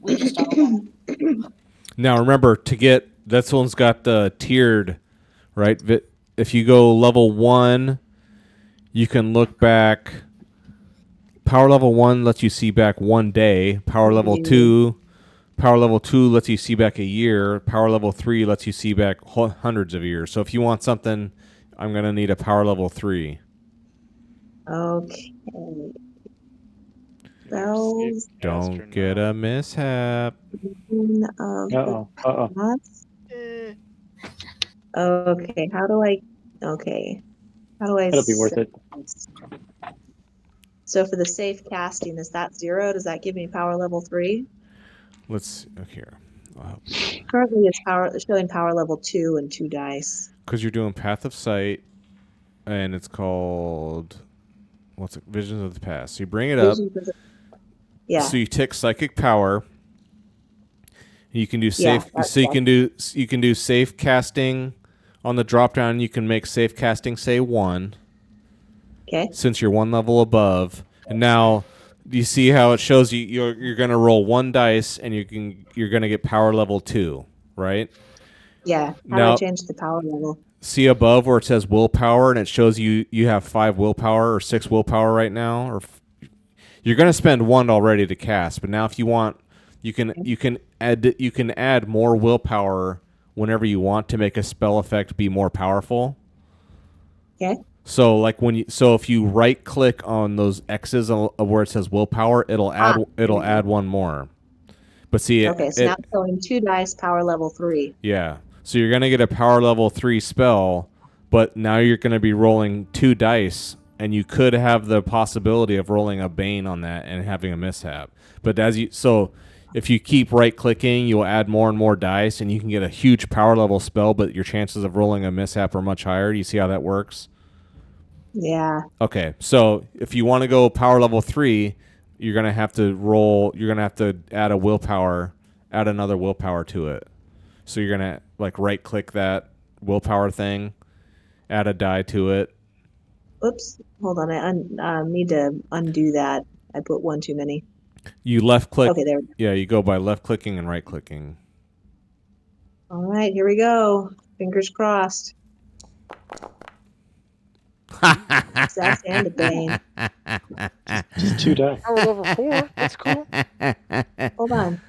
We just don't. now remember to get this one's got the tiered, right? If you go level 1, you can look back. Power level 1 lets you see back 1 day. Power level 2 lets you see back a year. Power level 3 lets you see back hundreds of years. So if you want something, I'm going to need a power level 3. Okay. spells. Don't get a mishap. Of the Uh-oh. class. Eh, Okay, how do I? Okay, how do I? It'll be worth set it. this? So for the safe casting, is that 0? Does that give me power level 3? Let's here. Currently, it's showing power level 2 and 2 dice. Because you're doing Path of Sight, and it's called what's it? Visions of the Past. So you bring it up. Yeah, So you tick Psychic Power. You can do safe. that's So you fine. can do safe casting on the drop down. You can make safe casting say 1. Okay. Since you're 1 level above, and now you see how it shows you're gonna roll 1 dice, and you're gonna get power level 2, right? Yeah. How do I Now change the power level? see above where it says willpower, and it shows you have 5 willpower or 6 willpower right now, or you're gonna spend 1 already to cast, but now if you want, you can add more willpower whenever you want to make a spell effect be more powerful. Okay. So like if you right click on those X's where it says willpower, it'll add 1 more. But see Okay, so now it's showing 2 dice, power level 3. yeah. So you're gonna get a power level 3 spell, but now you're gonna be rolling 2 dice, and you could have the possibility of rolling a Bane on that and having a mishap. But if you keep right clicking, you'll add more and more dice, and you can get a huge power level spell, but your chances of rolling a mishap are much higher. Do you see how that works? Yeah. Okay, so if you want to go power level 3, you're gonna have to roll. You're gonna have to add another willpower to it. So you're gonna like right click that willpower thing, add a die to it. Oops. Hold on. I need to undo that. I put 1 too many. You left click. Okay, there we go. Yeah, you go by left clicking and right clicking. All right, here we go. Fingers crossed. Success and a Bane. Just 2 die. power level 4. That's cool. Hold on.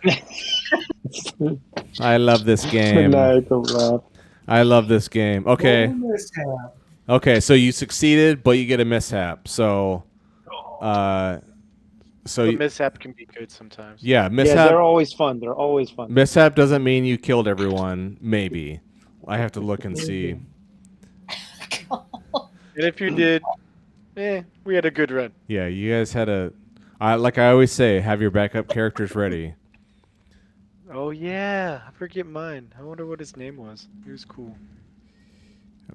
I love this game. Maniacal laugh. I love this game. Okay. Roll mishap. Okay, so you succeeded, but you get a mishap. So, The mishap can be good sometimes. yeah, Yeah, mishap. they're always fun. They're always fun. Mishap doesn't mean you killed everyone. Maybe. I have to look and see. And if you did, we had a good run. Yeah, you guys had like I always say, have your backup characters ready. Oh yeah, I forget mine. I wonder what his name was. He was cool.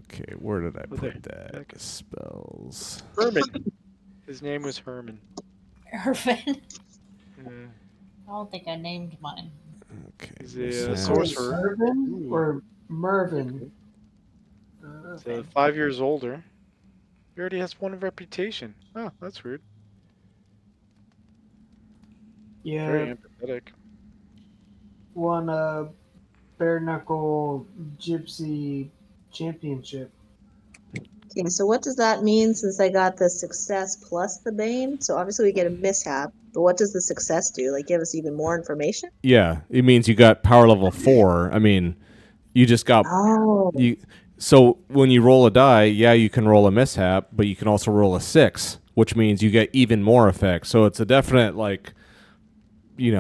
Okay, where did I Oh, there. put that? Okay. Spells. Herman. His name was Herman. Irvin. Yeah. I don't think I named mine. Okay. He's a mishap. sorcerer. Mervin Ooh. or Mervin? He's 5 years older. He already has 1 reputation. Oh, that's weird. Yeah, Very empathetic. won a bare knuckle gypsy championship. Okay, so what does that mean since I got the success plus the Bane? So obviously we get a mishap, but what does the success do? Like give us even more information? Yeah, it means you got power level 4. I mean, you just got Oh. So when you roll a die, yeah, you can roll a mishap, but you can also roll a 6, which means you get even more effects. So it's a definite you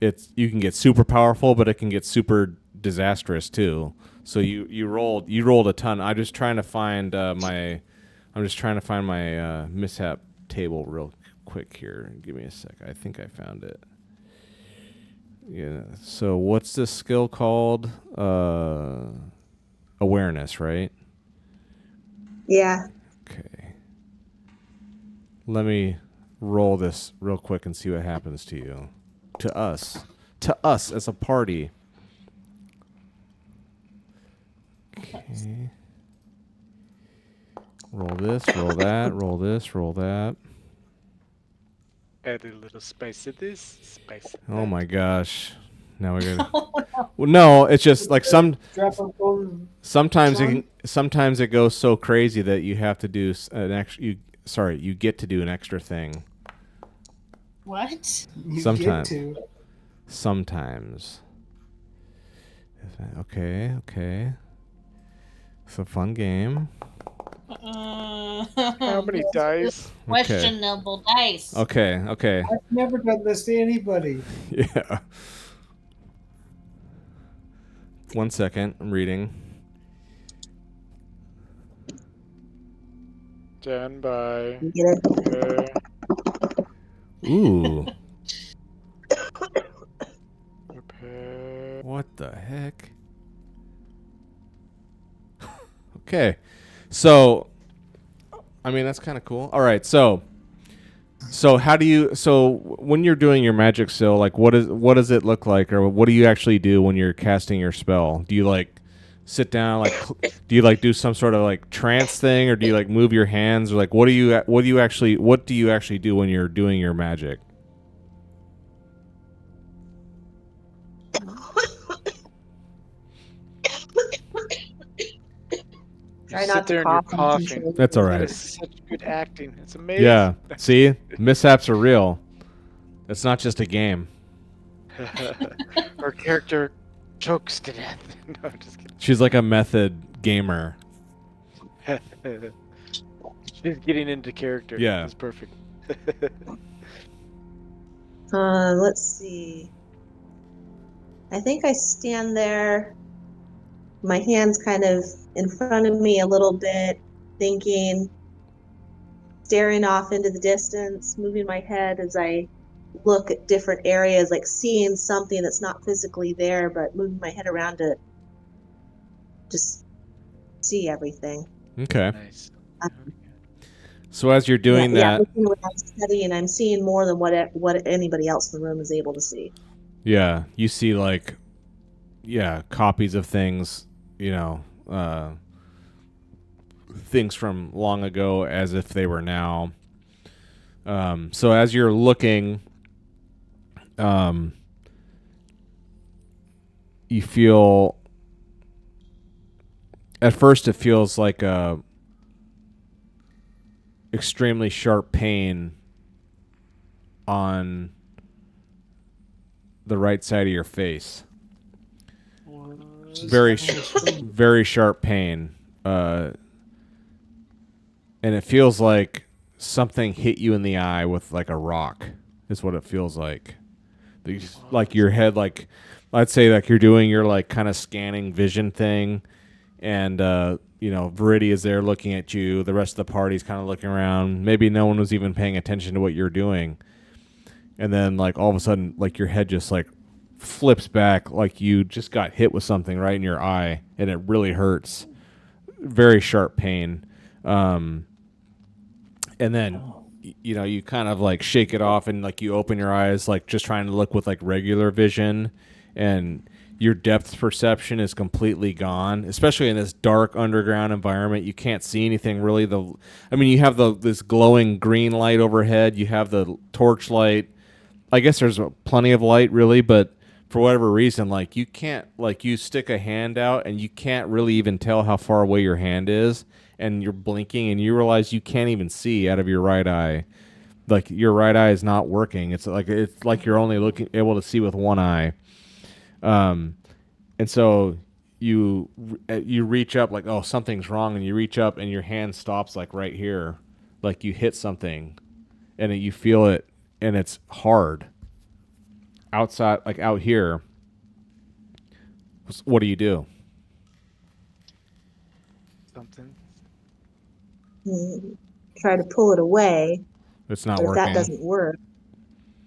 can get super powerful, but it can get super disastrous too. So you rolled a ton. I'm just trying to find my mishap table real quick here. Give me a sec. I think I found it. Yeah. So what's this skill called? Awareness, right? Yeah. Okay. Let me roll this real quick and see what happens to you. To us as a party. Okay. Roll this, roll that, roll this, roll that. Add a little spice of this, spice of Oh that. my gosh. Now we're gonna. Well, no, it's just like Drop a golden. sometimes Son? sometimes it goes so crazy that you have to do an extra. You get to do an extra thing. What? You Sometime. get to. Sometimes. Okay. It's a fun game. How many dice? Questionable dice. Okay. I've never done this to anybody. Yeah. 1 second. I'm reading. Stand by. You get it? Okay. Ooh. Prepare. What the heck? Okay. So, I mean, that's kind of cool. All right. So how do you, when you're doing your magic still, like what does it look like, or what do you actually do when you're casting your spell? Do you like sit down, like do you like do some sort of like trance thing, or do you like move your hands, or like what do you actually do when you're doing your magic? You Try sit not to there and you're cough. coughing. That's all That right. is such good acting. It's amazing. Yeah. See, mishaps are real. It's not just a game. Our character chokes to death. No, I'm just She's like a method gamer. kidding. She's getting into character. Yeah. That's perfect. Let's see. I think I stand there, my hands kind of in front of me a little bit, thinking, staring off into the distance, moving my head as I look at different areas, like seeing something that's not physically there, but moving my head around to just see everything. Okay. Nice. So as you're doing Yeah, that, looking around, studying, I'm seeing more than what anybody else in the room is able to see. yeah, you see like, yeah, copies of things, things from long ago as if they were now. So as you're looking, you feel, at first it feels like a extremely sharp pain on the right side of your face. Very, very sharp pain. And it feels like something hit you in the eye with like a rock, is what it feels like. Like your head, like, I'd say like you're doing your like kind of scanning vision thing, and Viridia is there looking at you. The rest of the party's kind of looking around. Maybe no one was even paying attention to what you're doing. And then like all of a sudden, like your head just like flips back, like you just got hit with something right in your eye, and it really hurts. Very sharp pain. And then you kind of like shake it off, and like you open your eyes, like just trying to look with like regular vision, and your depth perception is completely gone, especially in this dark underground environment. You can't see anything really. You have this glowing green light overhead. You have the torch light. I guess there's plenty of light really, but for whatever reason, like you can't, like you stick a hand out and you can't really even tell how far away your hand is, and you're blinking and you realize you can't even see out of your right eye. Like your right eye is not working. It's like you're only able to see with one eye. And so you reach up, like, oh, something's wrong, and you reach up and your hand stops like right here, like you hit something, and you feel it, and it's hard. Outside, like out here, what do you do? Something. Try to pull it away. It's not But if working. that doesn't work,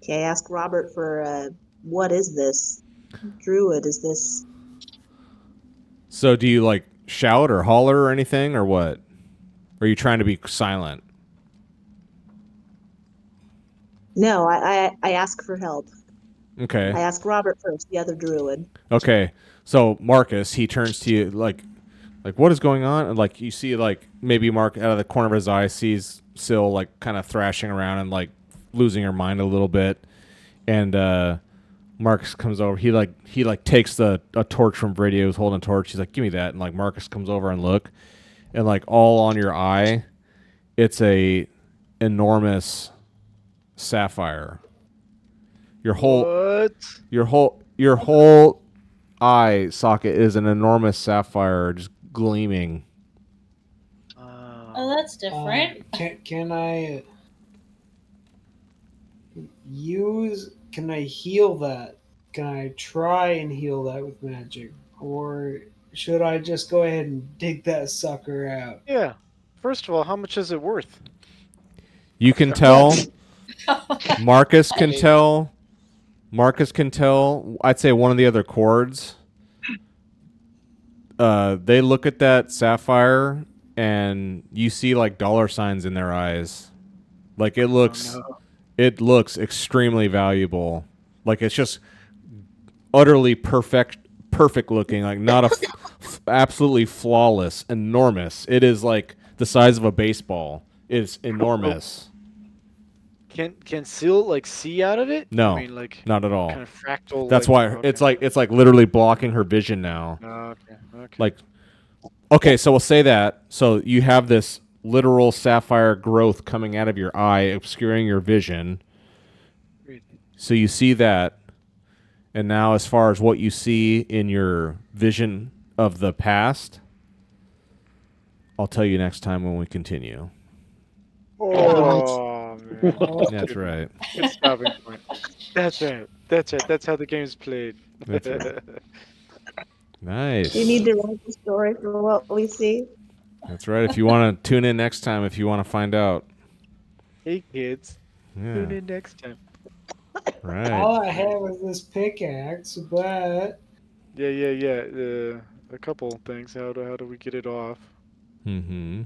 okay, ask Robert for what is this? Druid, is this? So do you like shout or holler or anything, or what? Or are you trying to be silent? No, I ask for help. Okay. I ask Robert first, the other druid. Okay. So Marcus, he turns to you like what is going on? And like you see, like maybe Mark out of the corner of his eye sees Syl like kind of thrashing around and like losing her mind a little bit, and Marcus comes over. He takes a torch from Viridia, who's holding a torch. He's like, "Give me that." And like Marcus comes over and look, and like all on your eye, it's a enormous sapphire. Your whole eye socket is an enormous sapphire just gleaming. Oh, that's different. Can I Can I heal that? Can I try and heal that with magic, or should I just go ahead and dig that sucker out? Yeah. First of all, how much is it worth? You can tell. Marcus can tell. Marcus can tell. I'd say one of the other chords. They look at that sapphire, and you see like dollar signs in their eyes. Like it looks, it looks extremely valuable. Like it's just utterly perfect looking. Like not a absolutely flawless, enormous. It is like the size of a baseball. It's enormous. Can Seal like see out of it? No, I mean, like not at all. kind of fractal. That's like, why it's like literally blocking her vision now. Okay. Like, okay, so we'll say that. So you have this literal sapphire growth coming out of your eye, obscuring your vision. Great. So you see that. And now, as far as what you see in your vision of the past, I'll tell you next time when we continue. Oh man. That's right. Good stopping point. That's right. That's how the game's played. That's right. Nice. You need to write the story for what we see. That's right. If you want to tune in next time, if you want to find out. Hey kids, tune Yeah. in next time. Right. All I have is this pickaxe, but Yeah. A couple things. How do we get it off? Mm-hmm.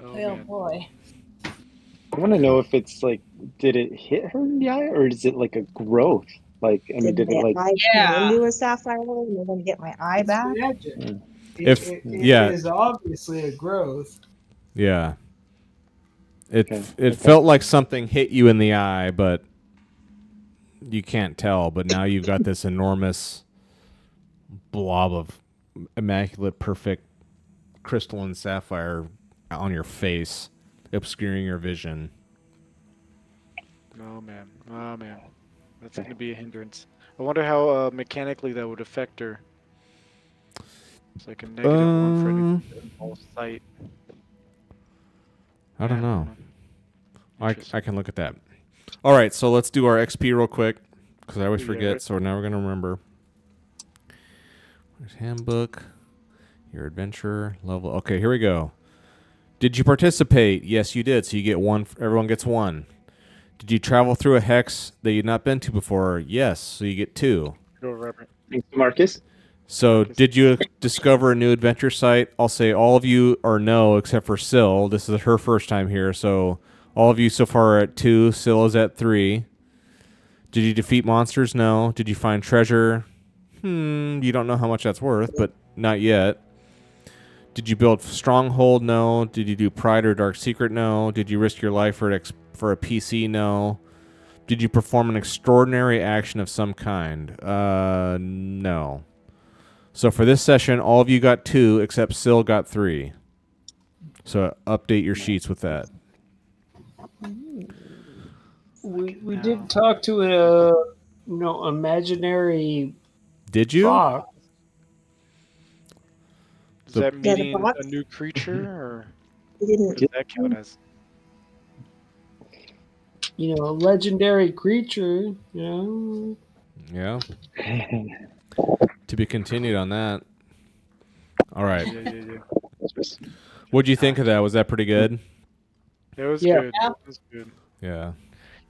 Oh, Oh man. boy. I want to know if it's like, did it hit her in the eye, or is it like a growth? Like, I mean, Did did it my like? eye Yeah. turn into a sapphire and I'm going to get my eye it's back? magic. Mm. If- It yeah. is obviously a growth. Yeah. It Okay. it felt like something hit you in the eye, but you can't tell. But now you've got this enormous blob of immaculate, perfect crystalline sapphire on your face, obscuring your vision. Oh man. That's gonna be a hindrance. I wonder how mechanically that would affect her. It's like a -1 for any all sight. I don't Yeah, know. I Interesting. can look at that. All right, so let's do our XP real quick because I always Yeah. forget. So now we're gonna remember. There's handbook, your adventure level. Okay, here we go. Did you participate? Yes, you did. So you get one. Everyone gets one. Did you travel through a hex that you'd not been to before? Yes, so you get 2. Go, Robert. Thanks, Marcus. So Marcus. did you discover a new adventure site? I'll say all of you are no, except for Syl. This is her first time here, so all of you so far are at 2. Syl is at 3. Did you defeat monsters? No. Did you find treasure? You don't know how much that's worth, but not yet. Did you build stronghold? No. Did you do pride or dark secret? No. Did you risk your life for a PC? No. Did you perform an extraordinary action of some kind? No. So for this session, all of you got 2, except Syl got 3. So update your sheets with that. We did talk to a imaginary Did you? fox. Does The- that Yeah, the meeting box. a new creature, or You didn't. what does that count as? A legendary creature. Yeah. To be continued on that. All right. Yeah. What'd you think of that? Was that pretty good? It was Yeah. good. Yeah. It was good. Yeah.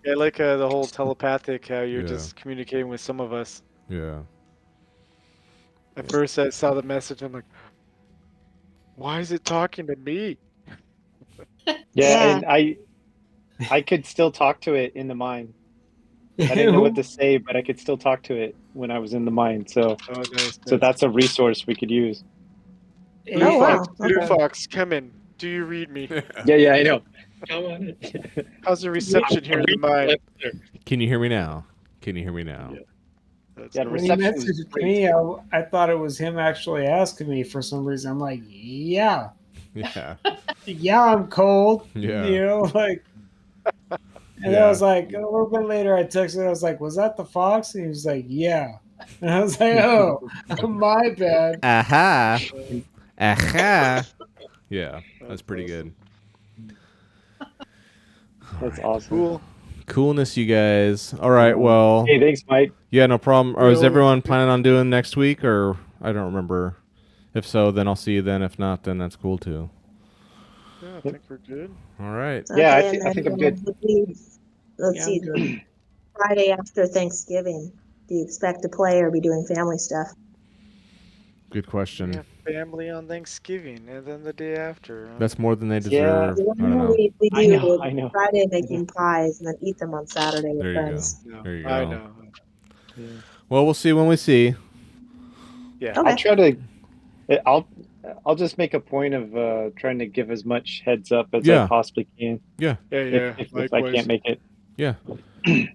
Yeah, I like the whole telepathic, how you're Yeah. just communicating with some of us. Yeah. At first, I saw the message. I'm like, why is it talking to me? Yeah. And I could still talk to it in the mind. I didn't know what to say, but I could still talk to it when I was in the mind. So Oh, nice. so that's a resource we could use. Blue Oh, wow. Fox, Blue Okay. Fox, come in. Do you read me? Yeah, I know. Come on. How's the reception here in the mind? Can you hear me now? Can you hear me now? Yeah. That's Yeah, nice. When he reception is messaged great. me, I thought it was him actually asking me for some reason. I'm like, yeah, I'm cold. Yeah. And I was like, a little bit later, I texted. I was like, was that the fox? And he was like, yeah. And I was like, oh, my bad. Aha. Aha. Yeah. That's pretty good. That's awesome. Cool. Coolness, you guys. All right, well, Hey, thanks, Mike. yeah, no problem. Or is Well, everyone planning on doing next week, or I don't remember. If so, then I'll see you then. If not, then that's cool too. Yeah, I think we're good. All right. Yeah, Okay, I think I'm good. Let's Yeah, see, I'm good. Friday after Thanksgiving, do you expect to play or be doing family stuff? Good We question. have family on Thanksgiving, and then the day after. That's more than they Yeah. deserve. I don't know. We I do know, I know. Friday making pies and then eat them on Saturday with There you go. friends. No, There you I go. know. Yeah. Well, we'll see when we see. Yeah. Okay. I'll try to. I'll just make a point of trying to give as much heads up as I Yeah. possibly can Yeah. Yeah. if I can't make it. Yeah.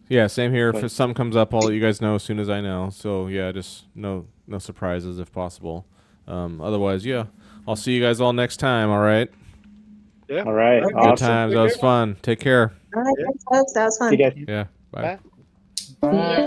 Yeah, same here. But- If something comes up, I'll let you guys know as soon as I know. So yeah, just no surprises if possible. Otherwise, yeah, I'll see you guys all next time. All right. Yeah. All right, Okay. Good awesome. times. That was fun. Take care. All right, Yeah. thanks, folks. That was fun. See you guys. Yeah. Bye. Bye. Yeah.